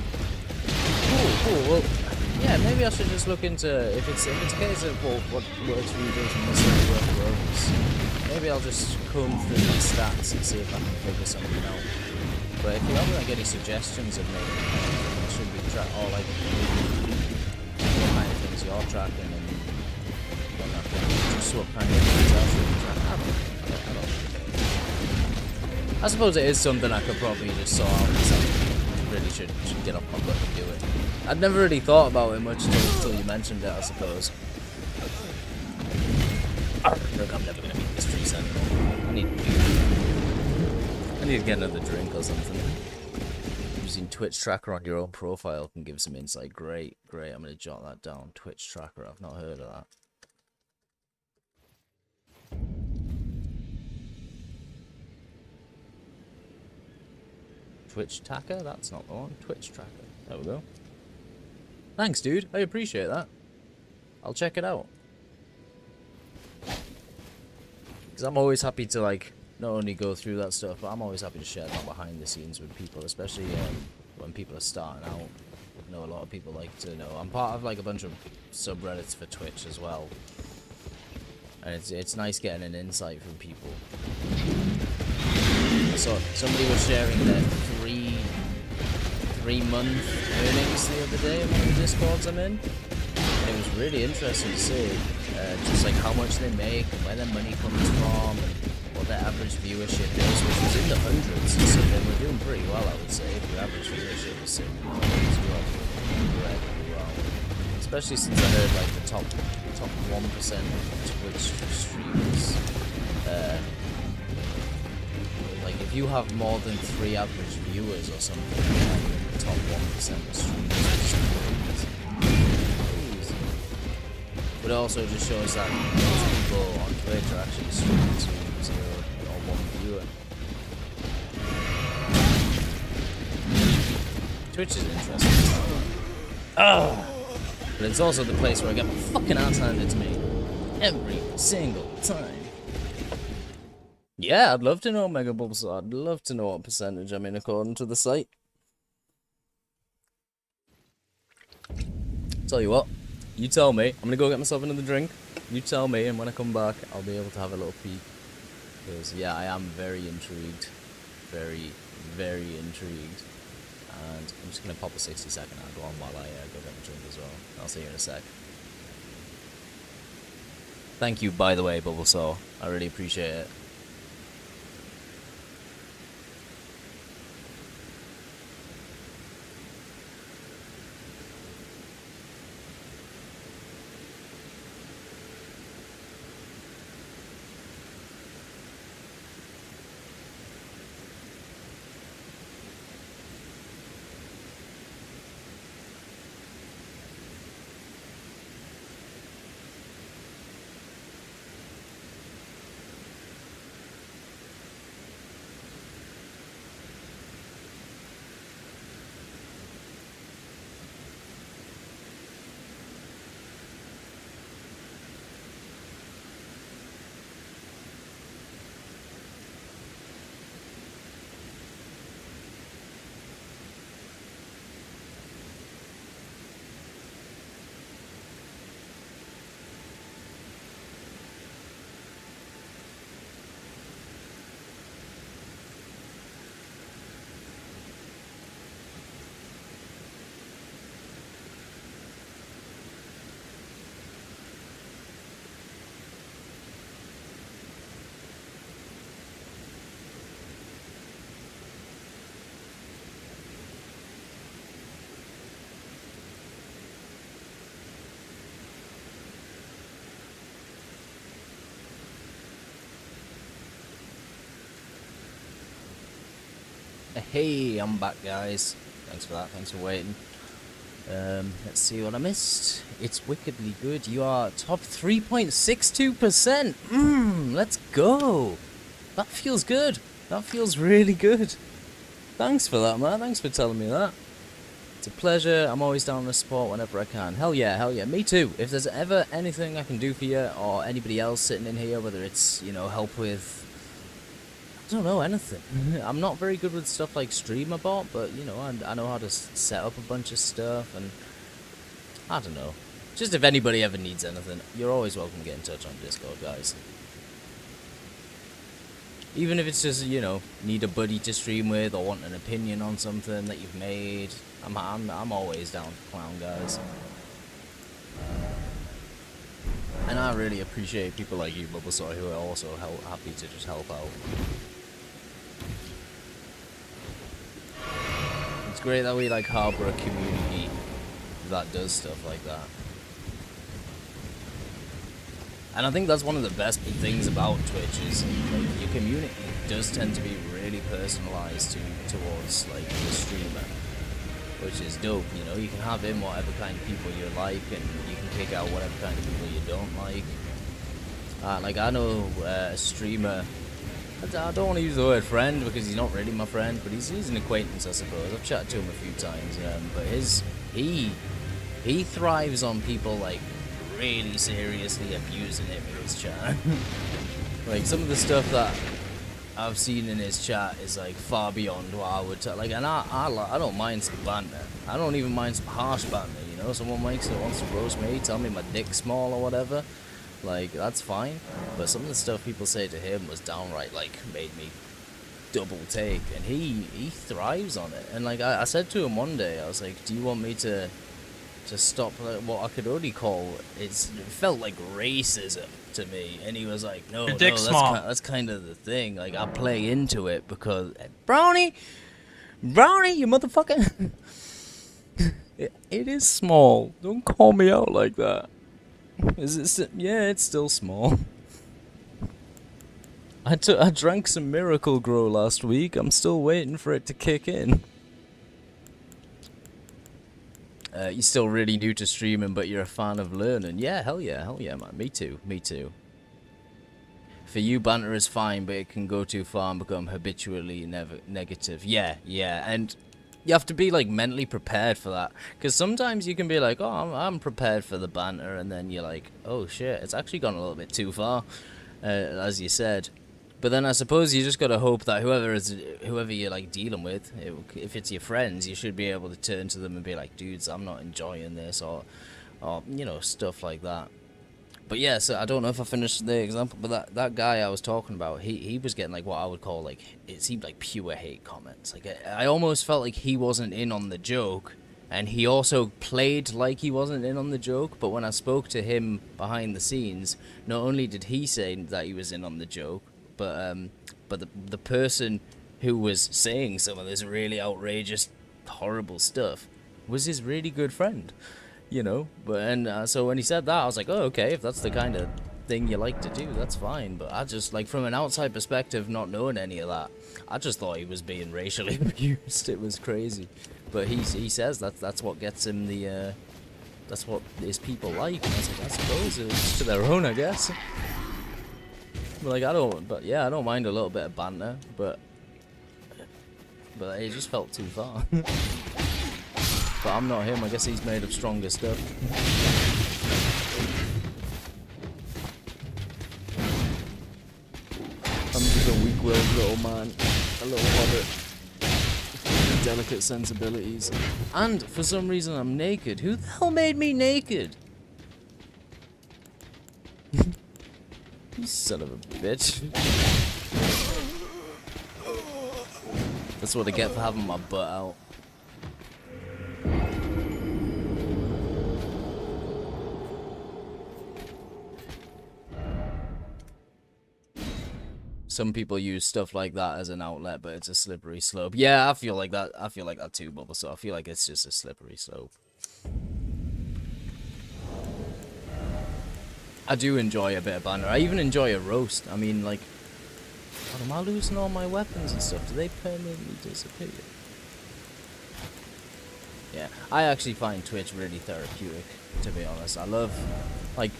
Cool. Well, yeah, maybe I should just look into if it's a case of what works for you doesn't necessarily work for others. Maybe I'll just comb through my stats and see if I can figure something out. But if you have like any suggestions of maybe I should be or like what kind of things you're tracking and just what kind of things I should be tracking. I don't know. I suppose it is something I could probably just sort out myself. Really should get up my butt and do it. I'd never really thought about it much until you mentioned it, I suppose. Look, I'm never gonna beat this tree sentinel. I need to get another drink or something. Using Twitch tracker on your own profile can give some insight. Great. I'm gonna jot that down. Twitch tracker. I've not heard of that. Twitch tracker? That's not the one. Twitch tracker. There we go. Thanks, dude. I appreciate that. I'll check it out. Because I'm always happy to, like, not only go through that stuff, but I'm always happy to share that behind the scenes with people, especially when people are starting out. I know a lot of people like to know. I'm part of like a bunch of subreddits for Twitch as well. And it's nice getting an insight from people. So somebody was sharing their three-month earnings the other day in one of the Discords I'm in. And it was really interesting to see just like how much they make, and where their money comes from, and what their average viewership is, which was in the hundreds. So they were doing pretty well, I would say. If your average viewership was sitting in the hundreds, you are doing incredibly well. Especially since I heard like the top 1% of Twitch streamers. Like if you have more than 3 average viewers or something, you're in the top 1% of streamers. But it also just shows that most people on Twitch are actually streaming to 0 or 1 viewer. Twitch is interesting. But it's also the place where I get my fucking ass handed to me every single time. Yeah, I'd love to know, Mega Bulbasaur. I'd love to know what percentage I'm in according to the site. Tell you what, you tell me. I'm gonna go get myself another drink. You tell me, and when I come back, I'll be able to have a little peek. Because, yeah, I am very intrigued. Very, very intrigued. And I'm just gonna pop a 60-second ad on while I go get my drink as well. I'll see you in a sec. Thank you, by the way, Bulbasaur. I really appreciate it. Hey, I'm back, guys. Thanks for that. Thanks for waiting. Let's see what I missed. It's wickedly good. You are top 3.62%. Let's go. That feels good. That feels really good. Thanks for that, man. Thanks for telling me that. It's a pleasure. I'm always down to support whenever I can. Hell yeah, hell yeah. Me too. If there's ever anything I can do for you or anybody else sitting in here, whether it's, you know, help with, I don't know, anything. I'm not very good with stuff like StreamerBot, but, you know, I know how to set up a bunch of stuff, and I don't know. Just if anybody ever needs anything, you're always welcome to get in touch on Discord, guys. Even if it's just, you know, need a buddy to stream with or want an opinion on something that you've made, I'm always down to clown, guys. And I really appreciate people like you, Bulbasaur, who are also happy to just help out. It's great that we like harbour a community that does stuff like that. And I think that's one of the best things about Twitch is like your community does tend to be really personalised towards like the streamer, which is dope. You know, you can have in whatever kind of people you like, and you can kick out whatever kind of people you don't like. Like I know a streamer. I don't want to use the word friend because he's not really my friend, but he's an acquaintance, I suppose. I've chatted to him a few times, but he thrives on people like really seriously abusing him in his chat. Like some of the stuff that I've seen in his chat is like far beyond what I would like, and I don't mind some banter. I don't even mind some harsh banter. You know, someone wants to roast me, tell me my dick's small or whatever. Like, that's fine. But some of the stuff people say to him was downright like made me double take, and he thrives on it. And like I said to him one day, I was like, do you want me to stop like, what I could only call it felt like racism to me? And he was like, no, that's kind of the thing. Like, I play into it because brownie, you motherfucker. It is small. Don't call me out like that. Is it? Yeah, it's still small. I drank some Miracle Grow last week. I'm still waiting for it to kick in. You're still really new to streaming, but you're a fan of learning. Yeah, hell yeah, man. Me too. For you, banter is fine, but it can go too far and become habitually negative. Yeah, and you have to be like mentally prepared for that, because sometimes you can be like, oh, I'm prepared for the banter, and then you're like, oh shit, it's actually gone a little bit too far, as you said. But then I suppose you just gotta hope that whoever you're like dealing with, if it's your friends, you should be able to turn to them and be like, dudes, I'm not enjoying this, or you know, stuff like that. But yeah, so I don't know if I finished the example, but that guy I was talking about, he was getting like what I would call like, it seemed like pure hate comments. Like I almost felt like he wasn't in on the joke, and he also played like he wasn't in on the joke. But when I spoke to him behind the scenes, not only did he say that he was in on the joke, but the person who was saying some of this really outrageous, horrible stuff was his really good friend, you know. But so when he said that, I was like, oh, okay, if that's the kind of thing you like to do, that's fine. But I just, like, from an outside perspective, not knowing any of that, I just thought he was being racially abused. It was crazy. But he says that's what gets him the that's what his people like. And I was like, I suppose it's to their own, I guess. But like, I don't mind a little bit of banter, but it just felt too far. But I'm not him. I guess he's made of stronger stuff. I'm just a weak-willed little man, a little hobbit with delicate sensibilities, and for some reason I'm naked. Who the hell made me naked? You son of a bitch. That's what I get for having my butt out. Some people use stuff like that as an outlet, but it's a slippery slope. Yeah, I feel like that. I feel like that too, Bubble. So I feel like it's just a slippery slope. I do enjoy a bit of banter. I even enjoy a roast. I mean, like, God, am I losing all my weapons and stuff? Do they permanently disappear? Yeah, I actually find Twitch really therapeutic, to be honest. I love, like,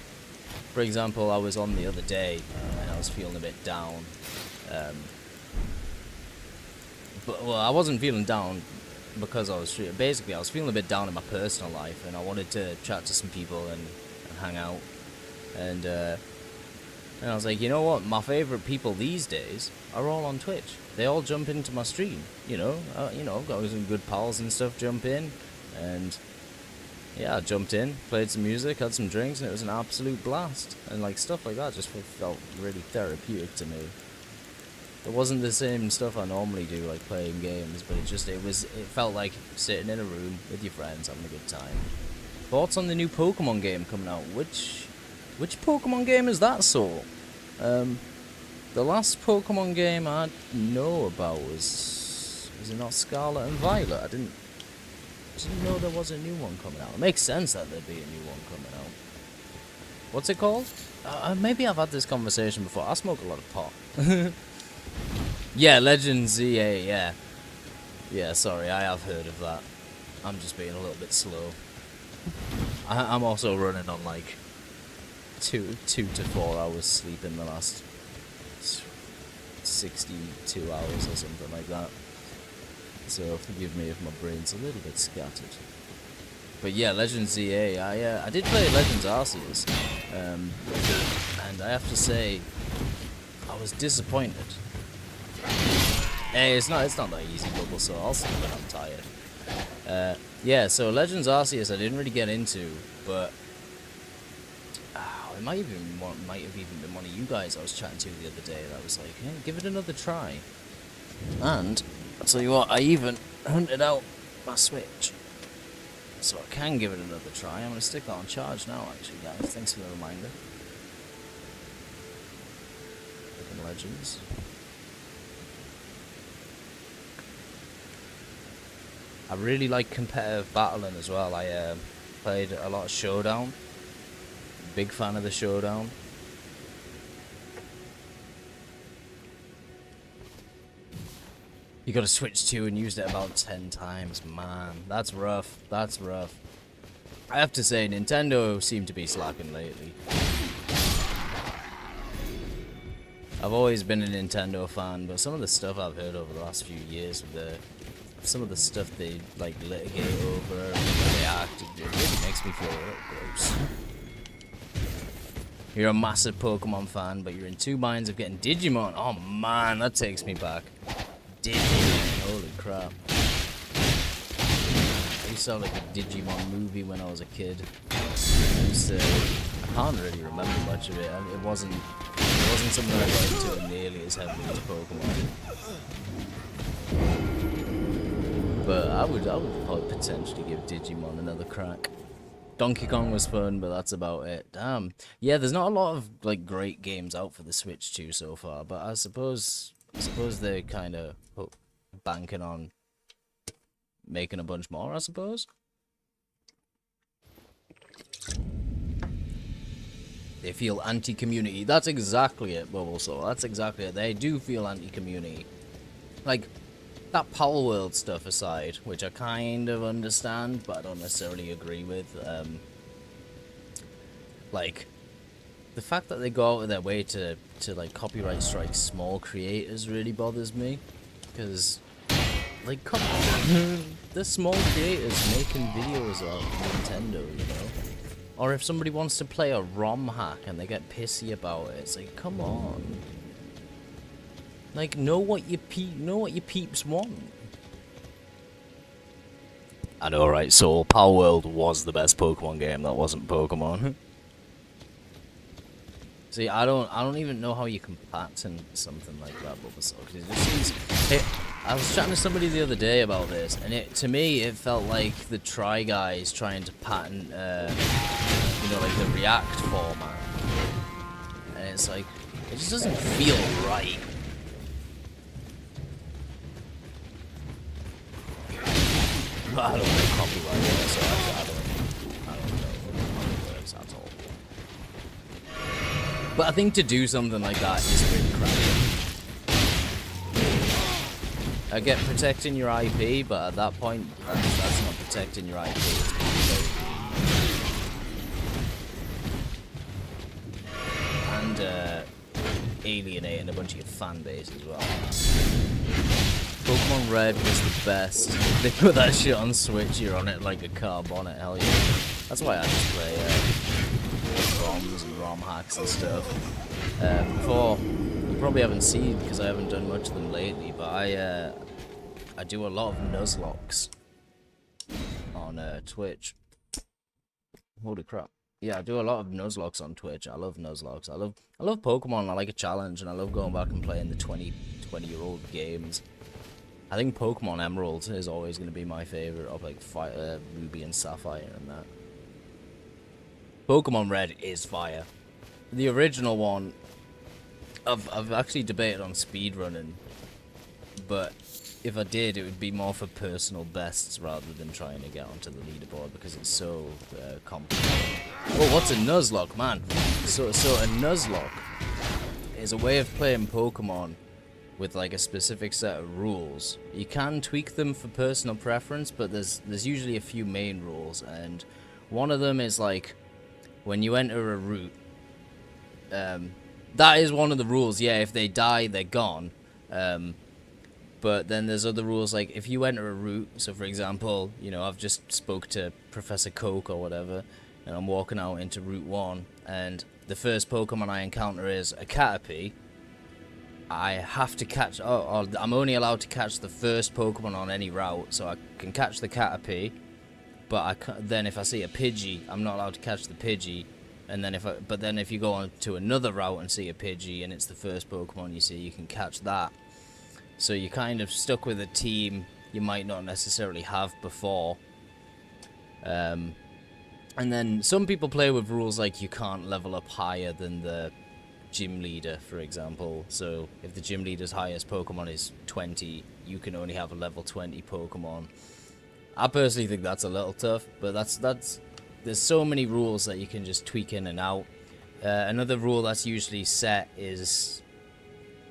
for example, I was on the other day and I was feeling a bit down. Well, I wasn't feeling down because I was streaming. Basically, I was feeling a bit down in my personal life, and I wanted to chat to some people and hang out. And I was like, you know what? My favorite people these days are all on Twitch. They all jump into my stream. You know, I've got some good pals and stuff jump in, and yeah, I jumped in, played some music, had some drinks, and it was an absolute blast. And like stuff like that just felt really therapeutic to me. It wasn't the same stuff I normally do, like playing games, but it felt like sitting in a room with your friends having a good time. Thoughts on the new Pokemon game coming out? Which Pokemon game is that, Soul? The last Pokemon game I know about was it not Scarlet and Violet? I didn't know there was a new one coming out. It makes sense that there'd be a new one coming out. What's it called? Maybe I've had this conversation before. I smoke a lot of pot. Yeah, Legend ZA, yeah. Yeah, sorry, I have heard of that. I'm just being a little bit slow. I'm also running on like 2 to 4 hours sleep in the last 62 hours or something like that. So forgive me if my brain's a little bit scattered. But yeah, Legends ZA, I did play Legends Arceus, and I have to say, I was disappointed. Hey, it's not that easy, Bubble, so I'll see when I'm tired. Yeah, so Legends Arceus I didn't really get into, but it might have even been one of you guys I was chatting to the other day that was like, hey, give it another try. And I'll tell you what, I even hunted out my Switch, so I can give it another try. I'm gonna stick that on charge now, actually, guys. Thanks for the reminder. Freaking Legends. I really like competitive battling as well. I played a lot of Showdown. Big fan of the Showdown. You got to Switch 2 and used it about 10 times. Man, that's rough. That's rough. I have to say, Nintendo seem to be slacking lately. I've always been a Nintendo fan, but some of the stuff I've heard over the last few years with some of the stuff they like litigate over and how they act, it really makes me feel a little gross. You're a massive Pokemon fan, but you're in two minds of getting Digimon. Oh man, that takes me back. Digimon, holy crap. I used to have like a Digimon movie when I was a kid. I can't really remember much of it. It wasn't something I got into nearly as heavily as Pokemon. But I would probably potentially give Digimon another crack. Donkey Kong was fun, but that's about it. Damn. Yeah, there's not a lot of like great games out for the Switch 2 so far, but I suppose they're kind of banking on making a bunch more, I suppose. They feel anti-community. That's exactly it, Bubble Soul. That's exactly it. They do feel anti-community. Like, that Power World stuff aside, which I kind of understand, but I don't necessarily agree with, like, the fact that they go out of their way to like, copyright strike small creators really bothers me, because, like, come on, the small creators making videos on Nintendo, you know? Or if somebody wants to play a ROM hack and they get pissy about it, it's like, come on. Like, know what your peeps want. I know, right? So Power World was the best Pokemon game that wasn't Pokemon. See, I don't even know how you can patent something like that, Bulbasaur, because it just seems. I was chatting to somebody the other day about this, and to me it felt like the Try Guys trying to patent, you know, like the React format, and it's like it just doesn't feel right. I don't know copyright, so I don't know how it works at all. But I think to do something like that is really crappy. I get protecting your IP, but at that point, that's not protecting your IP. And alienating a bunch of your fan base as well. Pokemon Red was the best. They put that shit on Switch, you're on it like a car bonnet, hell yeah. That's why I just play ROMs and ROM hacks and stuff. Before, you probably haven't seen because I haven't done much of them lately, but I do a lot of Nuzlocks on Twitch. Holy crap. Yeah, I do a lot of Nuzlocks on Twitch. I love Nuzlocks. I love Pokemon. I like a challenge, and I love going back and playing the 20-year-old games. I think Pokemon Emerald is always going to be my favorite of like Ruby and Sapphire and that. Pokemon Red is fire. The original one, I've actually debated on speedrunning, but if I did, it would be more for personal bests rather than trying to get onto the leaderboard because it's so complicated. Oh, what's a Nuzlocke, man? So a Nuzlocke is a way of playing Pokemon with like a specific set of rules. You can tweak them for personal preference, but there's usually a few main rules, and one of them is like when you enter a route, that is one of the rules. Yeah, if they die, they're gone. But then there's other rules, like if you enter a route, so for example, you know, I've just spoke to Professor Coke or whatever, and I'm walking out into Route 1, and the first Pokemon I encounter is a Caterpie. I have to catch, I'm only allowed to catch the first Pokemon on any route, so I can catch the Caterpie, but then if I see a Pidgey, I'm not allowed to catch the Pidgey, and then if you go on to another route and see a Pidgey and it's the first Pokemon you see, you can catch that. So you're kind of stuck with a team you might not necessarily have before. And then some people play with rules like you can't level up higher than the gym leader, for example. So if the gym leader's highest Pokemon is 20, you can only have a level 20 Pokemon. I personally think that's a little tough, but there's so many rules that you can just tweak in and out. Another rule that's usually set is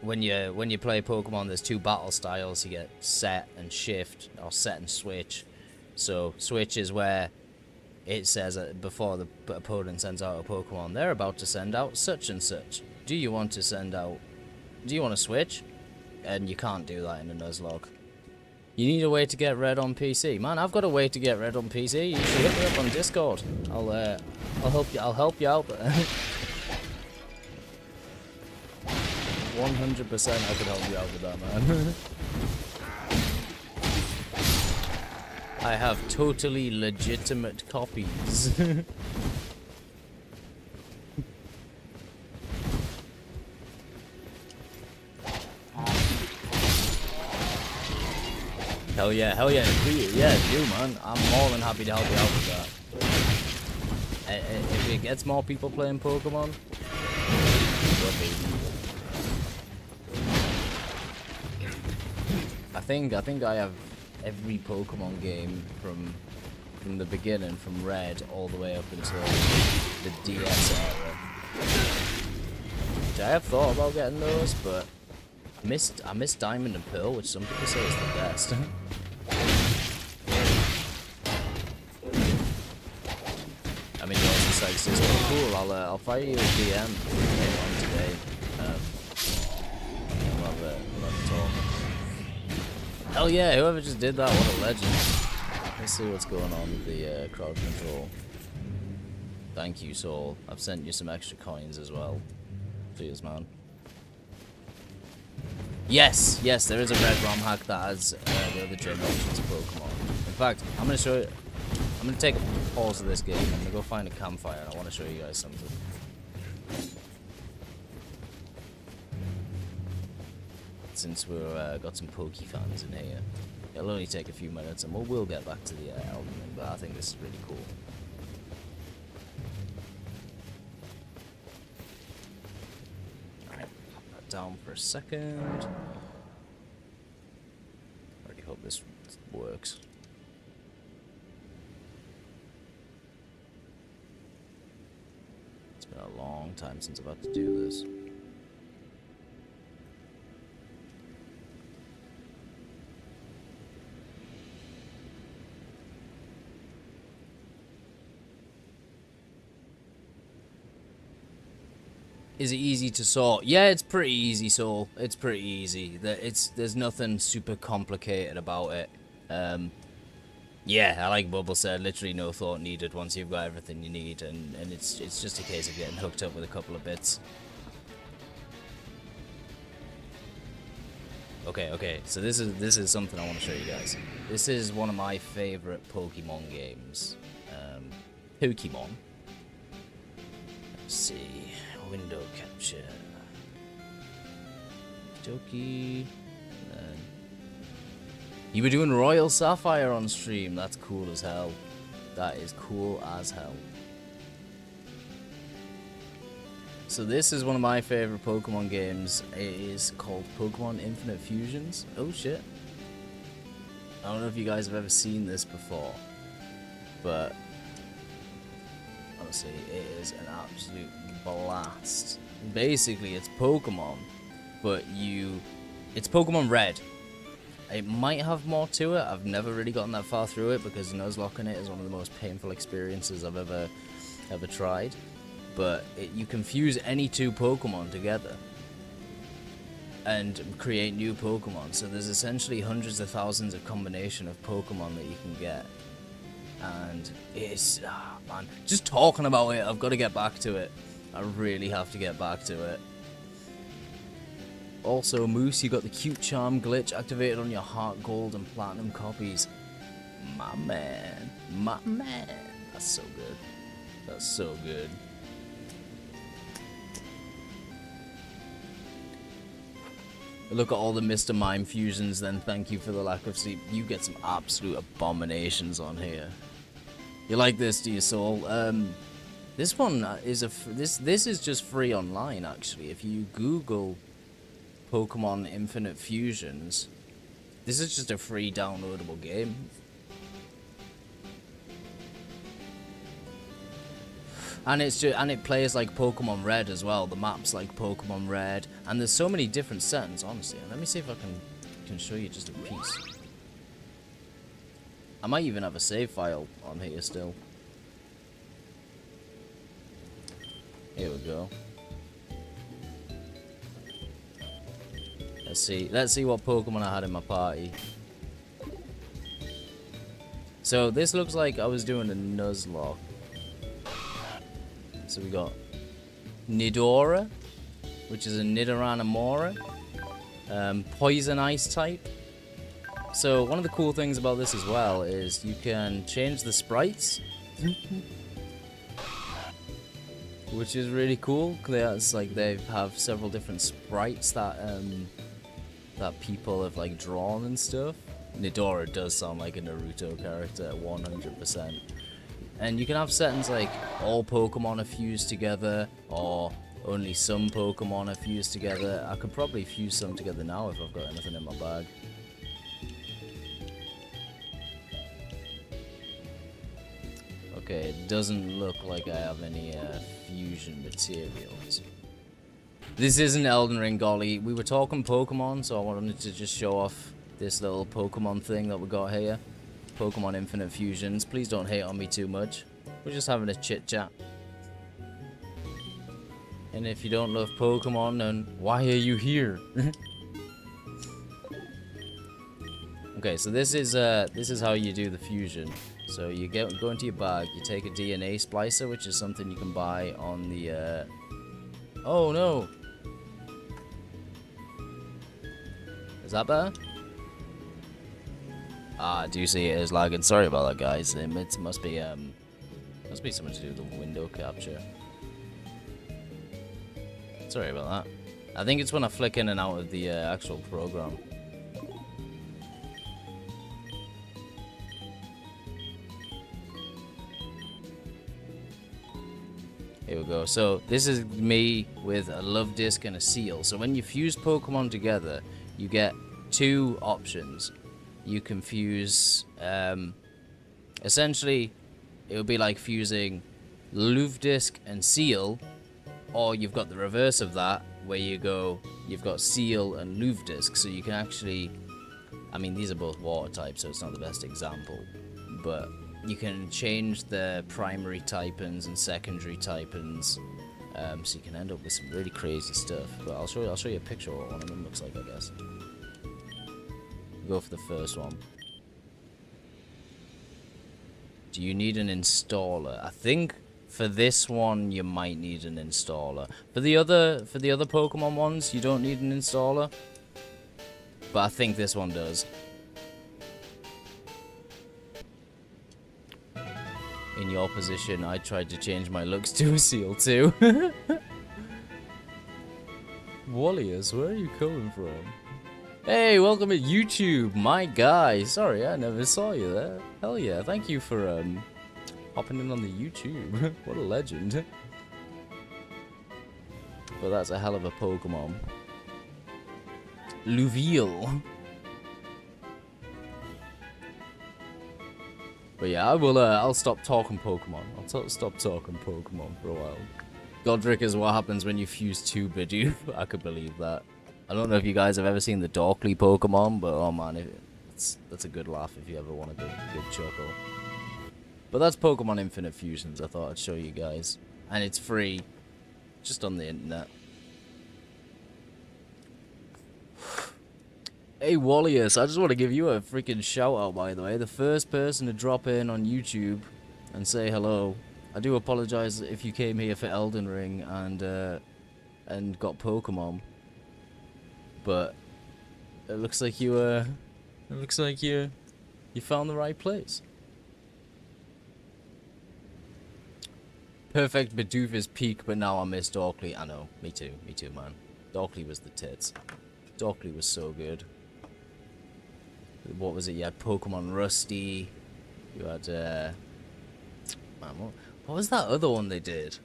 when you play Pokemon, there's two battle styles. You get set and shift, or set and switch. So switch is where it says before the opponent sends out a Pokemon, they're about to send out such and such. Do you want to switch? And you can't do that in a Nuzlocke. You need a way to get red on PC. Man, I've got a way to get red on PC. You should hit me up on Discord. I'll help you out. 100% I could help you out with that, man. I have totally legitimate copies. Hell yeah, you, man. I'm more than happy to help you out with that. If it gets more people playing Pokemon, well, baby. I think I have every Pokemon game from the beginning, from Red all the way up until the DS era. Which I have thought about getting those, but I missed Diamond and Pearl, which some people say is the best. I mean, yours is like, so cool. I'll fire you a DM later on today. We'll have a talk. Hell yeah! Whoever just did that, what a legend. Let's see what's going on with the crowd control. Thank you, Soul. I've sent you some extra coins as well. Cheers, man. Yes, there is a red ROM hack that has the other generations of Pokemon. In fact, I'm going to show you. I'm going to take a pause of this game. I'm going to go find a campfire and I want to show you guys something. Since we've got some Poke fans in here. It'll only take a few minutes and we'll get back to the Elden Ring, but I think this is really cool. Alright, pop that down for a second. I really hope this works. It's been a long time since I've had to do this. Is it easy to sort? Yeah, it's pretty easy, Soul. It's pretty easy. There's nothing super complicated about it. Yeah, I like Bubble said, literally no thought needed once you've got everything you need, and it's just a case of getting hooked up with a couple of bits. Okay. So this is something I want to show you guys. This is one of my favorite Pokemon games. Pokemon. Let's see. Window capture. Doki. You were doing Royal Sapphire on stream. That's cool as hell. That is cool as hell. So this is one of my favorite Pokemon games. It is called Pokemon Infinite Fusions. Oh shit. I don't know if you guys have ever seen this before, but honestly, it is an absolute blast. Basically, it's Pokemon, but it's Pokemon Red. It might have more to it. I've never really gotten that far through it because Nuzlocking it is one of the most painful experiences I've ever tried. But you can fuse any two Pokemon together and create new Pokemon. So there's essentially hundreds of thousands of combination of Pokemon that you can get. And it's, man, just talking about it, I've got to get back to it. I really have to get back to it. Also, Moose, you got the cute charm glitch activated on your heart gold and platinum copies. My man. My man. That's so good. That's so good. Look at all the Mr. Mime fusions, then thank you for the lack of sleep. You get some absolute abominations on here. You like this, do you, Soul? This one is this is just free online, actually. If you Google Pokemon Infinite Fusions, this is just a free downloadable game. And it plays like Pokemon Red as well. The map's like Pokemon Red, and there's so many different settings. Honestly, let me see if I can show you just a piece. I might even have a save file on here still. Here we go. Let's see what Pokemon I had in my party. So this looks like I was doing a Nuzlocke. So we got Nidora, which is a Nidoranimora, Poison Ice type. So one of the cool things about this as well is you can change the sprites, which is really cool. It's like they have several different sprites that that people have like drawn and stuff. Nidora does sound like a Naruto character, 100%. And you can have settings like all Pokemon are fused together, or only some Pokemon are fused together. I could probably fuse some together now if I've got anything in my bag. Okay, it doesn't look like I have any fusion materials. This isn't Elden Ring, golly. We were talking Pokemon, so I wanted to just show off this little Pokemon thing that we got here. Pokemon Infinite Fusions. Please don't hate on me too much. We're just having a chit chat. And if you don't love Pokemon, then why are you here? Okay, so this is how you do the fusion. So you go into your bag, you take a DNA splicer, which is something you can buy on the oh no. Is that better? Ah, I do see it is lagging. Sorry about that, guys. It must be something to do with the window capture. Sorry about that. I think it's when I flick in and out of the actual program. Here we go. So this is me with a love disc and a seal. So when you fuse Pokemon together, you get two options. You can fuse, essentially, it would be like fusing Luv-Disc and Seal, or you've got the reverse of that, where you've got Seal and Luv-Disc, so you can actually, I mean, these are both water types, so it's not the best example, but you can change the primary typings and secondary typings, so you can end up with some really crazy stuff. But I'll show you a picture of what one of them looks like, I guess. Go for the first one. Do you need an installer? I think for this one you might need an installer. For the other Pokemon ones, you don't need an installer. But I think this one does. In your position, I tried to change my looks to a seal too. Wallius, where are you coming from? Hey, welcome to YouTube, my guy. Sorry, I never saw you there. Hell yeah, thank you for hopping in on the YouTube. What a legend. But that's a hell of a Pokemon. Luviel. But yeah, I'll stop talking Pokemon. I'll stop talking Pokemon for a while. Godric is what happens when you fuse two Bidoof. I could believe that. I don't know if you guys have ever seen the Dorkly Pokemon, but oh man, that's a good laugh if you ever want a good chuckle. But that's Pokemon Infinite Fusions. I thought I'd show you guys, and it's free, just on the internet. Hey Wallius, I just want to give you a freaking shout out, by the way. The first person to drop in on YouTube and say hello. I do apologize if you came here for Elden Ring and got Pokemon. but it looks like you found the right place. Perfect Bidoofa's peak, but now I miss Dorkly. I know, me too, man. Dorkly was the tits. Dorkly was so good. What was it? You had Pokemon Rusty. You had, man, what was that other one they did?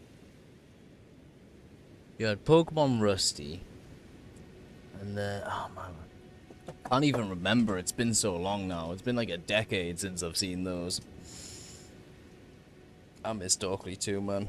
You had Pokemon Rusty. And, oh man. I can't even remember. It's been so long now. It's been like a decade since I've seen those. I miss Dorkly too, man.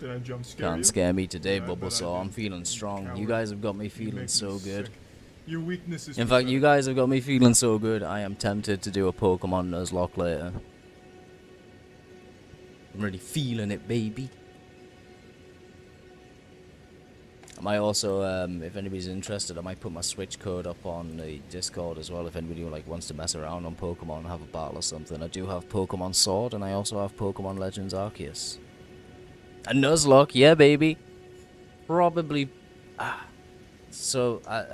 Did I jump scare Can't you? scare me today, No, Bulbasaur. I'm feeling strong. You guys have got me feeling so good. Sick. Your weakness is In fact, you guys have got me feeling so good, I am tempted to do a Pokemon Nuzlocke later. I'm really feeling it, baby. I might also, if anybody's interested, I might put my Switch code up on the Discord as well. If anybody wants to mess around on Pokemon and have a battle or something. I do have Pokemon Sword, and I also have Pokemon Legends Arceus. A Nuzlocke, yeah, baby. Probably. So, I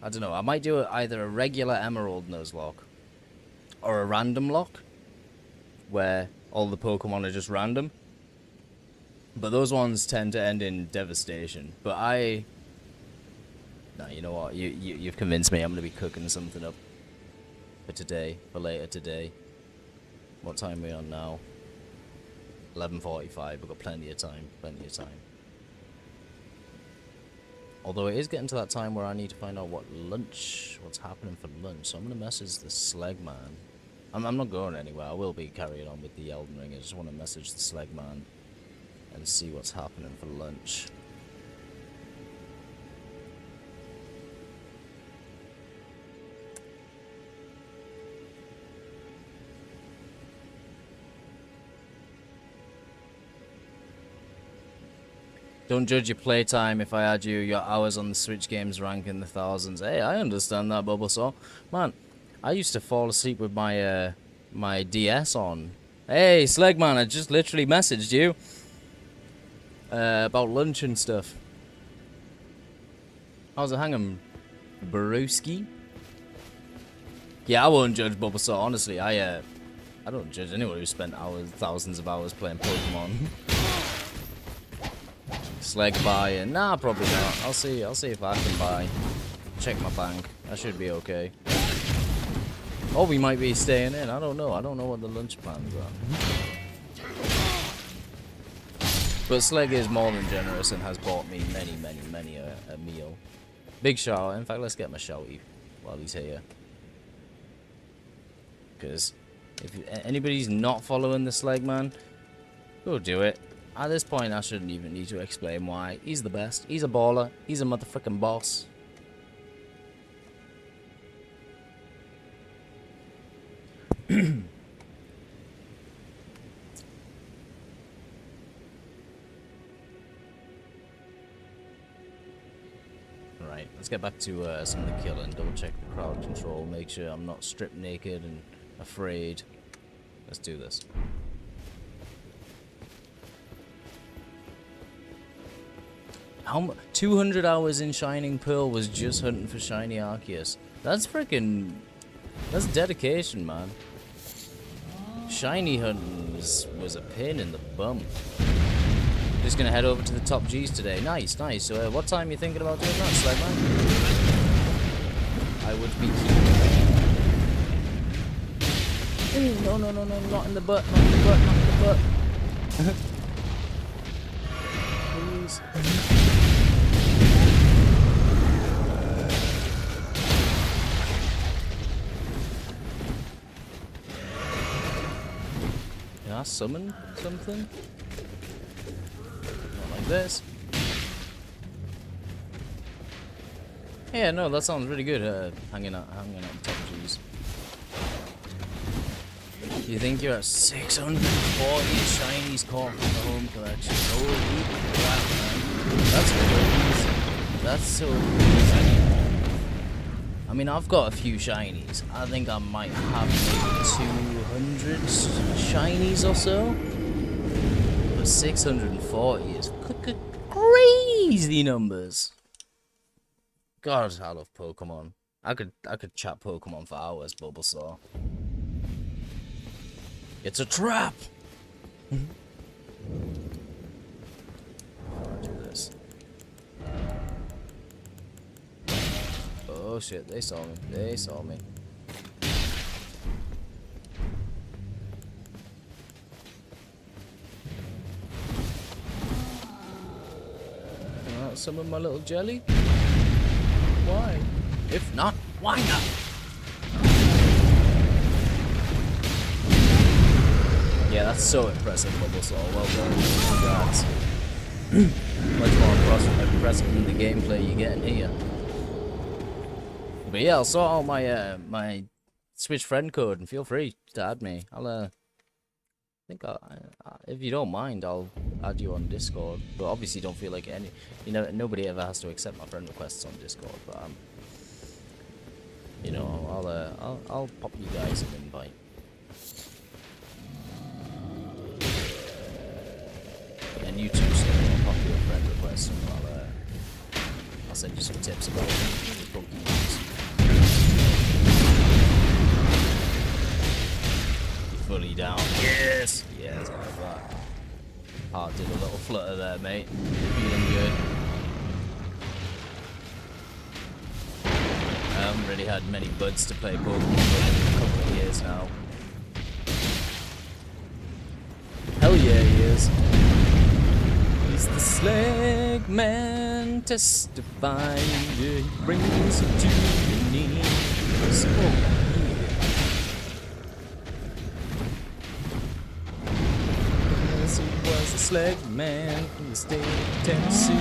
don't know. I might do either a regular Emerald Nuzlocke or a random lock, where all the Pokemon are just random. But those ones tend to end in devastation. But no, you know what? You've convinced me. I'm gonna be cooking something up for today, for later today. What time are we on now? 11:45. We've got plenty of time. Although it is getting to that time where I need to find out what's happening for lunch. So I'm gonna message the Slegman. I'm not going anywhere. I will be carrying on with the Elden Ring. I just want to message the Slegman and see what's happening for lunch. Don't judge your playtime. If I add you, your hours on the Switch games rank in the thousands. Hey, I understand that, Bulbasaur. Man, I used to fall asleep with my my DS on. Hey, Slegman, I just literally messaged you about lunch and stuff. How's it hanging, Baruski? Yeah, I won't judge Bulbasaur. Honestly, I don't judge anyone who spent thousands of hours playing Pokemon. Slag buying? Nah, probably not. I'll see if I can buy. Check my bank. I should be okay. Or we might be staying in. I don't know. I don't know what the lunch plans are. But Slag is more than generous and has bought me many a meal. Big shout out. In fact, let's get my shouty while he's here. Because if anybody's not following the Slag man, go do it. At this point, I shouldn't even need to explain why. He's the best. He's a baller. He's a motherfucking boss. Right, let's get back to some of the killing. Double check the crowd control. Make sure I'm not stripped naked and afraid. Let's do this. 200 hours in Shining Pearl was just hunting for shiny Arceus. That's freaking... That's dedication, man. Shiny hunting was a pain in the bum. Just gonna head over to the top G's today. Nice, nice. So, what time are you thinking about doing that, Slagman? I would be keen. No, not in the butt, not in the butt, not in the butt. Please. Can I summon something? Not like this. Yeah, no, that sounds really good, hanging out top G's. You think you're at 640 shinies caught from the home collection? Holy crap, man. That's crazy. That's so crazy. mean, I've got a few shinies. I think I might have maybe 200 shinies or so. But 640 is crazy numbers. God, I love Pokemon. I could chat Pokemon for hours, Bulbasaur. It's a trap! I'll do this. Oh shit, they saw me. They saw me. Some of my little jelly? Why? If not, why not? Yeah, that's so impressive, Bulbasaur. Well done. Congrats. Much more impressive than the gameplay you're getting here. But yeah, I'll sort out my my Switch friend code and feel free to add me. I'll if you don't mind, I'll add you on Discord. But obviously, don't feel like nobody ever has to accept my friend requests on Discord. But you know, I'll pop you guys an invite. And you too, so I'll pop you a friend request and I'll send you some tips about Pokemon. Fully down. Yes! Yes, I like that. Heart did a little flutter there, mate. Feeling good. I haven't really had many buds to play Pokemon with in a couple of years now. Hell yeah, he is. He's the slag man testifying. Yeah, he brings it to your knees. Oh. He was a slag man from the state of Tennessee.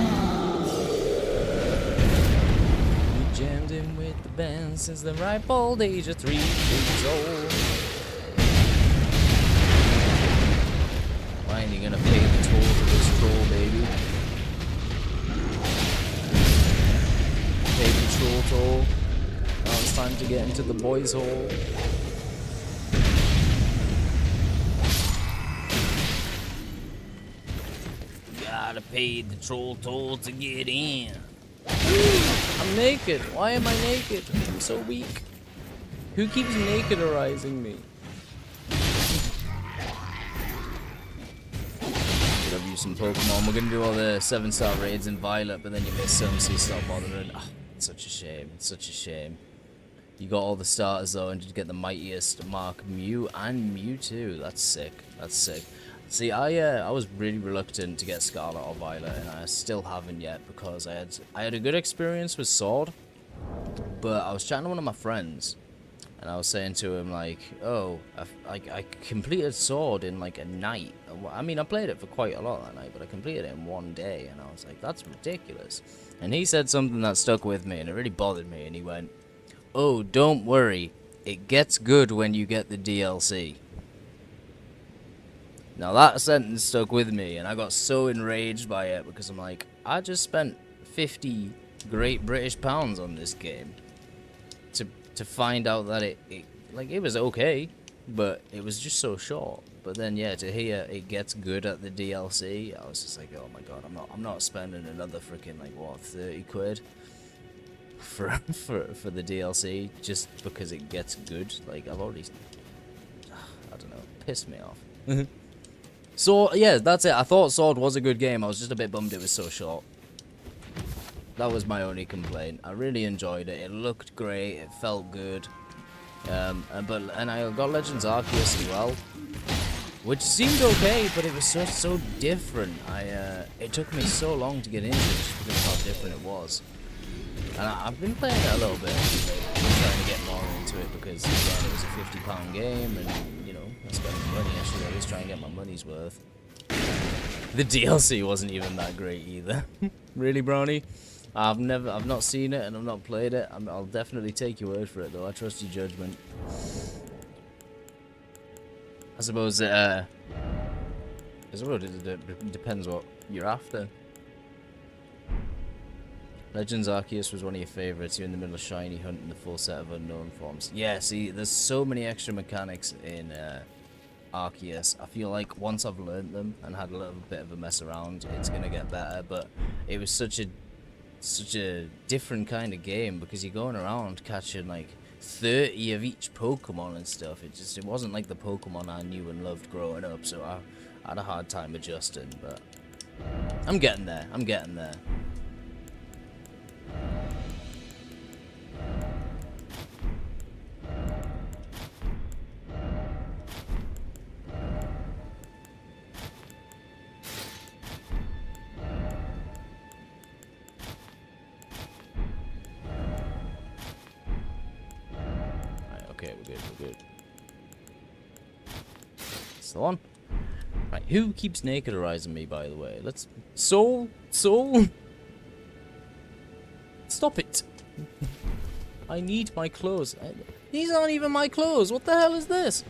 We jammed him with the band since the ripe old age of 3 years old. Why ain't he gonna pay the toll for this troll, baby? Pay the troll toll. Now it's time to get into the boys' hole. Gotta pay the troll toll to get in. I'm naked. Why am I naked? I'm so weak. Who keeps nakedarizing me? Love you some Pokemon. We're gonna do all the 7-star raids in Violet, but then you miss some, so you stop bothering. Oh, it's such a shame. It's such a shame. You got all the starters though, and did get the mightiest Mark Mew and Mewtwo. That's sick. That's sick. See, I was really reluctant to get Scarlet or Violet, and I still haven't yet because I had a good experience with Sword, but I was chatting to one of my friends, and I was saying to him like, oh, I completed Sword in like a night. I mean, I played it for quite a lot that night, but I completed it in one day, and I was like, that's ridiculous. And he said something that stuck with me, and it really bothered me, and he went, oh, don't worry, it gets good when you get the DLC. Now that sentence stuck with me, and I got so enraged by it because I'm like, I just spent 50 Great British pounds on this game to find out that it was okay, but it was just so short. But then yeah, to hear it gets good at the DLC, I was just like, oh my god, I'm not spending another freaking like what 30 quid for the DLC just because it gets good. Like I've already, I don't know, pissed me off. So, yeah, that's it. I thought Sword was a good game. I was just a bit bummed it was so short. That was my only complaint. I really enjoyed it. It looked great. It felt good. And I got Legends Arceus as well, which seemed okay, but it was so different. It took me so long to get into it just because of how different it was. And I've been playing it a little bit. I've been trying to get more into it because again, it was a £50 game, and you know, I spent money. I should always try and get my money's worth. The DLC wasn't even that great either. Really, Brownie? I've not seen it and I've not played it. I'll definitely take your word for it, though. I trust your judgment. I suppose it depends what you're after. Legends Arceus was one of your favorites. You're in the middle of shiny hunting the full set of unknown forms. Yeah, see, there's so many extra mechanics in Arceus. I feel like once I've learned them and had a little bit of a mess around, it's gonna get better. But it was such a different kind of game because you're going around catching like 30 of each Pokemon and stuff. It wasn't like the Pokemon I knew and loved growing up. So I had a hard time adjusting, but I'm getting there. I'm getting there. Okay, we're good. It's the one. Right, who keeps nakedorizing me, by the way? Let's... Soul? Stop it. I need my clothes. These aren't even my clothes. What the hell is this?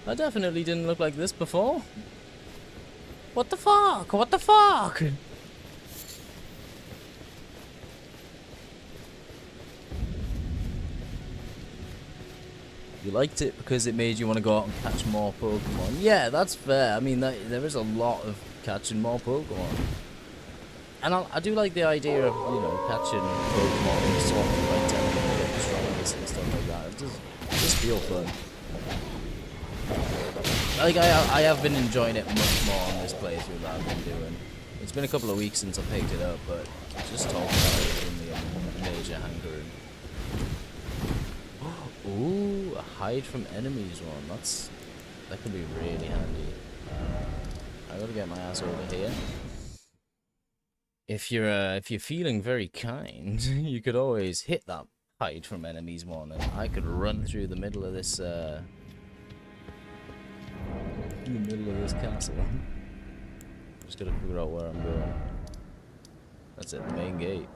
I definitely didn't look like this before. What the fuck? What the fuck? You liked it because it made you want to go out and catch more Pokemon. Yeah, that's fair. I mean, there is a lot of catching more Pokemon. And I do like the idea of, you know, catching Pokemon and sort of like telling them to get the strongest and stuff like that. It does feel fun. Like, I have been enjoying it much more on this playthrough that I've been doing. It's been a couple of weeks since I picked it up, but just talking about it in the major hankering. Ooh, a hide from enemies one. That could be really handy. I gotta get my ass over here. If you're feeling very kind, you could always hit that hide from enemies one, and I could run through the middle of this castle. Just gotta figure out where I'm going. That's it, the main gate.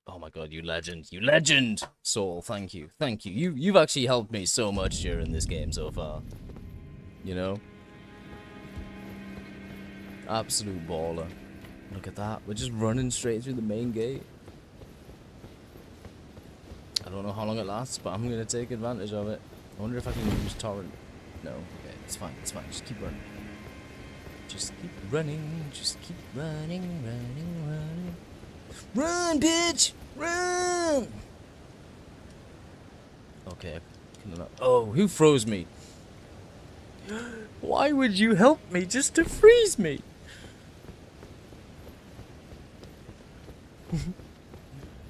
Oh my god, you legend! You legend! Soul, thank you. Thank you. You've actually helped me so much during this game so far. You know? Absolute baller. Look at that. We're just running straight through the main gate. I don't know how long it lasts, but I'm gonna take advantage of it. I wonder if I can use torrent. No, okay, it's fine, it's fine. Just keep running. Just keep running. Just keep running, running. Run, bitch! Run! Okay. Oh, who froze me? Why would you help me just to freeze me?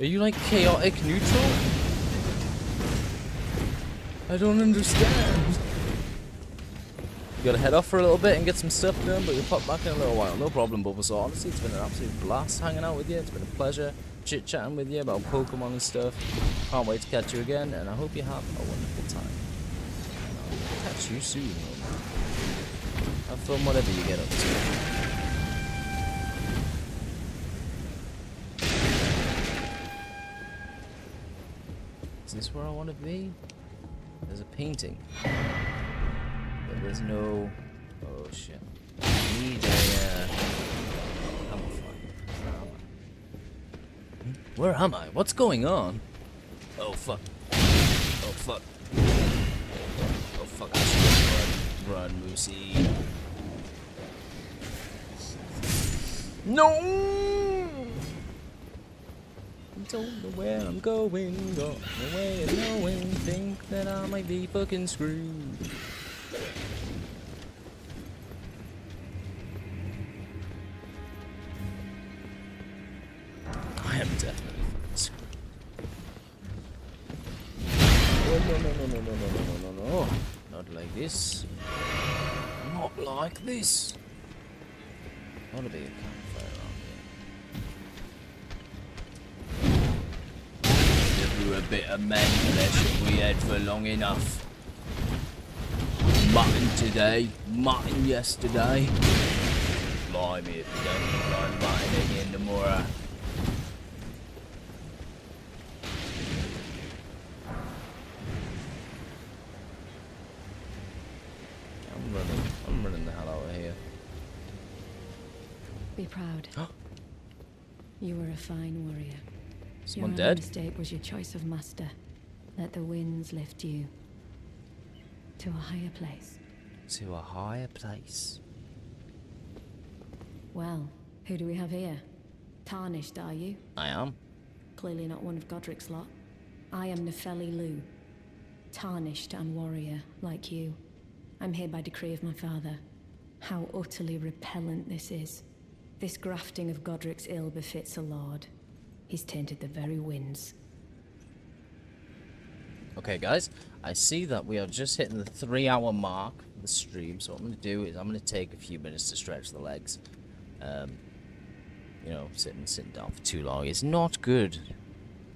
Are you like chaotic neutral? I don't understand. You gotta head off for a little bit and get some stuff done, but you'll pop back in a little while. No problem, Bulbasaur. Honestly, it's been an absolute blast hanging out with you. It's been a pleasure chit-chatting with you about Pokemon and stuff. Can't wait to catch you again, and I hope you have a wonderful time. And I'll catch you soon. Have fun whatever you get up to. Is this where I want to be? There's a painting. But there's no... Oh shit. I need a... Where am I? What's going on? Oh fuck. Oh fuck. Oh fuck. I should run, Moosey. No! Don't know where I'm going, got no way of knowing, think that I might be fucking screwed. I am definitely fucking screwed. Oh, no. Not like this. Not like this. Ought to be a campfire around here. Do a bit of man flesh we had for long enough. Mutton today, mutton yesterday. Blimey, if you don't blind mutton again tomorrow. I'm running the hell out of here. Be proud. You were a fine warrior. Someone Your dead? only mistake was your choice of master. Let the winds lift you to a higher place. To a higher place. Well, who do we have here? Tarnished, are you? I am. Clearly not one of Godric's lot. I am Nefeli Lu. Tarnished and warrior, like you. I'm here by decree of my father. How utterly repellent this is. This grafting of Godric's ill befits a lord. He's tainted the very winds. Okay, guys, I see that we are just hitting the 3-hour mark of the stream, so what I'm going to do is I'm going to take a few minutes to stretch the legs. You know, sitting down for too long is not good.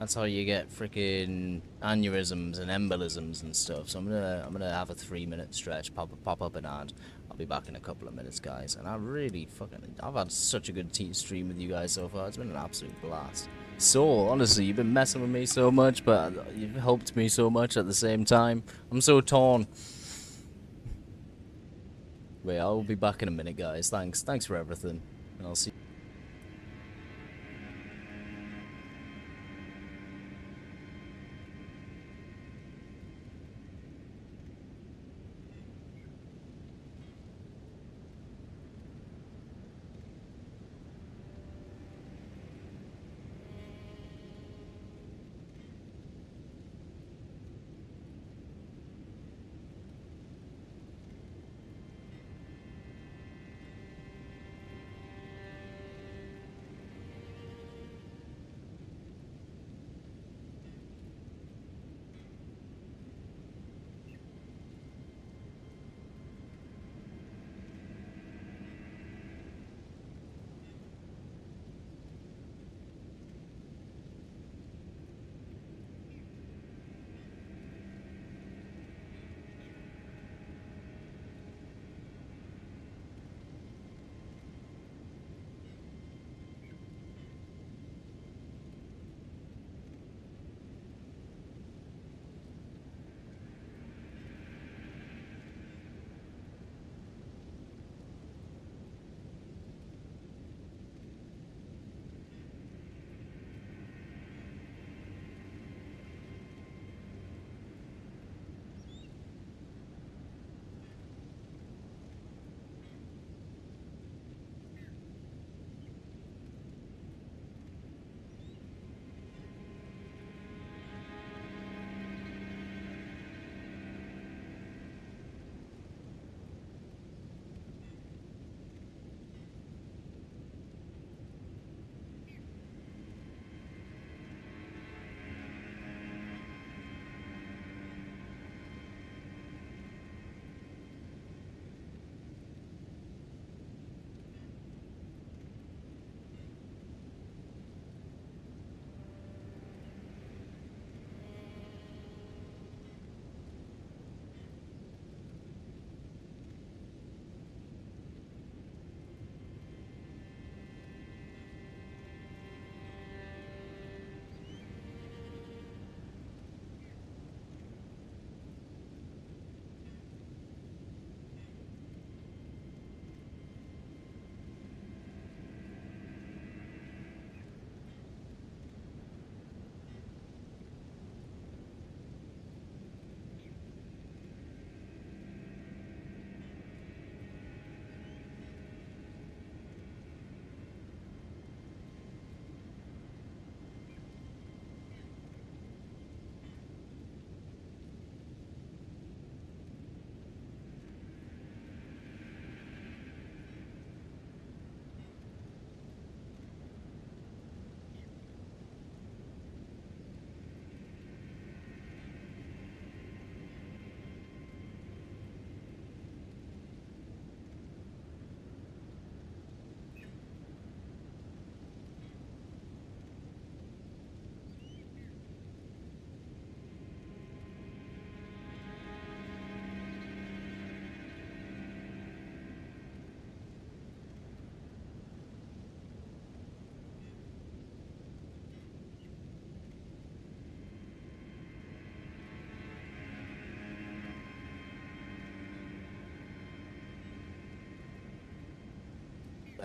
That's how you get freaking aneurysms and embolisms and stuff. So I'm gonna have a 3-minute stretch, pop up an ad. I'll be back in a couple of minutes, guys. And I've had such a good stream with you guys so far. It's been an absolute blast. So honestly, you've been messing with me so much, but you've helped me so much at the same time. I'm so torn. Wait, I'll be back in a minute, guys. Thanks for everything, and I'll see.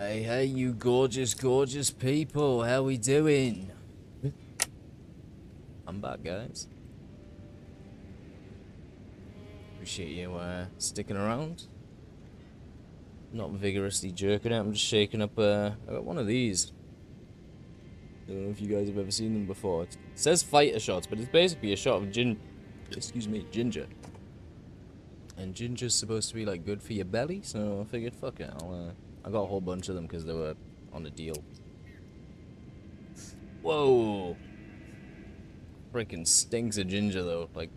Hey, hey, you gorgeous, gorgeous people. How we doing? I'm back, guys. Appreciate you sticking around. Not vigorously jerking it, I'm just shaking up. I got one of these. Don't know if you guys have ever seen them before. It says fighter shots, but it's basically a shot of ginger. And ginger's supposed to be like good for your belly, so I figured, fuck it, I got a whole bunch of them because they were on a deal. Whoa! Freaking stinks of ginger though, like,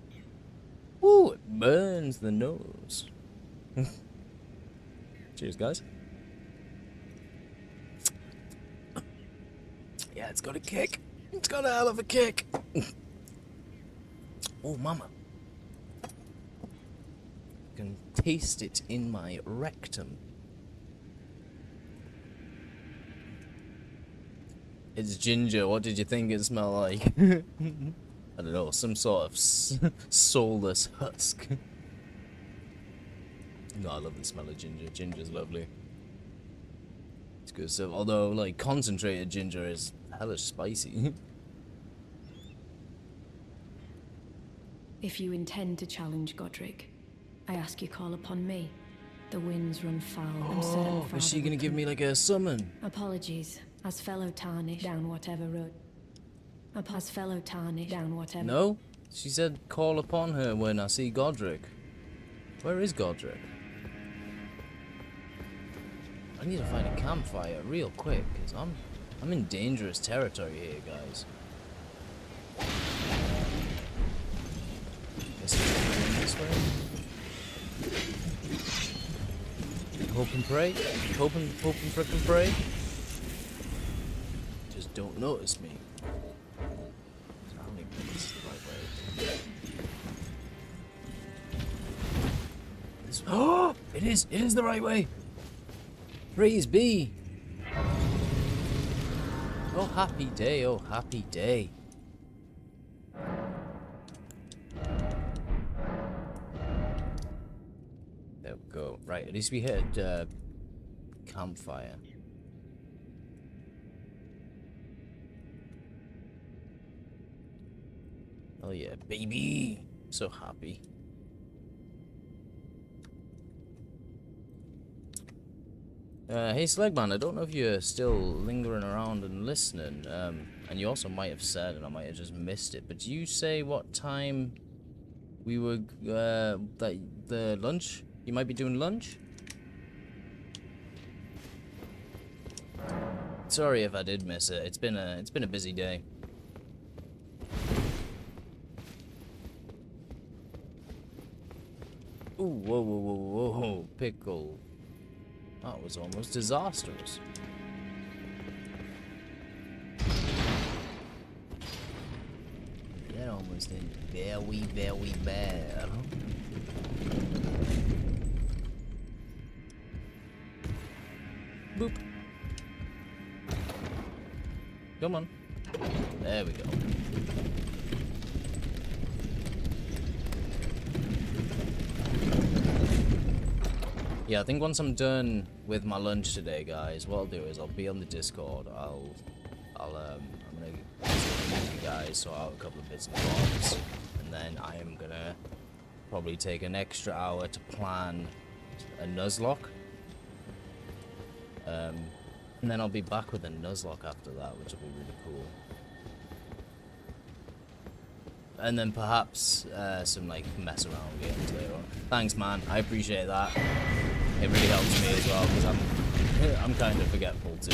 woo, it burns the nose. Cheers, guys. Yeah, it's got a kick. It's got a hell of a kick. Oh, mama. I can taste it in my rectum. It's ginger. What did you think it smelled like? I don't know, some sort of soulless husk. No, I love the smell of ginger. Ginger's lovely. It's good stuff. Although, like, concentrated ginger is hella spicy. If you intend to challenge Godric, I ask you call upon me. The winds run foul. I'm certain Oh, is she gonna give me like a summon? Apologies, as fellow Tarnished down whatever road. As fellow Tarnished down whatever. No, she said call upon her when I see Godric. Where is Godric? I need to find a campfire real quick, cause I'm in dangerous territory here, guys. Guess I'm going this way. Hope and pray. Hope and frickin' pray. Just don't notice me. I don't even think this is the right way. This way. Oh! It is the right way! Praise be! Oh, happy day, oh, happy day. There we go. Right, at least we hit campfire. Oh yeah, baby! So happy. Hey Slegman, I don't know if you're still lingering around and listening, and you also might have said, and I might have just missed it, but did you say what time we were, the lunch? You might be doing lunch? Sorry if I did miss it. It's been a busy day. Ooh, whoa, whoa, whoa, whoa, pickle. That was almost disastrous. That almost ended very, very bad. Boop. Come on. There we go. Yeah, I think once I'm done with my lunch today, guys, what I'll do is I'll be on the Discord. I'm gonna let you guys sort out a couple of bits and bobs, and then I am gonna probably take an extra hour to plan a Nuzlocke. And then I'll be back with a Nuzlocke after that, which will be really cool. And then perhaps some like mess around games later on. Thanks, man. I appreciate that. It really helps me as well because I'm kind of forgetful too.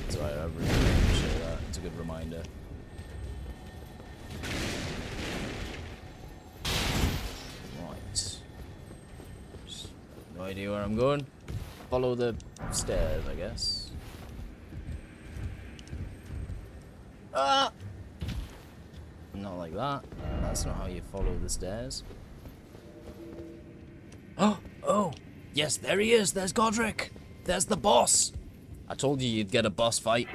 It's alright. I really appreciate that. It's a good reminder. Right. No idea where I'm going. Follow the stairs, I guess. Ah! Not like that. That's not how you follow the stairs. Oh! Oh! Yes, there he is! There's Godric! There's the boss! I told you you'd get a boss fight.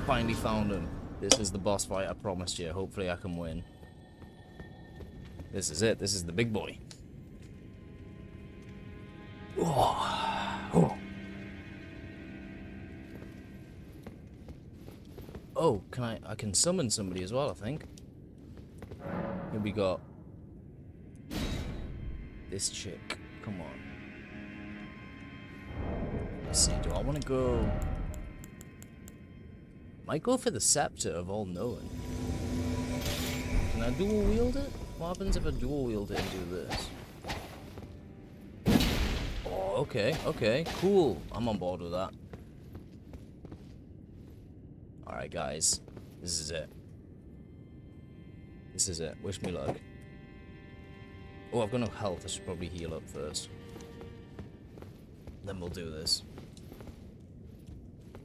Finally found him. This is the boss fight I promised you. Hopefully I can win. This is it. This is the big boy. Oh, I can summon somebody as well, I think. Here we got this chick. Come on. Let's see, do I want to go... Might go for the Scepter of All Knowing. Can I dual wield it? What happens if I dual wield it and do this? Oh, okay, okay, cool. I'm on board with that. Alright, guys. This is it. This is it. Wish me luck. Oh, I've got no health. I should probably heal up first. Then we'll do this.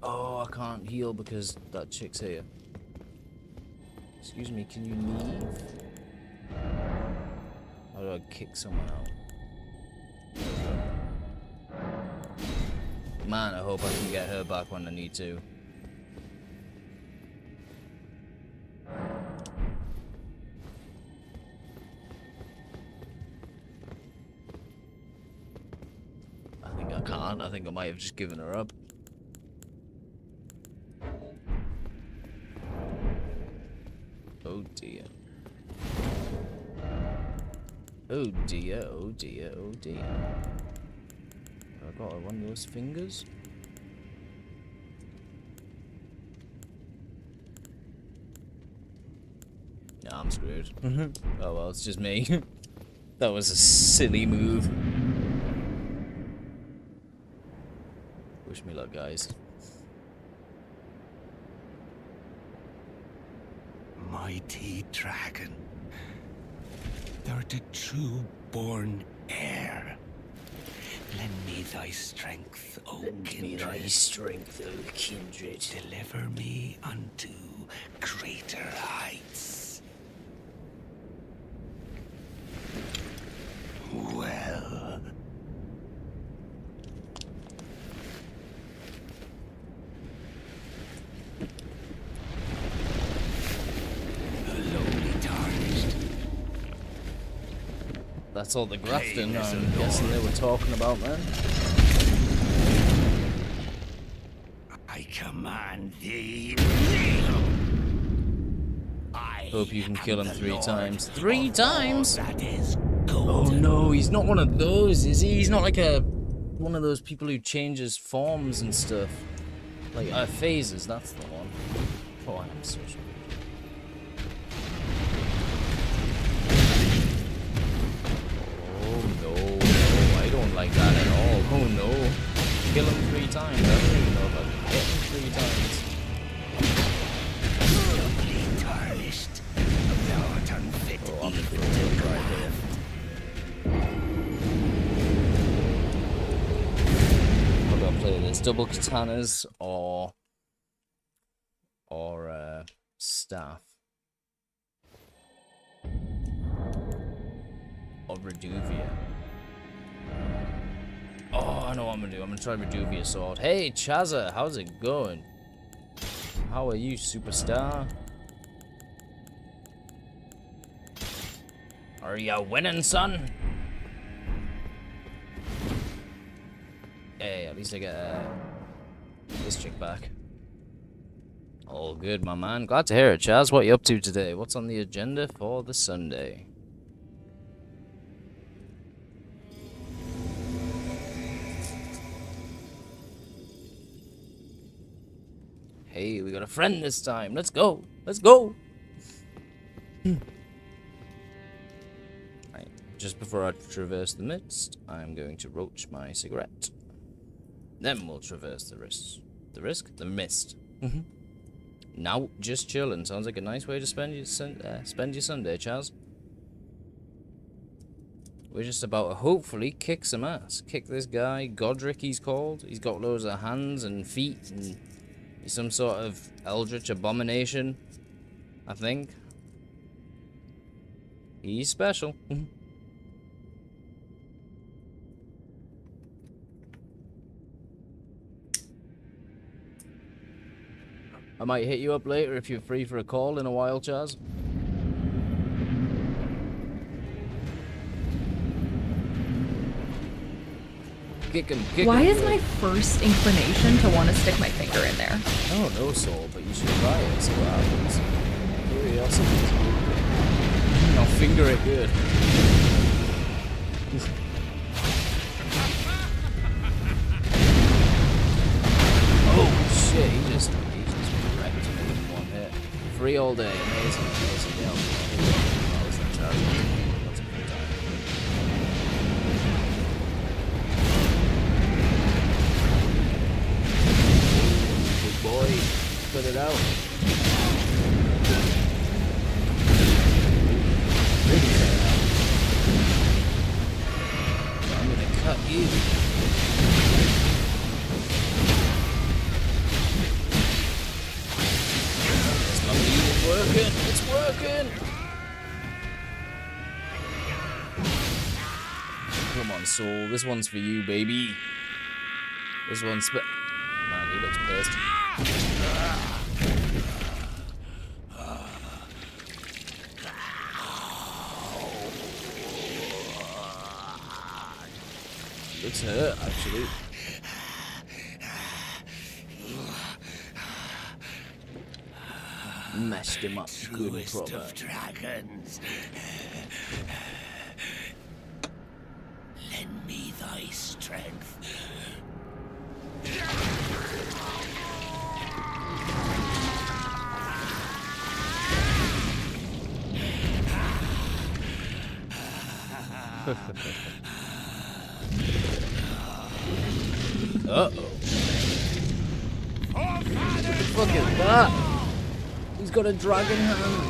Oh, I can't heal because that chick's here. Excuse me, can you leave? How do I kick someone out? Man, I hope I can get her back when I need to. I think I can't. I think I might have just given her up. Oh dear. Oh dear, oh dear, oh dear. I got one of those fingers. Nah, I'm screwed. Oh well, it's just me. That was a silly move. Wish me luck, guys. Mighty dragon, thou'rt a true born heir. Lend me thy strength, O kindred. Deliver me unto greater heights. Well. That's all the grafting I'm guessing they were talking about, man. I command thee. Hope you can kill him 3 times. 3 times? That is Oh no, he's not one of those, is he? He's not like one of those people who changes forms and stuff. Like, phases, that's the one. Oh, I am so screwed. I don't like that at all. Oh no. Kill him 3 times. I don't even know if I can hit him 3 times. Tarnished. Oh, I'm in right here. I've got to play this. Double katanas or staff. Or Reduvia. Oh, I know what I'm gonna do. I'm gonna try Reduvia sword. Hey, Chazza, how's it going? How are you, superstar? Are you winning, son? Hey, at least I get this chick back. All good, my man. Glad to hear it, Chaz. What are you up to today? What's on the agenda for the Sunday? Hey, we got a friend this time. Let's go. Let's go. Right. Just before I traverse the mist, I'm going to roach my cigarette. Then we'll traverse the risk. The risk? The mist. Now, just chilling. Sounds like a nice way to spend your Sunday, Chaz. We're just about to hopefully kick some ass. Kick this guy, Godric he's called. He's got loads of hands and feet and he's some sort of eldritch abomination, I think. He's special. I might hit you up later if you're free for a call in a while, Chaz. kick him, kick him. Why is my first inclination to want to stick my finger in there? Oh, no, Soul, but you should try it. See what happens. Curiosity. I'll finger it good. Oh shit! He just wrecked him in one hit. Free all day. Amazing, amazing. Yeah, that was not charging. That's a good time. Big boy, cut it out. Really cut it out. I'm gonna cut you. It's working. It's working. Come on, Soul. This one's for you, baby. This one's for... Man, he looks pissed. Looks hurt, actually. Mashed him up good and proper. Of dragons. Lend me thy strength. Uh-oh. What the fuck is that? He's got a dragon hand.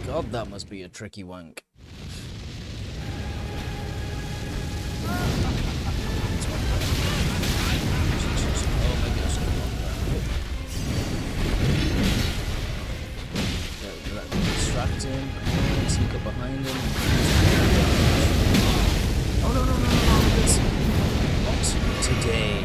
God, that must be a tricky wank. Oh my gosh. Distract him. Sneak up behind him. Oh no, no, no, no, no. Not today.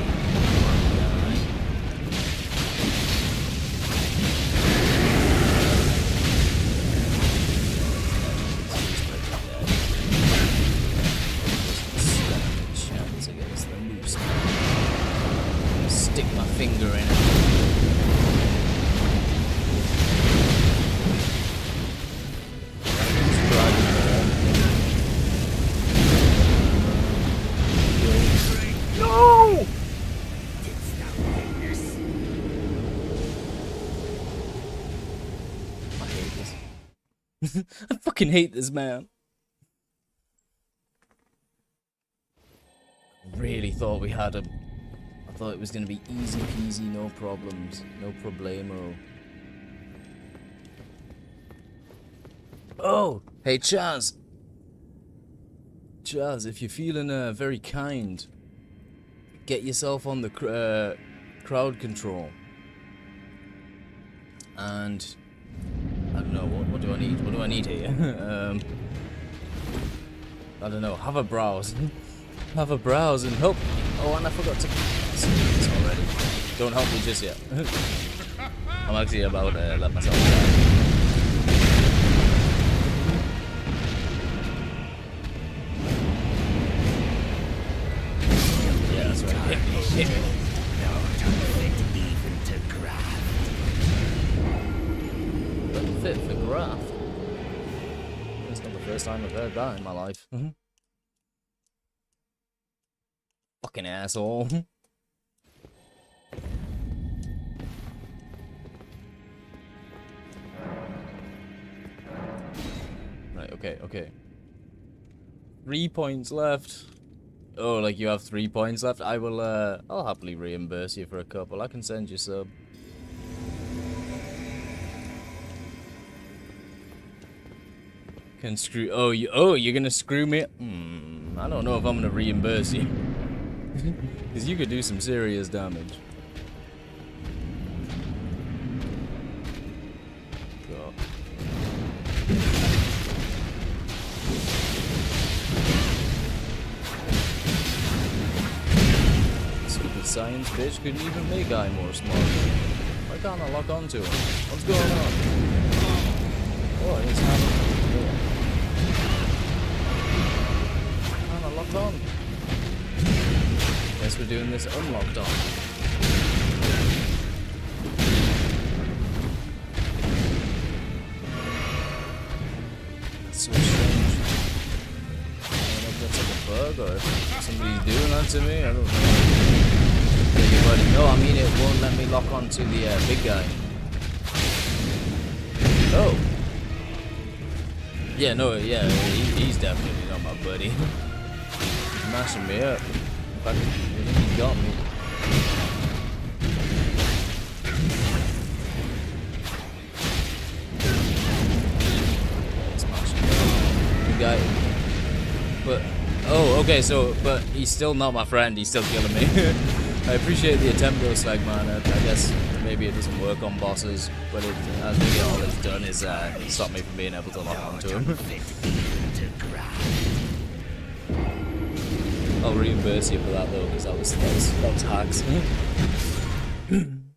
Stick my finger in it. No! I hate this. I fucking hate this man. Really thought we had him. I thought it was going to be easy peasy, no problems, no problemo. Oh, hey Chaz. Chaz, if you're feeling very kind, get yourself on the CrowdControl. And I don't know, what do I need? What do I need here? I don't know, have a browse. Have a browse and help. Oh, and I forgot to it's already. Don't help me just yet. I'm actually about to let myself die. Yeah, that's right. Hit me. But fit for graft. That's not the first time I've heard that in my life. Fucking asshole. Right, okay. 3 points left. Oh, like you have 3 points left? I will, I'll happily reimburse you for a couple. I can send you sub. Can screw... Oh, you're gonna screw me? I don't know if I'm gonna reimburse you. Because you could do some serious damage. God. Stupid science bitch couldn't even make Guy more smart. Why can't I lock onto him? What's going on? Oh, it's happening. Why can't I lock on? Guess we're doing this unlocked on. That's so strange. I don't know if that's like a bug or if somebody's doing that to me. I don't know. Yeah, buddy. No, I mean it won't let me lock onto the big guy. Oh. Yeah, no, yeah, he's definitely not my buddy. He's mashing me up. In fact, I think he got me. He's mashing me up. The guy. But, oh, okay, so, but he's still not my friend. He's still killing me. I appreciate the attempt though, Slag Man. I guess maybe it doesn't work on bosses, but it, I think all it's done is stop me from being able to lock onto him. I'll reimburse you for that though, because that was hacks.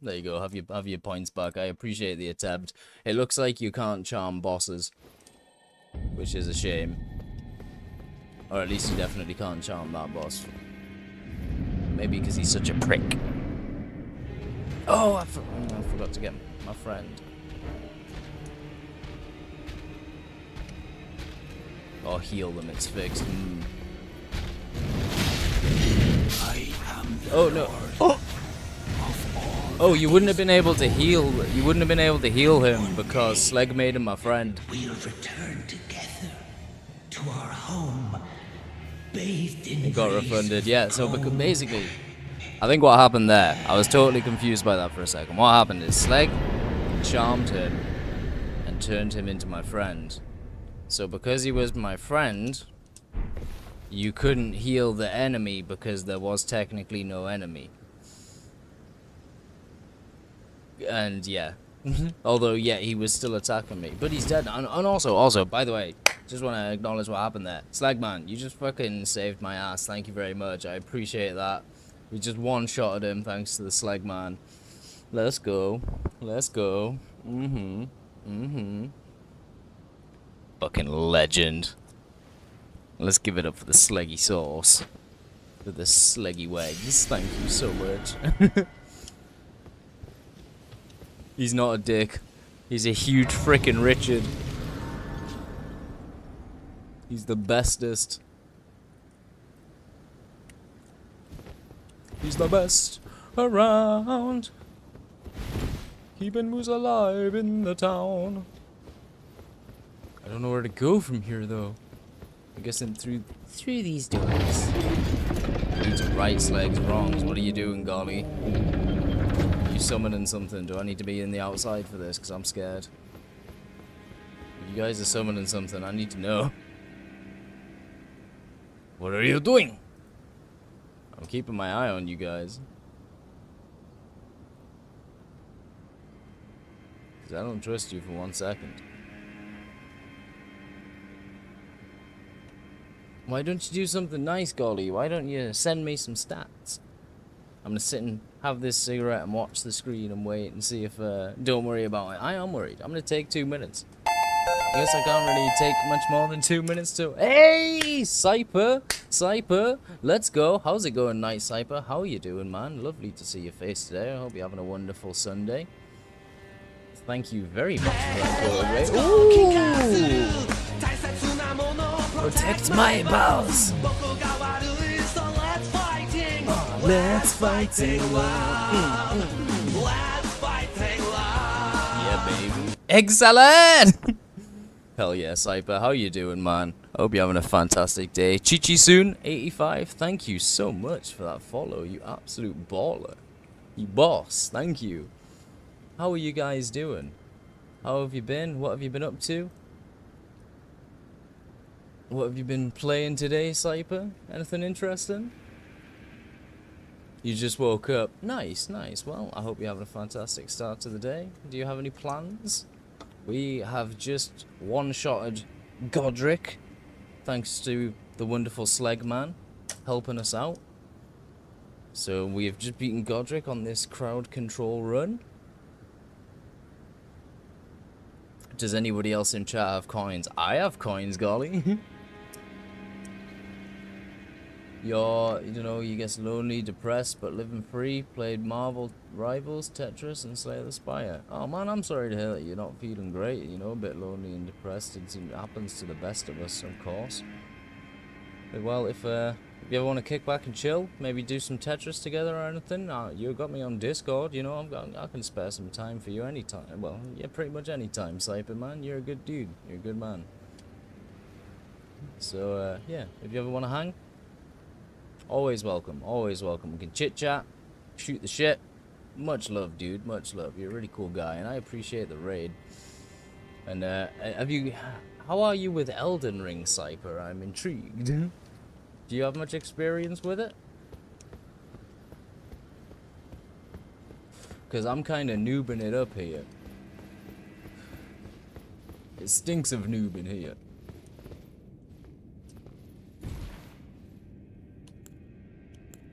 There you go. Have your points back. I appreciate the attempt. It looks like you can't charm bosses, which is a shame. Or at least you definitely can't charm that boss. Maybe because he's such a prick. Oh, I forgot to get my friend. Or heal them, it's fixed. Oh no. Oh. Oh, you wouldn't have been able to heal. You wouldn't have been able to heal him because Sleg made him my friend. We'll return together to our home, bathed in. It got refunded, yeah. So basically, I think what happened there, I was totally confused by that for a second. What happened is Sleg charmed him and turned him into my friend. So because he was my friend, you couldn't heal the enemy because there was technically no enemy. And yeah, although yeah, he was still attacking me, but he's dead. And also, by the way, just want to acknowledge what happened there. Slagman, you just fucking saved my ass. Thank you very much. I appreciate that. We just one-shotted him thanks to the Slagman. Let's go. Let's go. Fucking legend. Let's give it up for the Sleggy sauce. For the Sleggy Wags. Thank you so much. He's not a dick. He's a huge frickin' Richard. He's the bestest. He's the best around. Keeping moose alive in the town. I don't know where to go from here though. I guess I'm through these doors. I need to right Sleg's wrongs. What are you doing, Golly? You summoning something? Do I need to be in the outside for this? Because I'm scared. If you guys are summoning something, I need to know. What are you doing? I'm keeping my eye on you guys. Because I don't trust you for 1 second. Why don't you do something nice, Golly? Why don't you send me some stats? I'm gonna sit and have this cigarette and watch the screen and wait and see if, don't worry about it. I am worried. I'm gonna take 2 minutes. I guess I can't really take much more than 2 minutes to... Hey, Cyper! Cyper! Let's go. How's it going, Night Cyper? How are you doing, man? Lovely to see your face today. I hope you're having a wonderful Sunday. Thank you very much for that. Ooh! Protect my balls! Let's fight love. Let's fight love. Yeah, baby. Excellent! Hell yeah, Cyper. How you doing, man? I hope you're having a fantastic day. Chichi-soon85, thank you so much for that follow. You absolute baller. You boss. Thank you. How are you guys doing? How have you been? What have you been up to? What have you been playing today, Cyper? Anything interesting? You just woke up. Nice, nice. Well, I hope you're having a fantastic start to the day. Do you have any plans? We have just one-shotted Godric, thanks to the wonderful Slegman helping us out. So we have just beaten Godric on this CrowdControl run. Does anybody else in chat have coins? I have coins, golly. you get lonely, depressed, but living free, played Marvel Rivals, Tetris, and Slay the Spire. Oh man, I'm sorry to hear that you're not feeling great, a bit lonely and depressed. It happens to the best of us, of course. But well, if you ever want to kick back and chill, maybe do some Tetris together or anything, you got me on Discord, I can spare some time for you anytime. Well, yeah, pretty much anytime, Cyper, man. You're a good dude. You're a good man. So, yeah, if you ever want to hang, always welcome, always welcome. We can chit-chat, shoot the shit. Much love, dude, much love. You're a really cool guy, and I appreciate the raid. And, how are you with Elden Ring, Cyper? I'm intrigued. Do you have much experience with it? Because I'm kind of noobing it up here. It stinks of noob in here.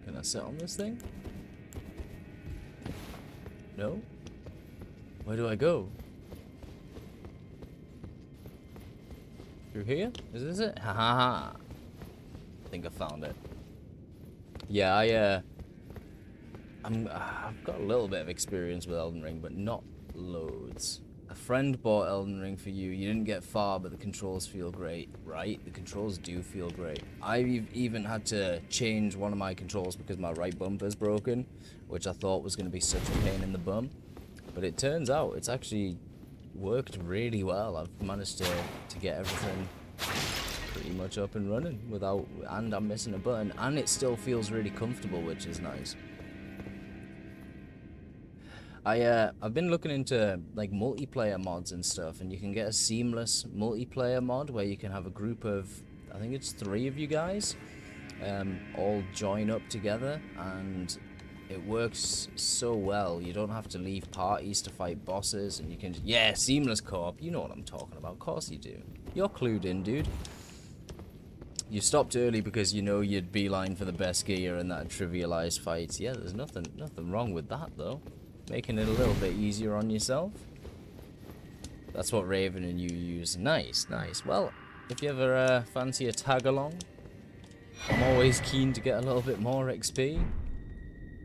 Can I sit on this thing? No? Where do I go? Through here? Is this it? Ha ha ha. I think I found it. Yeah, I've got a little bit of experience with Elden Ring, but not loads. A friend bought Elden Ring for you. You didn't get far, but the controls feel great, right? The controls do feel great. I've even had to change one of my controls because my right bumper's broken, which I thought was going to be such a pain in the bum. But it turns out it's actually worked really well. I've managed to get everything pretty much up and running and I'm missing a button, and it still feels really comfortable, which is nice. I've been looking into like multiplayer mods and stuff, and you can get a seamless multiplayer mod where you can have a group of, I think it's 3 of you guys, all join up together, and it works so well. You don't have to leave parties to fight bosses, and you can, yeah, seamless co-op. You know what I'm talking about. Of course you do. You're clued in, dude. You stopped early because you know you'd beeline for the best gear and that trivialized fights. Yeah, there's nothing wrong with that though. Making it a little bit easier on yourself. That's what Raven and you use. Nice, nice. Well, if you ever fancy a tag along, I'm always keen to get a little bit more XP.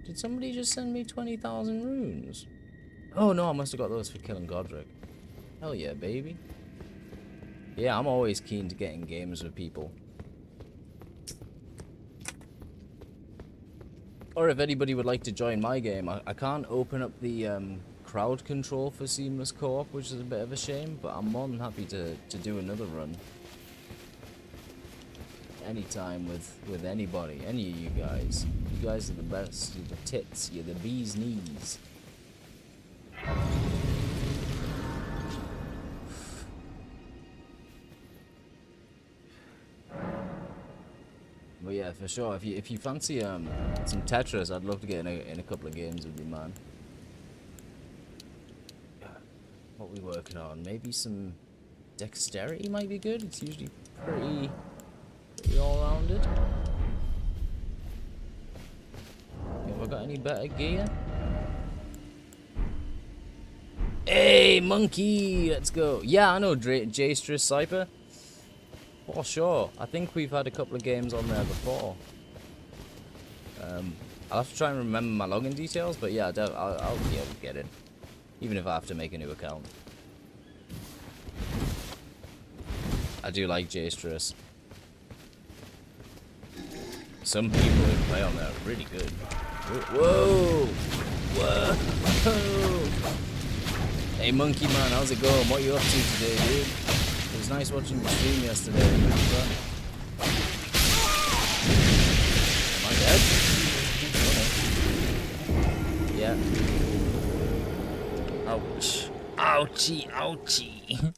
Did somebody just send me 20,000 runes? Oh no, I must have got those for killing Godric. Hell yeah, baby. Yeah, I'm always keen to get in games with people. Or if anybody would like to join my game, I can't open up the CrowdControl for seamless co-op, which is a bit of a shame, but I'm more than happy to do another run. Anytime with anybody, any of you guys. You guys are the best, you're the tits, you're the bee's knees. But yeah, for sure. If you fancy some Tetris, I'd love to get in a couple of games with you, man. What are we working on? Maybe some dexterity might be good. It's usually pretty all-rounded. Have I got any better gear? Hey, monkey! Let's go. Yeah, I know J-Stress Cyper. For sure. I think we've had a couple of games on there before. I'll have to try and remember my login details, but yeah, I'll be able to get in. Even if I have to make a new account. I do like J-Stress. Some people who play on there are really good. Whoa! Whoa! Hey, Monkey Man, how's it going? What are you up to today, dude? It was nice watching your stream yesterday, remember? Am I dead? Oh, no. Yeah. Ouch. Ouchie, ouchie.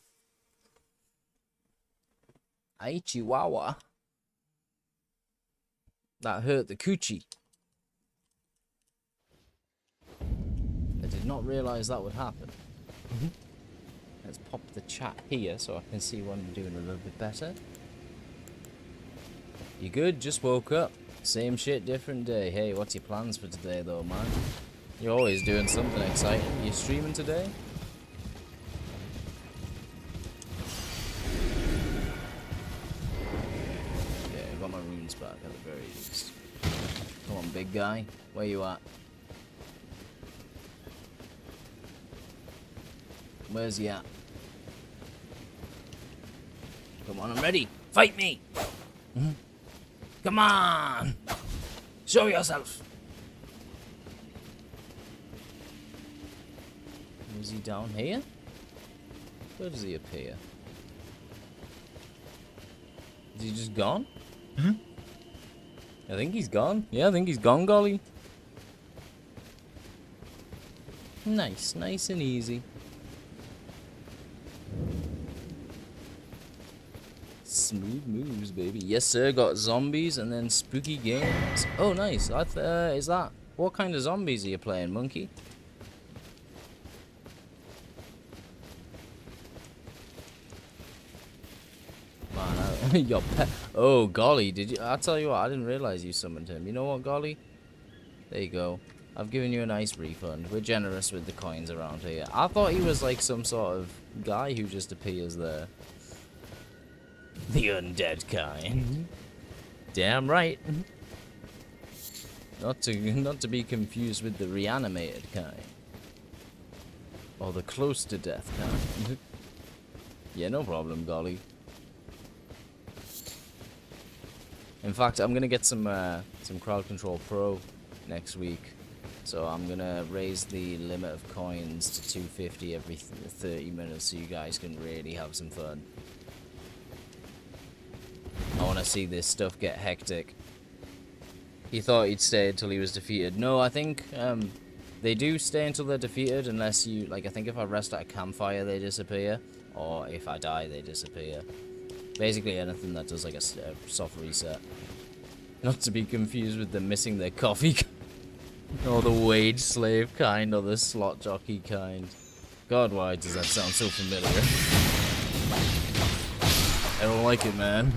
Ay, chihuahua. That hurt the coochie. I did not realize that would happen. Let's pop the chat here so I can see when I'm doing a little bit better. You good? Just woke up. Same shit, different day. Hey, what's your plans for today though, man? You're always doing something exciting. You streaming today? Yeah, I got my runes back at the very least. big guy. Where you at? Where's he at? Come on, I'm ready. Fight me! Come on! Show yourself! Is he down here? Where does he appear? Is he just gone? I think he's gone. Yeah, I think he's gone, golly. Nice, nice and easy. Smooth moves, baby. Yes, sir. Got zombies and then spooky games. Oh, nice. Is that... What kind of zombies are you playing, monkey? Man, your pet... Oh, golly. Did you... I'll tell you what. I didn't realize you summoned him. You know what, golly? There you go. I've given you a nice refund. We're generous with the coins around here. I thought he was like some sort of guy who just appears there. The undead kind. Damn right. Not to be confused with the reanimated kind. Or the close to death kind. Yeah, no problem, golly. In fact, I'm gonna get some CrowdControl Pro next week. So I'm gonna raise the limit of coins to 250 every 30 minutes so you guys can really have some fun. I want to see this stuff get hectic. He thought he'd stay until he was defeated. No, I think they do stay until they're defeated unless you... Like, I think if I rest at a campfire, they disappear. Or if I die, they disappear. Basically anything that does like a soft reset. Not to be confused with them missing their coffee. Or the wage slave kind, or the slot jockey kind. God, why does that sound so familiar? I don't like it, man.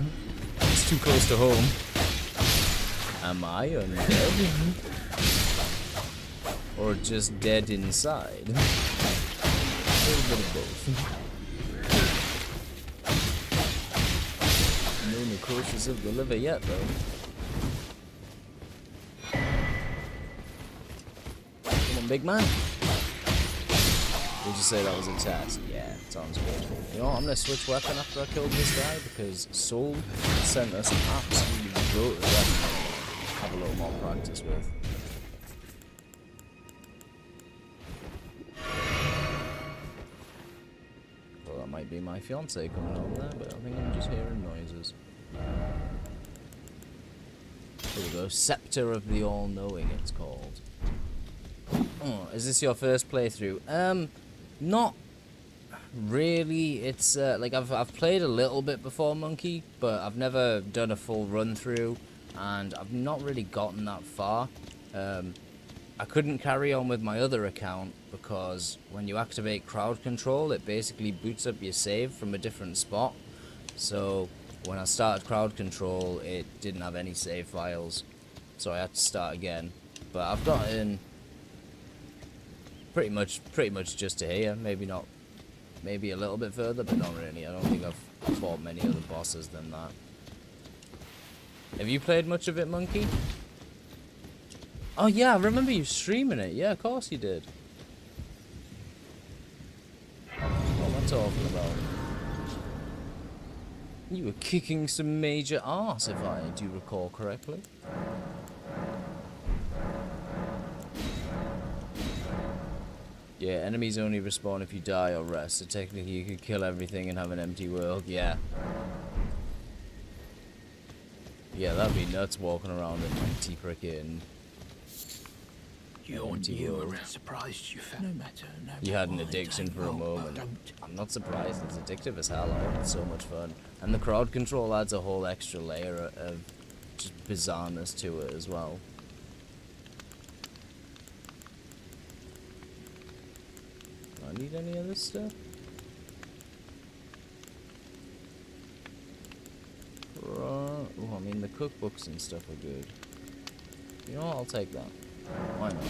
It's too close to home. Am I undead? Or just dead inside? A little bit of both. No necrosis of the liver yet, though. Come on, big man. Did you say that was a test? Yeah, sounds good. You know what, I'm gonna switch weapon after I killed this guy because Soul sent us an absolutely brutal weapon to have a little more practice with. Well, that might be my fiance coming home there, but I think I'm just hearing noises. Here we go, Scepter of the All-Knowing it's called. Oh, is this your first playthrough? Not really. It's like I've played a little bit before Monkey, but I've never done a full run through, and I've not really gotten that far. I couldn't carry on with my other account because when you activate CrowdControl, it basically boots up your save from a different spot. So when I started CrowdControl, it didn't have any save files, so I had to start again. But I've gotten pretty much just to here. Maybe a little bit further, but not really. I don't think I've fought many other bosses than that. Have you played much of it, Monkey? Oh yeah, I remember you streaming it. Yeah, of course you did. What am I talking about? You were kicking some major arse, if I do recall correctly. Yeah, enemies only respawn if you die or rest, so technically you could kill everything and have an empty world, yeah. Yeah, that'd be nuts walking around an empty frickin' empty world. Surprised you found. No matter. No you had an addiction for a moment. I'm not surprised, it's addictive as hell. I had so much fun. And the CrowdControl adds a whole extra layer of just bizarreness to it as well. I need any of this stuff? Oh, I mean the cookbooks and stuff are good. You know what, I'll take that. Why not?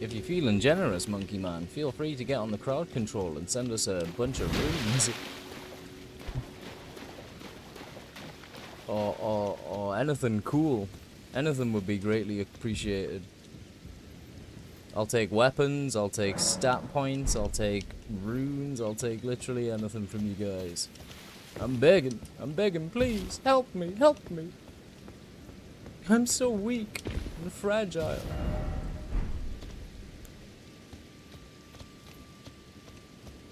If you're feeling generous, Monkey Man, feel free to get on the CrowdControl and send us a bunch of runes. or anything cool. Anything would be greatly appreciated. I'll take weapons, I'll take stat points, I'll take runes, I'll take literally anything from you guys. I'm begging, please, help me, help me. I'm so weak and fragile.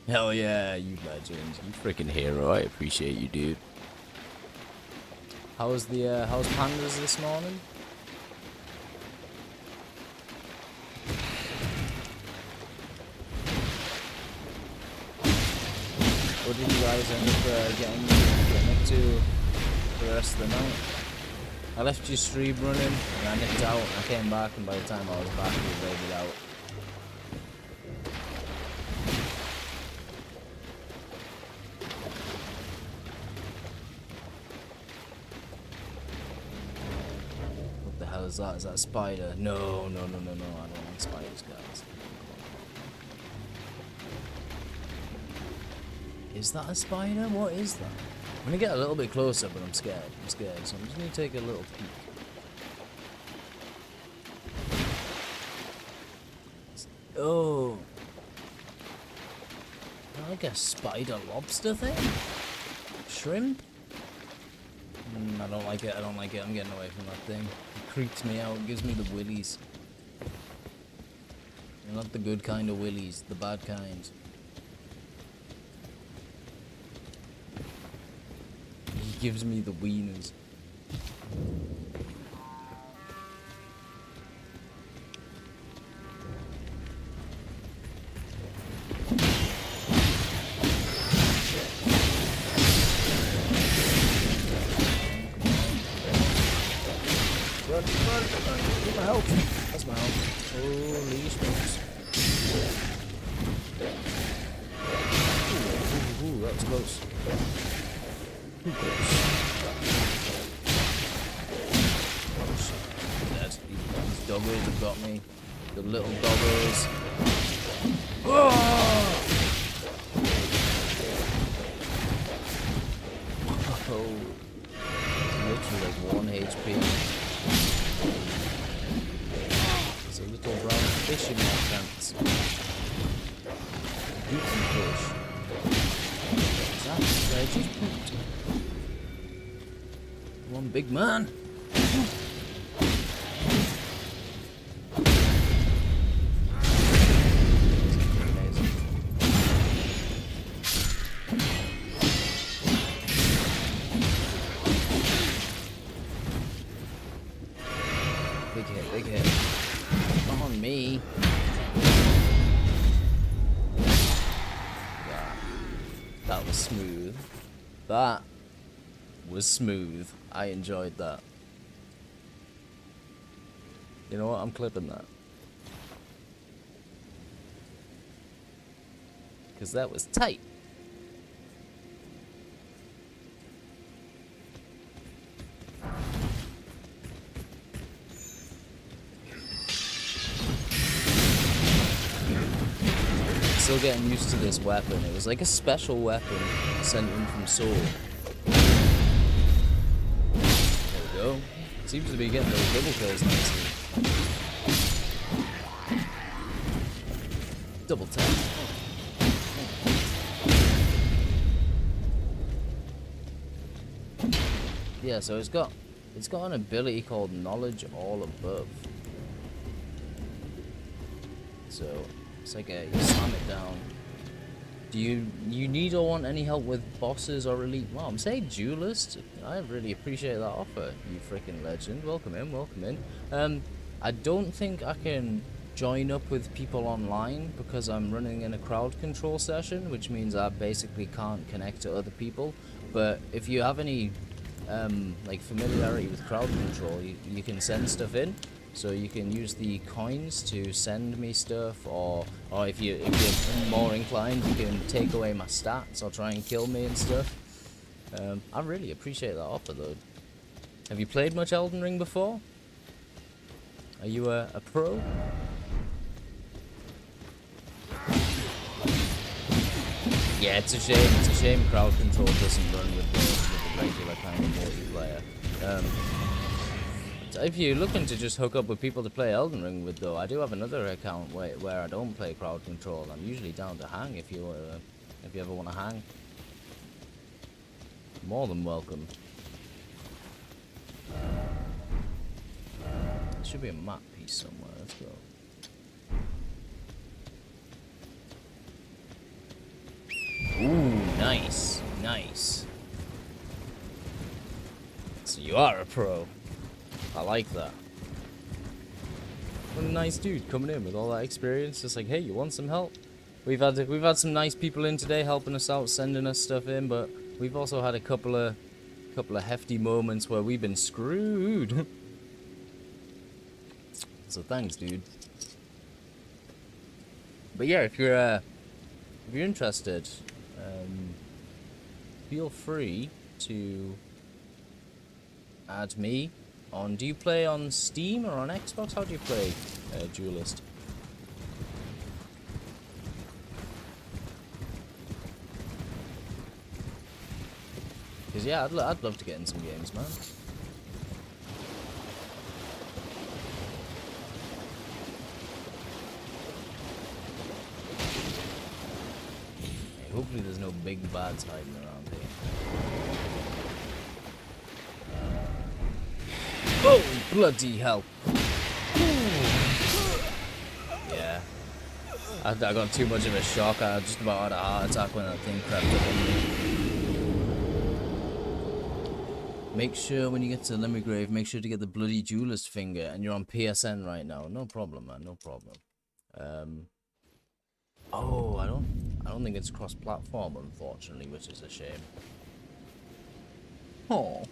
Hell yeah, you legend, you freaking hero, I appreciate you, dude. How's pandas this morning? What did you guys end up getting up to for the rest of the night? I left your stream running and I nipped out and I came back, and by the time I was back we were raided out. What the hell is that? Is that a spider? No, I don't want spiders, guys. Is that a spider? What is that? I'm gonna get a little bit closer, but I'm scared. So I'm just gonna take a little peek. Oh. Like a spider lobster thing? Shrimp? I don't like it. I'm getting away from that thing. It creeps me out. It gives me the willies. They're not the good kind of willies, the bad kind. He gives me the wieners. Run, get my health. That's my health. Holy smokes. Ooh, that was close. Too close. Dead. These doggos have got me. The little doggos. Oh! Literally like 1 HP. There's a little brown fish in my pants. Beauty fish. Is that where I just pooped? One big man. Big hit. Come on, me. That was smooth. That was smooth. I enjoyed that. You know what? I'm clipping that. Because that was tight. Still getting used to this weapon. It was like a special weapon sent in from Soul. There we go. Seems to be getting those double kills nicely. Double tap. Yeah, so it's got an ability called Knowledge All Above. So it's like you slam it down. Do you need or want any help with bosses or elite? Well, I'm saying duelist. I really appreciate that offer, you freaking legend. Welcome in. I don't think I can join up with people online because I'm running in a CrowdControl session, which means I basically can't connect to other people. But if you have any like familiarity with CrowdControl, you can send stuff in. So you can use the coins to send me stuff, or if you're more inclined, you can take away my stats or try and kill me and stuff. I really appreciate that offer, though. Have you played much Elden Ring before? Are you a pro? Yeah, it's a shame. It's a shame CrowdControl doesn't run with the regular kind of multiplayer. if you're looking to just hook up with people to play Elden Ring with, though, I do have another account where I don't play CrowdControl. I'm usually down to hang if you ever want to hang. More than welcome. There should be a map piece somewhere. Let's go. Ooh, nice, nice. So you are a pro. I like that. What a nice dude coming in with all that experience. Just like, hey, you want some help? We've had some nice people in today helping us out, sending us stuff in, but we've also had a couple of hefty moments where we've been screwed. So thanks, dude. But yeah, if you're interested, feel free to add me on. Do you play on Steam or on Xbox? How do you play, Duelist? Because yeah, I'd love to get in some games, man. Hey, hopefully there's no big bads hiding around here. Oh, bloody hell. Yeah. I got too much of a shock. I just about had a heart attack when that thing crept up on me. Make sure when you get to Limmergrave, make sure to get the bloody Duelist finger, and you're on PSN right now. No problem, man. No problem. Oh, I don't think it's cross-platform, unfortunately, which is a shame. Oh.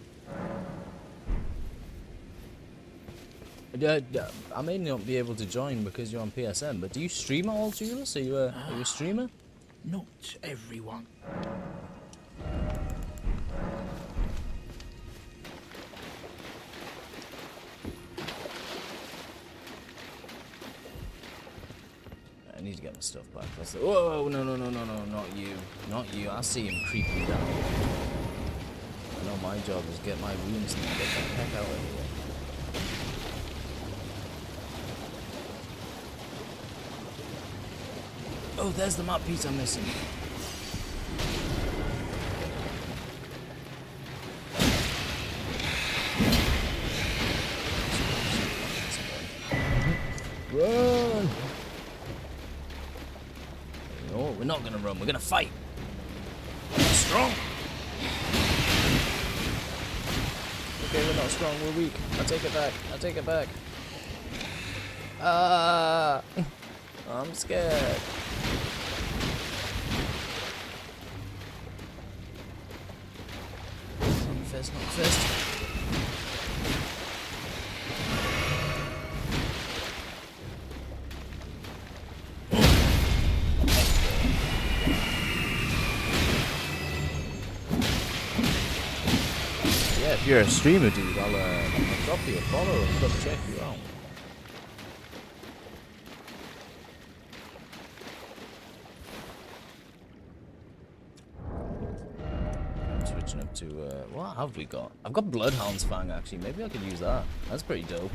I may not be able to join because you're on PSN, but do you stream at all, Julius? Are you a streamer? Not everyone. I need to get my stuff back. Whoa, no, not you. Not you. I see him creeping down. I know my job is get my wounds and get the heck out of here. Oh, there's the map piece I'm missing. Run! No, we're not gonna run. We're gonna fight. We're strong. Okay, we're not strong. We're weak. I take it back. I take it back. I'm scared. Not fist, not fist. Yeah, if you're a streamer, dude, I'll drop you a follow and come check you out. Switching up to what have we got? I've got Bloodhound's Fang actually. Maybe I could use that. That's pretty dope.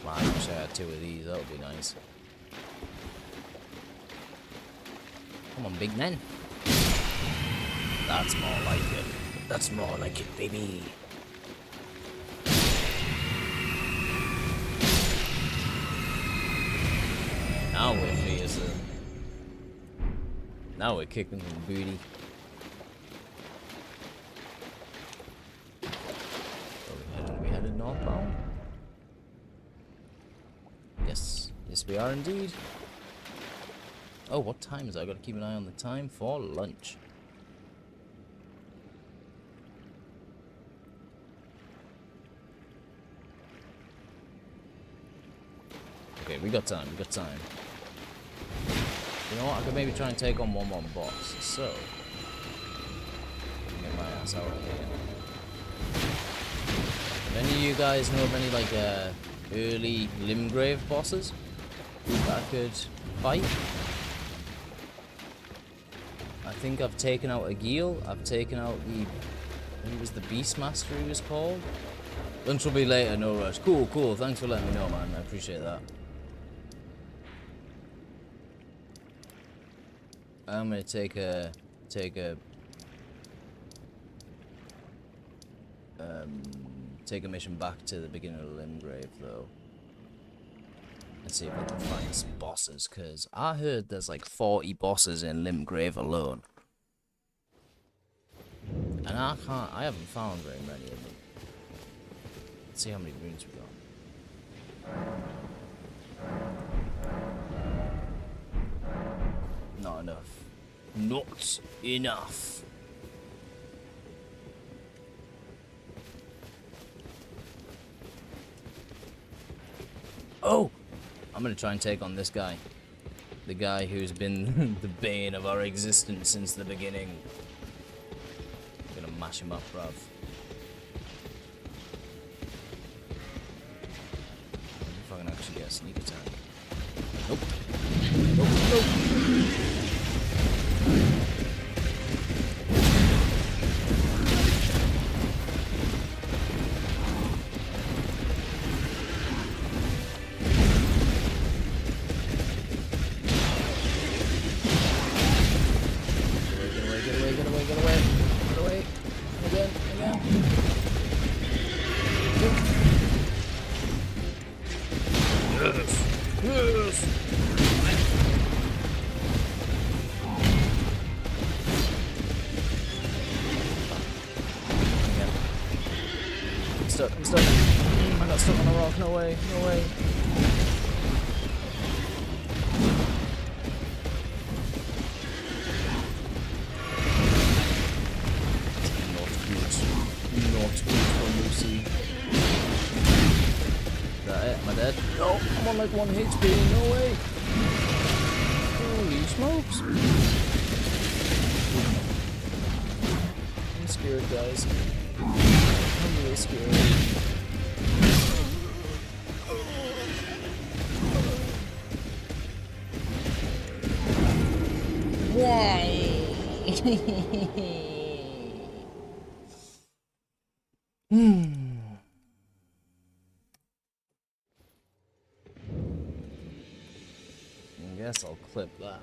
Man, I wish I had 2 of these. That would be nice. Come on, big man. That's more like it. That's more like it, baby. Now we're fearsome. Now we're kicking some booty. Are we headed northbound? Yes. Yes, we are indeed. Oh, what time is it? I gotta keep an eye on the time for lunch. Okay, we got time, we got time. You know what, I could maybe try and take on one more boss, so... Get my ass out of here. If any of you guys know of any, like, early Limgrave bosses that I could fight. I think I've taken out Agil. I've taken out the... I think it was the Beastmaster he was called. Lunch will be later, no rush. Cool, cool. Thanks for letting me know, man. I appreciate that. I'm gonna take a mission back to the beginning of Limgrave though, and see if I can find some bosses. Cause I heard there's like 40 bosses in Limgrave alone, and I haven't found very many of them. Let's see how many runes we got. Not enough. Not enough. Oh! I'm gonna try and take on this guy. The guy who's been the bane of our existence since the beginning. Gonna mash him up, bruv. If I can actually get a sneak attack. Nope. Nope, nope. I'm stuck. I got stuck on a rock. No way. No way. Not good for Lucy. Is that it? Am I dead? No, I'm on like 1 HP. No way. Holy smokes. I'm scared, guys. I'm really scared. Why? I guess I'll clip that.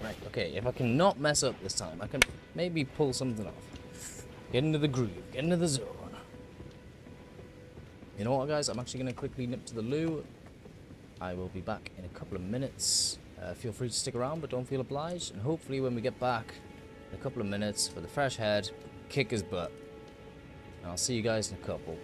Right, okay, if I can not mess up this time, I can maybe pull something off. Get into the groove, get into the zone. You know what, guys? I'm actually going to quickly nip to the loo. I will be back in a couple of minutes. Feel free to stick around, but don't feel obliged. And hopefully when we get back in a couple of minutes, with a fresh head, kick his butt. And I'll see you guys in a couple.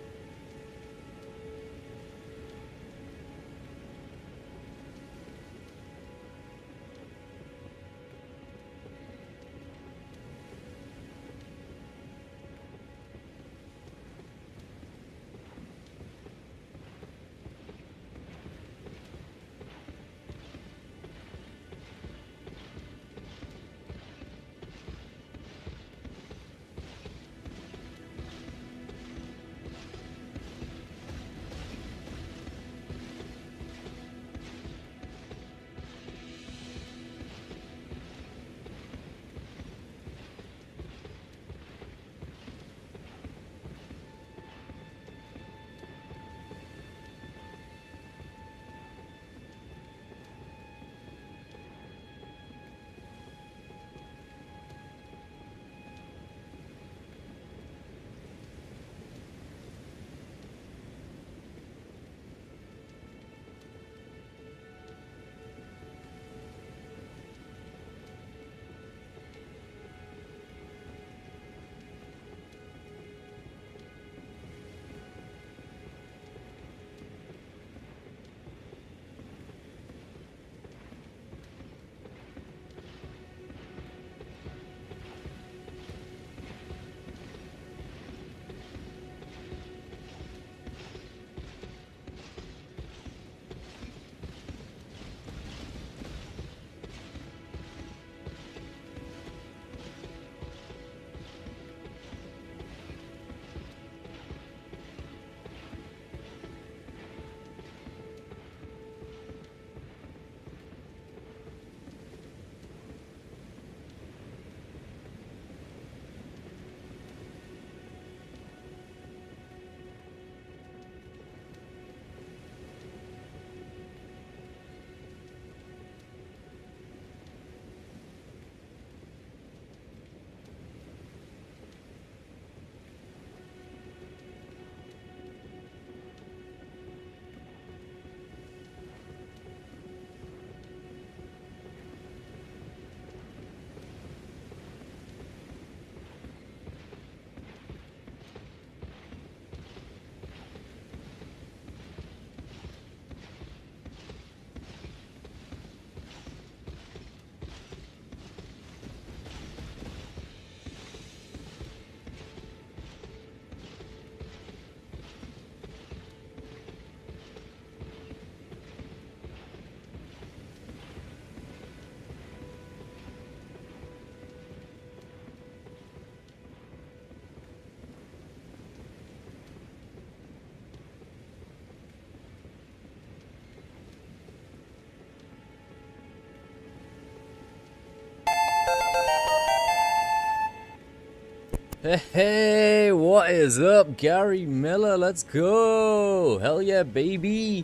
Hey, what is up, Gary Miller? Let's go! Hell yeah, baby!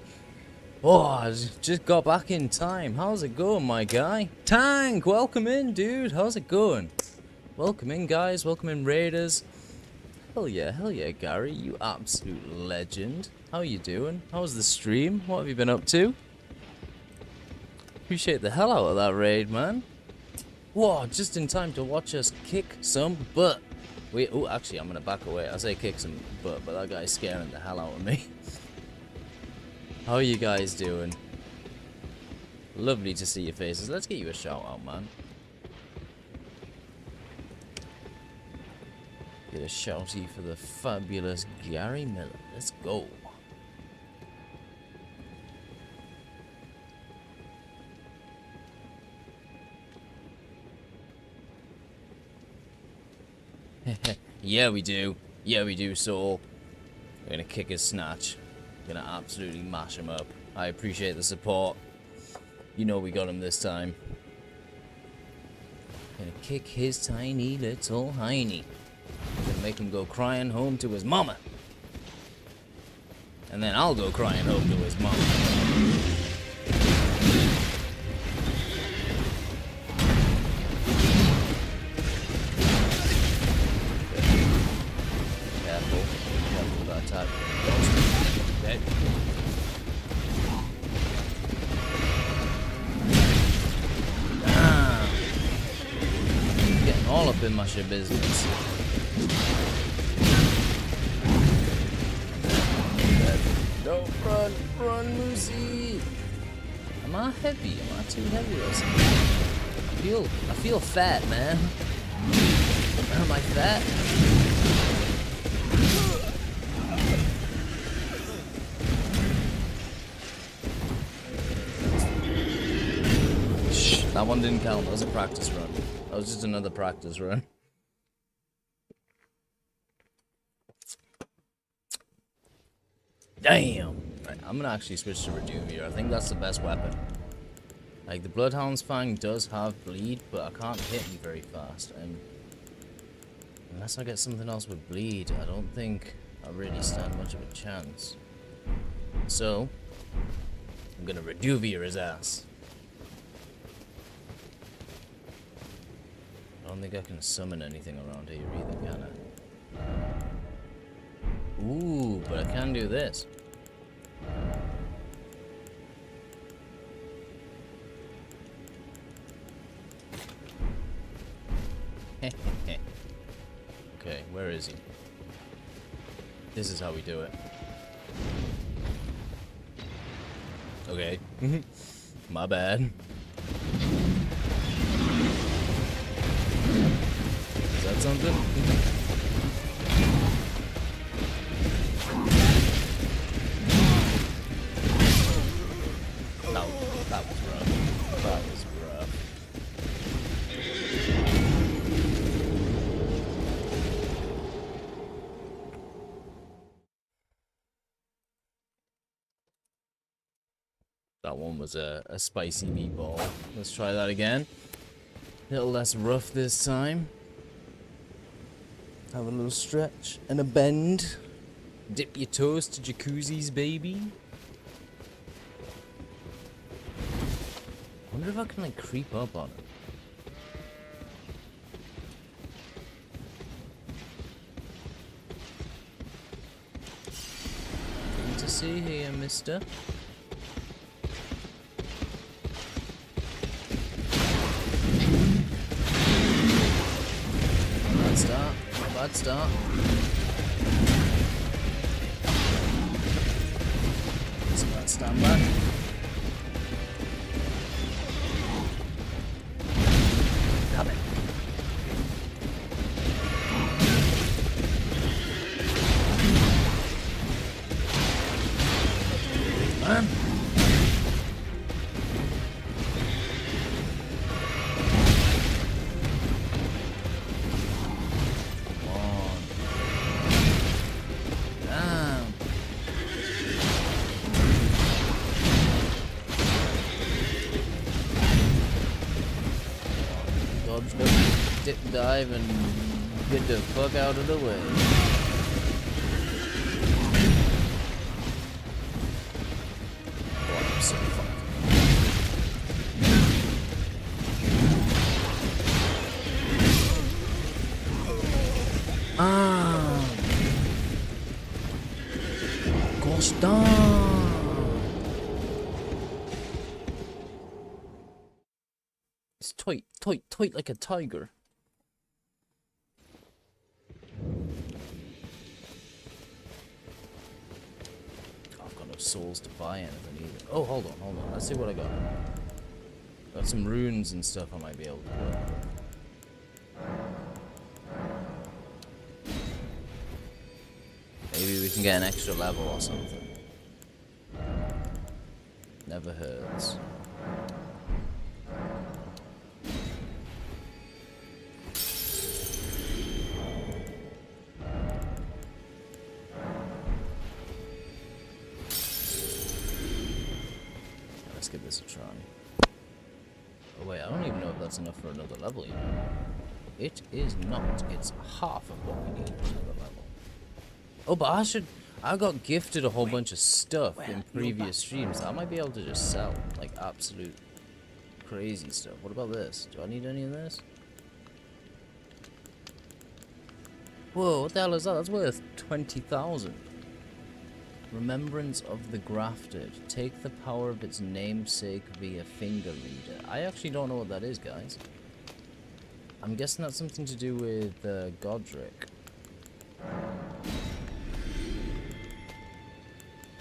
Oh, I just got back in time. How's it going, my guy? Tank, welcome in, dude. How's it going? Welcome in, guys. Welcome in, Raiders. Hell yeah, Gary. You absolute legend. How you doing? How's the stream? What have you been up to? Appreciate the hell out of that raid, man. Whoa, just in time to watch us kick some butt. Wait, oh, actually, I'm gonna back away. I say kick some butt, but that guy's scaring the hell out of me. How are you guys doing? Lovely to see your faces. Let's get you a shout out, man. Get a shouty for the fabulous Gary Miller. Let's go. Yeah, we do. Yeah, we do, Soul. We're gonna kick his snatch. Gonna absolutely mash him up. I appreciate the support. You know we got him this time. Gonna kick his tiny little hiney. Gonna make him go crying home to his mama. And then I'll go crying home to his mama. Careful with that type. Dead. Damn. Getting all up in my shit business. Don't run, Lucy. Am I heavy? Am I too heavy or something? I feel fat, man. Am I fat? That one didn't count. That was a practice run. That was just another practice run. Damn! Right, I'm gonna actually switch to Reduve here. I think that's the best weapon. Like, the Bloodhound's Fang does have bleed, but I can't hit him very fast. And unless I get something else with bleed, I don't think I really stand much of a chance. So, I'm gonna Reduve his ass. I don't think I can summon anything around here either, can I? Ooh, but I can do this. Okay, where is he? This is how we do it. Okay. My bad. Is that something? That was rough. That was rough. That one was a spicy meatball. Let's try that again. A little less rough this time. Have a little stretch and a bend. Dip your toes to jacuzzis, baby. Wonder if I can like creep up on it. Good to see here, mister. Bad start. Bad start. It's a bad stand back. Coming. Man. Dodge, nope. dip dive and get the fuck out of the way. Oh, I'm so fucked. Ah! Gosh darn! It's tight like a tiger. I've got no souls to buy anything either. Oh, hold on. Let's see what I got. Got some runes and stuff I might be able to work with. Maybe we can get an extra level or something. Never hurts. Let's give this a try. Oh wait, I don't even know if that's enough for another level, you know. It is not. It's half of what we need for another level. Oh, but I got gifted a whole bunch of stuff in previous streams. I might be able to just sell, like, absolute crazy stuff. What about this? Do I need any of this? Whoa, what the hell is that? That's worth 20,000. Remembrance of the Grafted. Take the power of its namesake via finger reader. I actually don't know what that is, guys. I'm guessing that's something to do with Godric.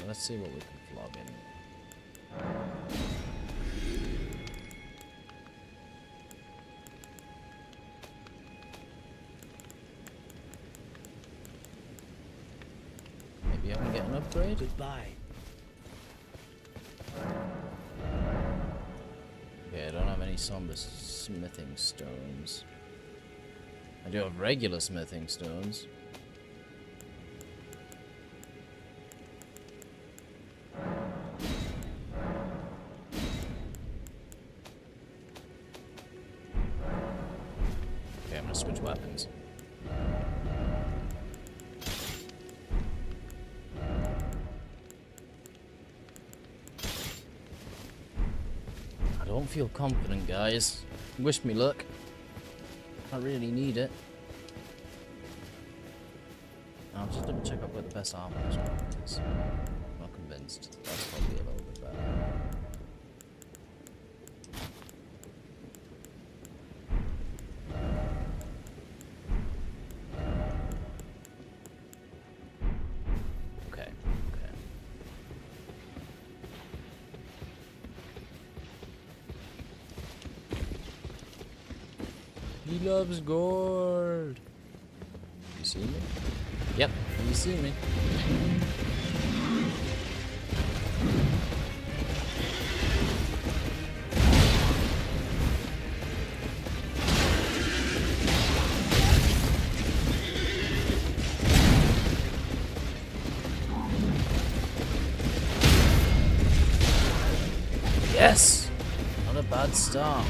Let's see what we can flog in. Maybe I can get an upgrade? Goodbye. Okay, I don't have any somber smithing stones. I do have regular smithing stones. Okay, I'm gonna switch weapons. I don't feel confident, guys. Wish me luck. I really need it. I'll just double check out where the best armor is, because I'm not convinced. That's probably a little bit better. Okay. He loves gold. You see me? Yep, you see me. Yes! Not a bad start.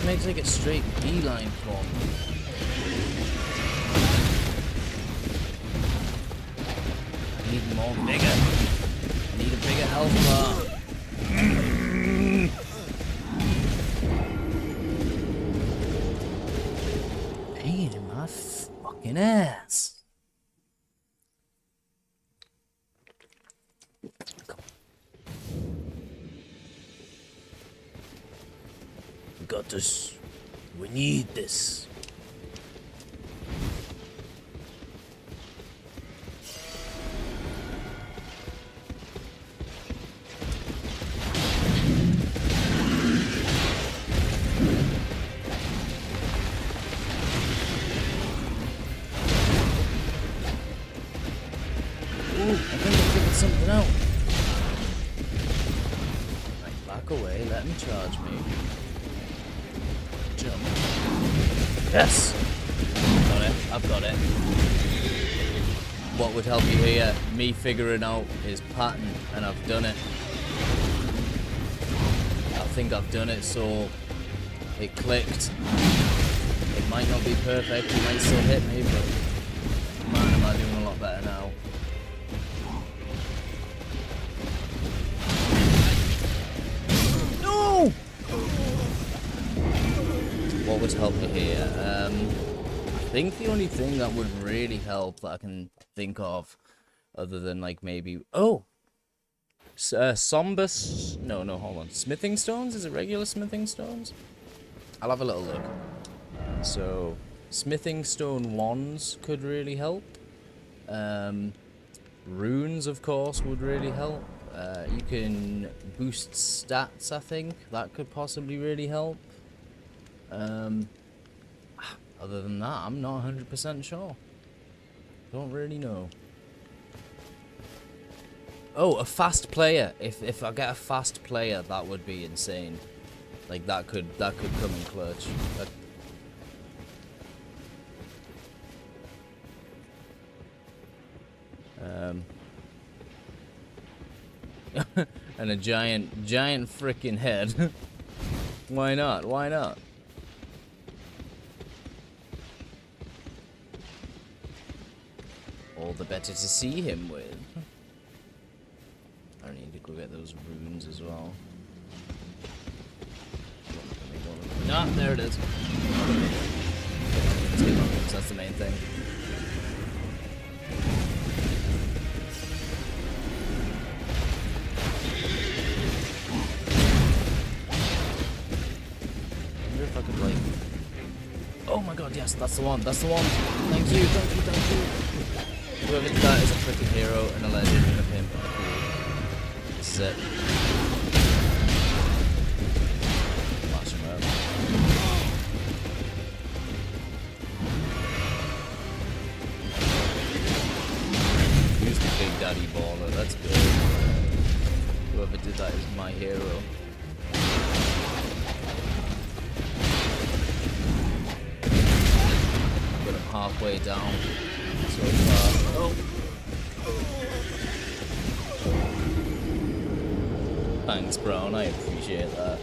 Makes like a straight beeline for me. I need more vigor. I need a bigger health bar. Pain in my fucking ass. Come on. We got this. We need this. Ooh, I think I figured something out. Right, back away, let him charge me. jump. Yes! Got it. I've got it. What would help you here? Me figuring out his pattern, and I've done it. I think I've done it, so it clicked. It might not be perfect, he might still hit me, but man, am I doing a lot better now. No! What would help you here? I think the only thing that would really help that I can think of, other than like maybe Sombus. No, hold on. Smithing stones? Is it regular smithing stones? I'll have a little look. So, smithing stone wands could really help. Runes, of course, would really help. You can boost stats, I think. That could possibly really help. Other than that, I'm not 100% sure. Don't really know. Oh, a fast player. If I get a fast player, that would be insane. Like that could come in clutch. And a giant freaking head. Why not? Why not? All the better to see him with. I need to go get those runes as well. Ah, there it is. Let's get my runes, that's the main thing. I wonder if I could like... Oh my god, yes, that's the one, that's the one. Thank you, thank you, thank you. Whoever did that is a freaking hero and a legend and a pimp and a fool. This is it. Flash him out. Use the big daddy baller, that's good. Whoever did that is my hero. Got him halfway down. So far. Oh. Thanks, Brown. I appreciate that.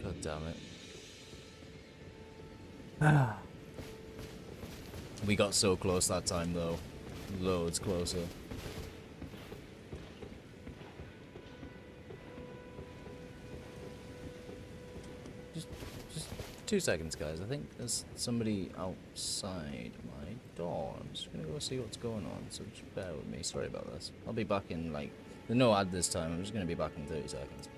God damn it. We got so close that time, though. Loads closer. Just 2 seconds, guys. I think there's somebody outside my door. I'm just gonna go see what's going on, so just bear with me. Sorry about this. I'll be back in, like, there's no ad this time. I'm just gonna be back in 30 seconds.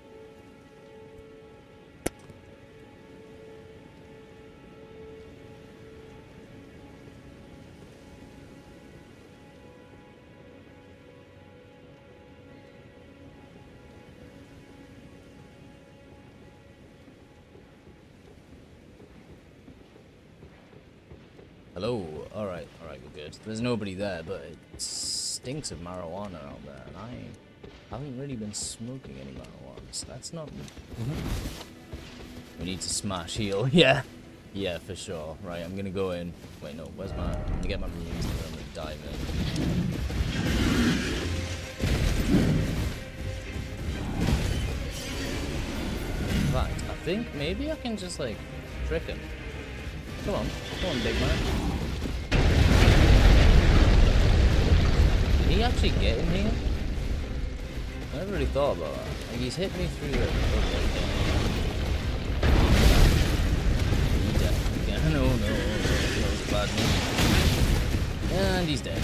Hello. Alright, we're good. There's nobody there, but it stinks of marijuana out there, and I haven't really been smoking any marijuana, so that's not... We need to smash heal. Yeah, for sure. Right, I'm gonna go in. Wait, no, where's my... I'm gonna get my runes and I'm gonna dive in. In fact, I think maybe I can just, like, trick him. Come on, big man. Did he actually get in here? I never really thought about that. Like, he's hit me through the... He definitely can. No, that was a bad move. And he's dead.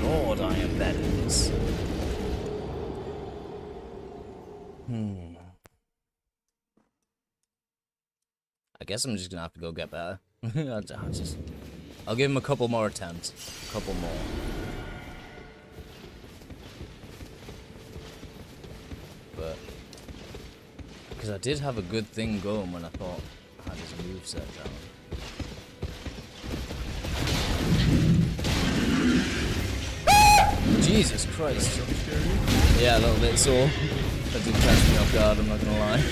Lord, I am bad at this. I guess I'm just gonna have to go get better. I'll give him a couple more attempts. A couple more. But I Because I did have a good thing going when I thought I had his moveset down. Jesus Christ. Yeah, a little bit sore. That did catch me off guard, I'm not gonna lie.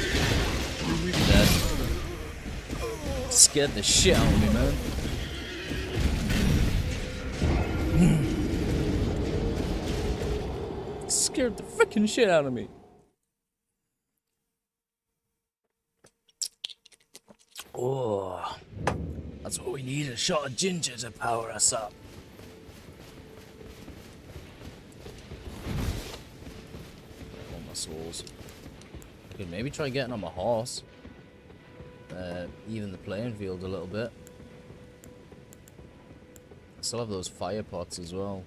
Dead. Scared the shit out of me, man. Scared the freaking shit out of me. Oh, that's what we need, a shot of ginger to power us up. All my souls. I could maybe try getting on my horse. Even the playing field a little bit. I still have those fire pots as well.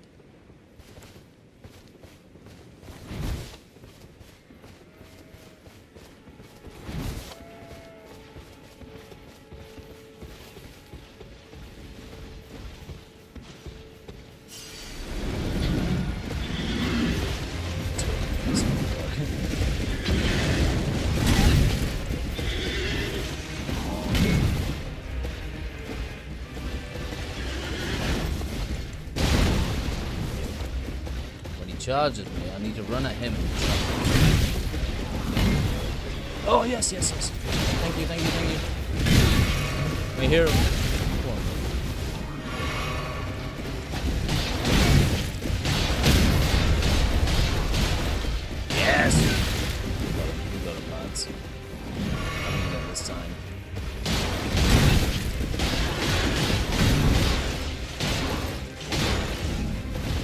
Charges me, I need to run at him. Oh yes, yes, yes. Thank you, thank you, thank you. I hear him. Come on. Yes! We got him, lads. I'm gonna get this time.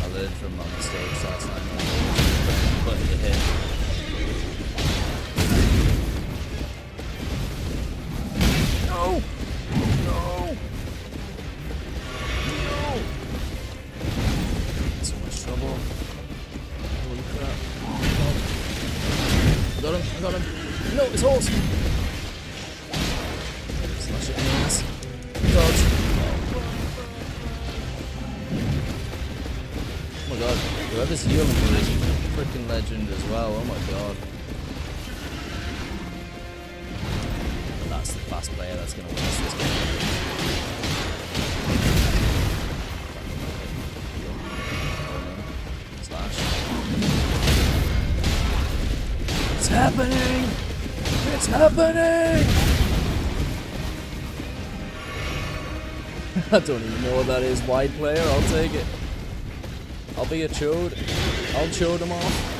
I learned from my mistakes last time. Button to hit. No! No! No! So much trouble. Holy crap. I got him, I got him. No, his horse! Slash it in the ass. Dodge. Oh my god, whoever's healing for this freaking legend as well, oh my god. That's the fast player that's gonna win us this game. Slash. It's happening! It's happening! I don't even know what that is. Wide player, I'll take it. I'll be a chode. I'll chode him off.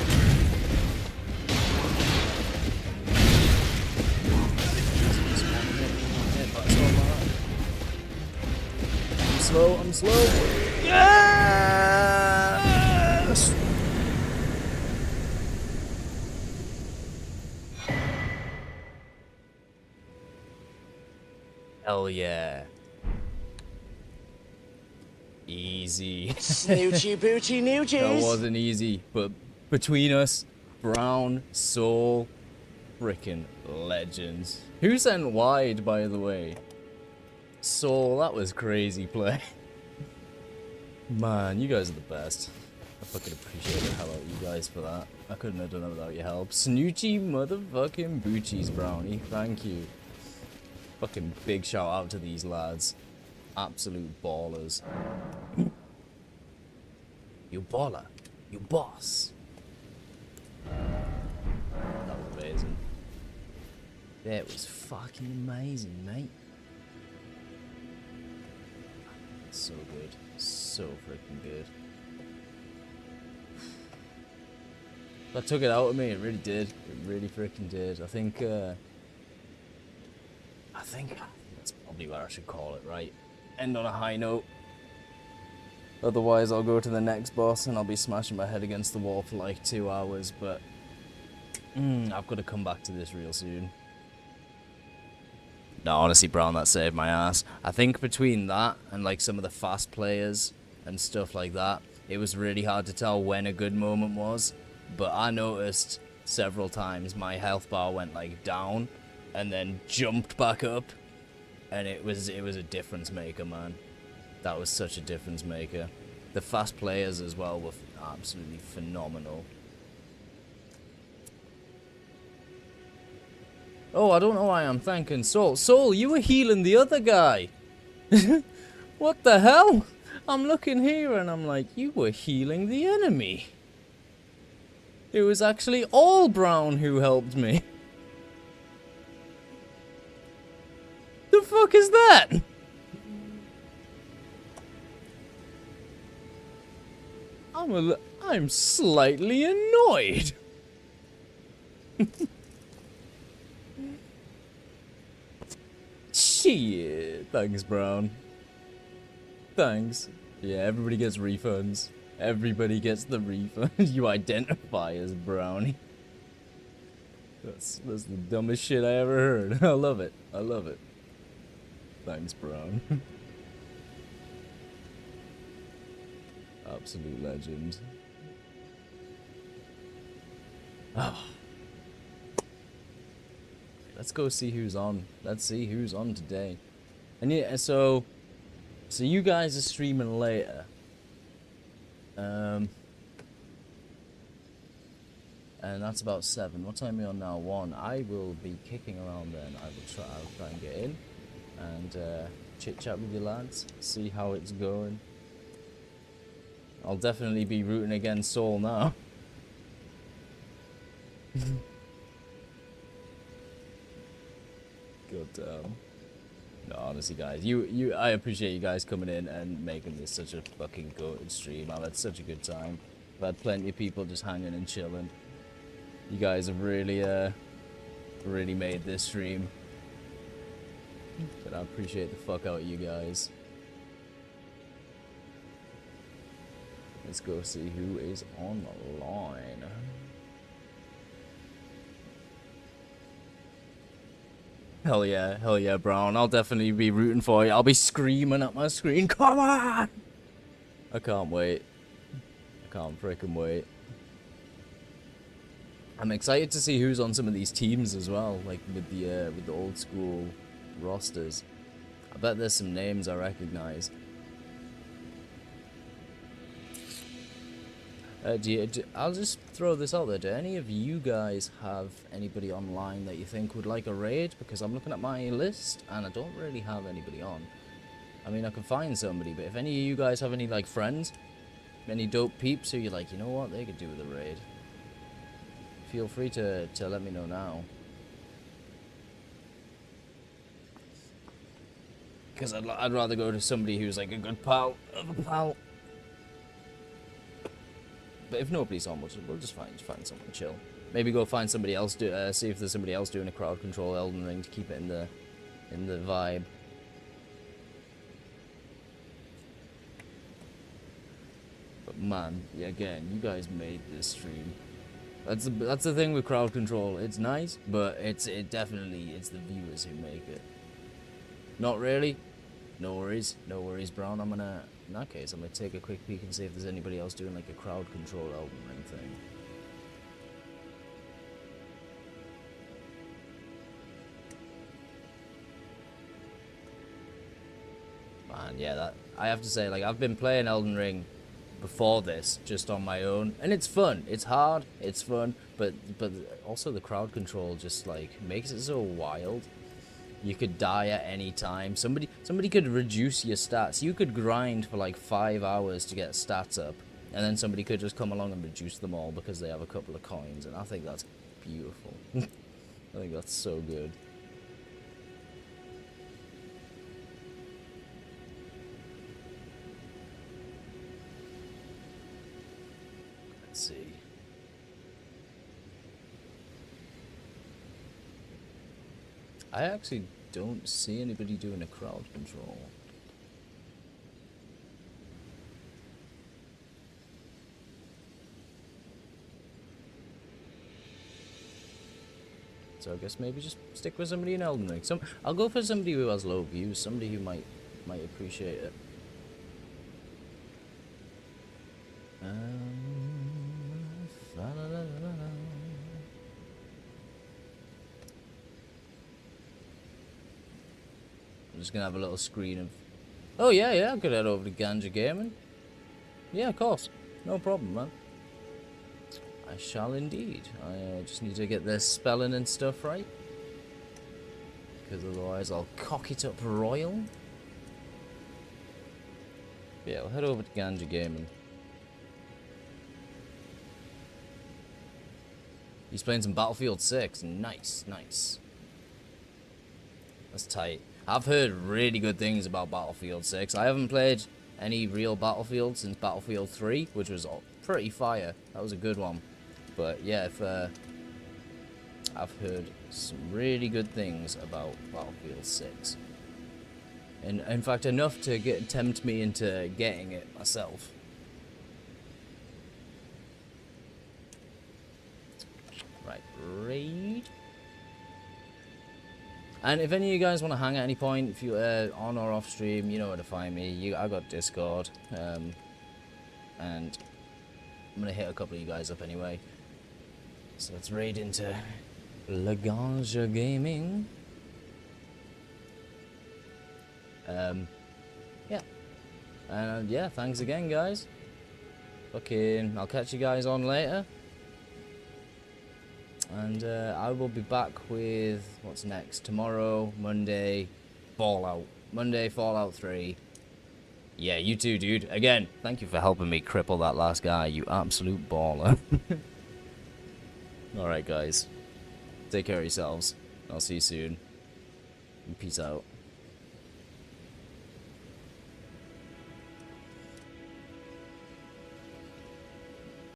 I'm slow, I'm slow. Yes! Hell yeah. Easy. Snoochie boochie noochies. That wasn't easy, but between us, Brown, Soul, frickin' legends. Who sent wide, by the way? Soul, that was crazy play. Man, you guys are the best. I fucking appreciate the hell out of you guys for that. I couldn't have done it without your help. Snoochie motherfucking boochies, Brownie. Thank you. Fucking big shout out to these lads. Absolute ballers. You baller. You boss. That was amazing. That was fucking amazing, mate. So good. So freaking good. That took it out of me. It really did. It really freaking did. I think that's probably what I should call it, right? End on a high note. Otherwise, I'll go to the next boss and I'll be smashing my head against the wall for like 2 hours, but I've got to come back to this real soon. No, honestly, Brown, that saved my ass. I think between that and like some of the fast players and stuff like that, it was really hard to tell when a good moment was, but I noticed several times my health bar went like down and then jumped back up. And it was a difference maker, man. That was such a difference maker. The fast players as well were absolutely phenomenal. Oh, I don't know why I'm thanking Soul. Soul, you were healing the other guy. What the hell? I'm looking here and I'm like, you were healing the enemy. It was actually all Brown who helped me. The fuck is that? I'm slightly annoyed. Shit. Thanks, Brown. Thanks. Yeah, everybody gets refunds. Everybody gets the refund. You identify as Brownie. That's the dumbest shit I ever heard. I love it. I love it. Thanks, Brown. Absolute legend. Oh. Let's go see who's on. Let's see who's on today. And yeah, so you guys are streaming later. And that's about 7. What time are we on now? 1. I will be kicking around then. I'll try and get in and chit chat with you lads. See how it's going. I'll definitely be rooting against Saul now. God damn. No, honestly, guys, I appreciate you guys coming in and making this such a fucking goated stream. I've had such a good time. I've had plenty of people just hanging and chilling. You guys have really, really made this stream. But I appreciate the fuck out of you guys. Let's go see who is on the line. Hell yeah, Brown. I'll definitely be rooting for you. I'll be screaming at my screen. Come on! I can't wait. I can't freaking wait. I'm excited to see who's on some of these teams as well, like with the old school rosters. I bet there's some names I recognize. I'll just throw this out there. Do any of you guys have anybody online that you think would like a raid? Because I'm looking at my list and I don't really have anybody on. I mean, I can find somebody, but if any of you guys have any like friends, any dope peeps who you're like, you know what, they could do with a raid, feel free to let me know now. Because I'd rather go to somebody who's like a good pal of a pal. But if nobody's on, we'll just find someone chill. Maybe go find somebody else. See if there's somebody else doing a CrowdControl Elden Ring to keep it in the vibe. But man, yeah, again, you guys made this stream. That's the thing with CrowdControl. It's nice, but it's the viewers who make it. Not really. No worries, Brown. In that case, I'm gonna take a quick peek and see if there's anybody else doing like a CrowdControl Elden Ring thing. Man, yeah, I have to say, like, I've been playing Elden Ring before this, just on my own, and it's fun. It's hard, it's fun, but also the CrowdControl just like makes it so wild. You could die at any time. Somebody could reduce your stats. You could grind for like 5 hours to get stats up, and then somebody could just come along and reduce them all because they have a couple of coins, and I think that's beautiful. I think that's so good. Let's see. I actually don't see anybody doing a CrowdControl. So I guess maybe just stick with somebody in Elden Ring. I'll go for somebody who has low views, somebody who might appreciate it. I'm just gonna have a little screen of. Oh yeah, I could head over to Ganja Gaming. Yeah, of course, no problem, man. I shall indeed. I just need to get their spelling and stuff right. because otherwise I'll cock it up royal. Yeah, we'll head over to Ganja Gaming. He's playing some Battlefield 6. Nice, nice. That's tight. I've heard really good things about Battlefield 6. I haven't played any real Battlefield since Battlefield 3, which was pretty fire. That was a good one. But yeah, I've heard some really good things about Battlefield 6. And in fact, enough to tempt me into getting it myself. Right, raid. And if any of you guys want to hang at any point, if you're on or off stream, you know where to find me. I got Discord, and I'm gonna hit a couple of you guys up anyway. So let's raid into Ganja Gaming. Yeah. And yeah, thanks again, guys. Fucking, I'll catch you guys on later. And I will be back with what's next tomorrow, Monday, Fallout. Monday, Fallout 3. Yeah, you too, dude. Again, thank you for helping me cripple that last guy, you absolute baller. Alright, guys. Take care of yourselves. I'll see you soon. Peace out.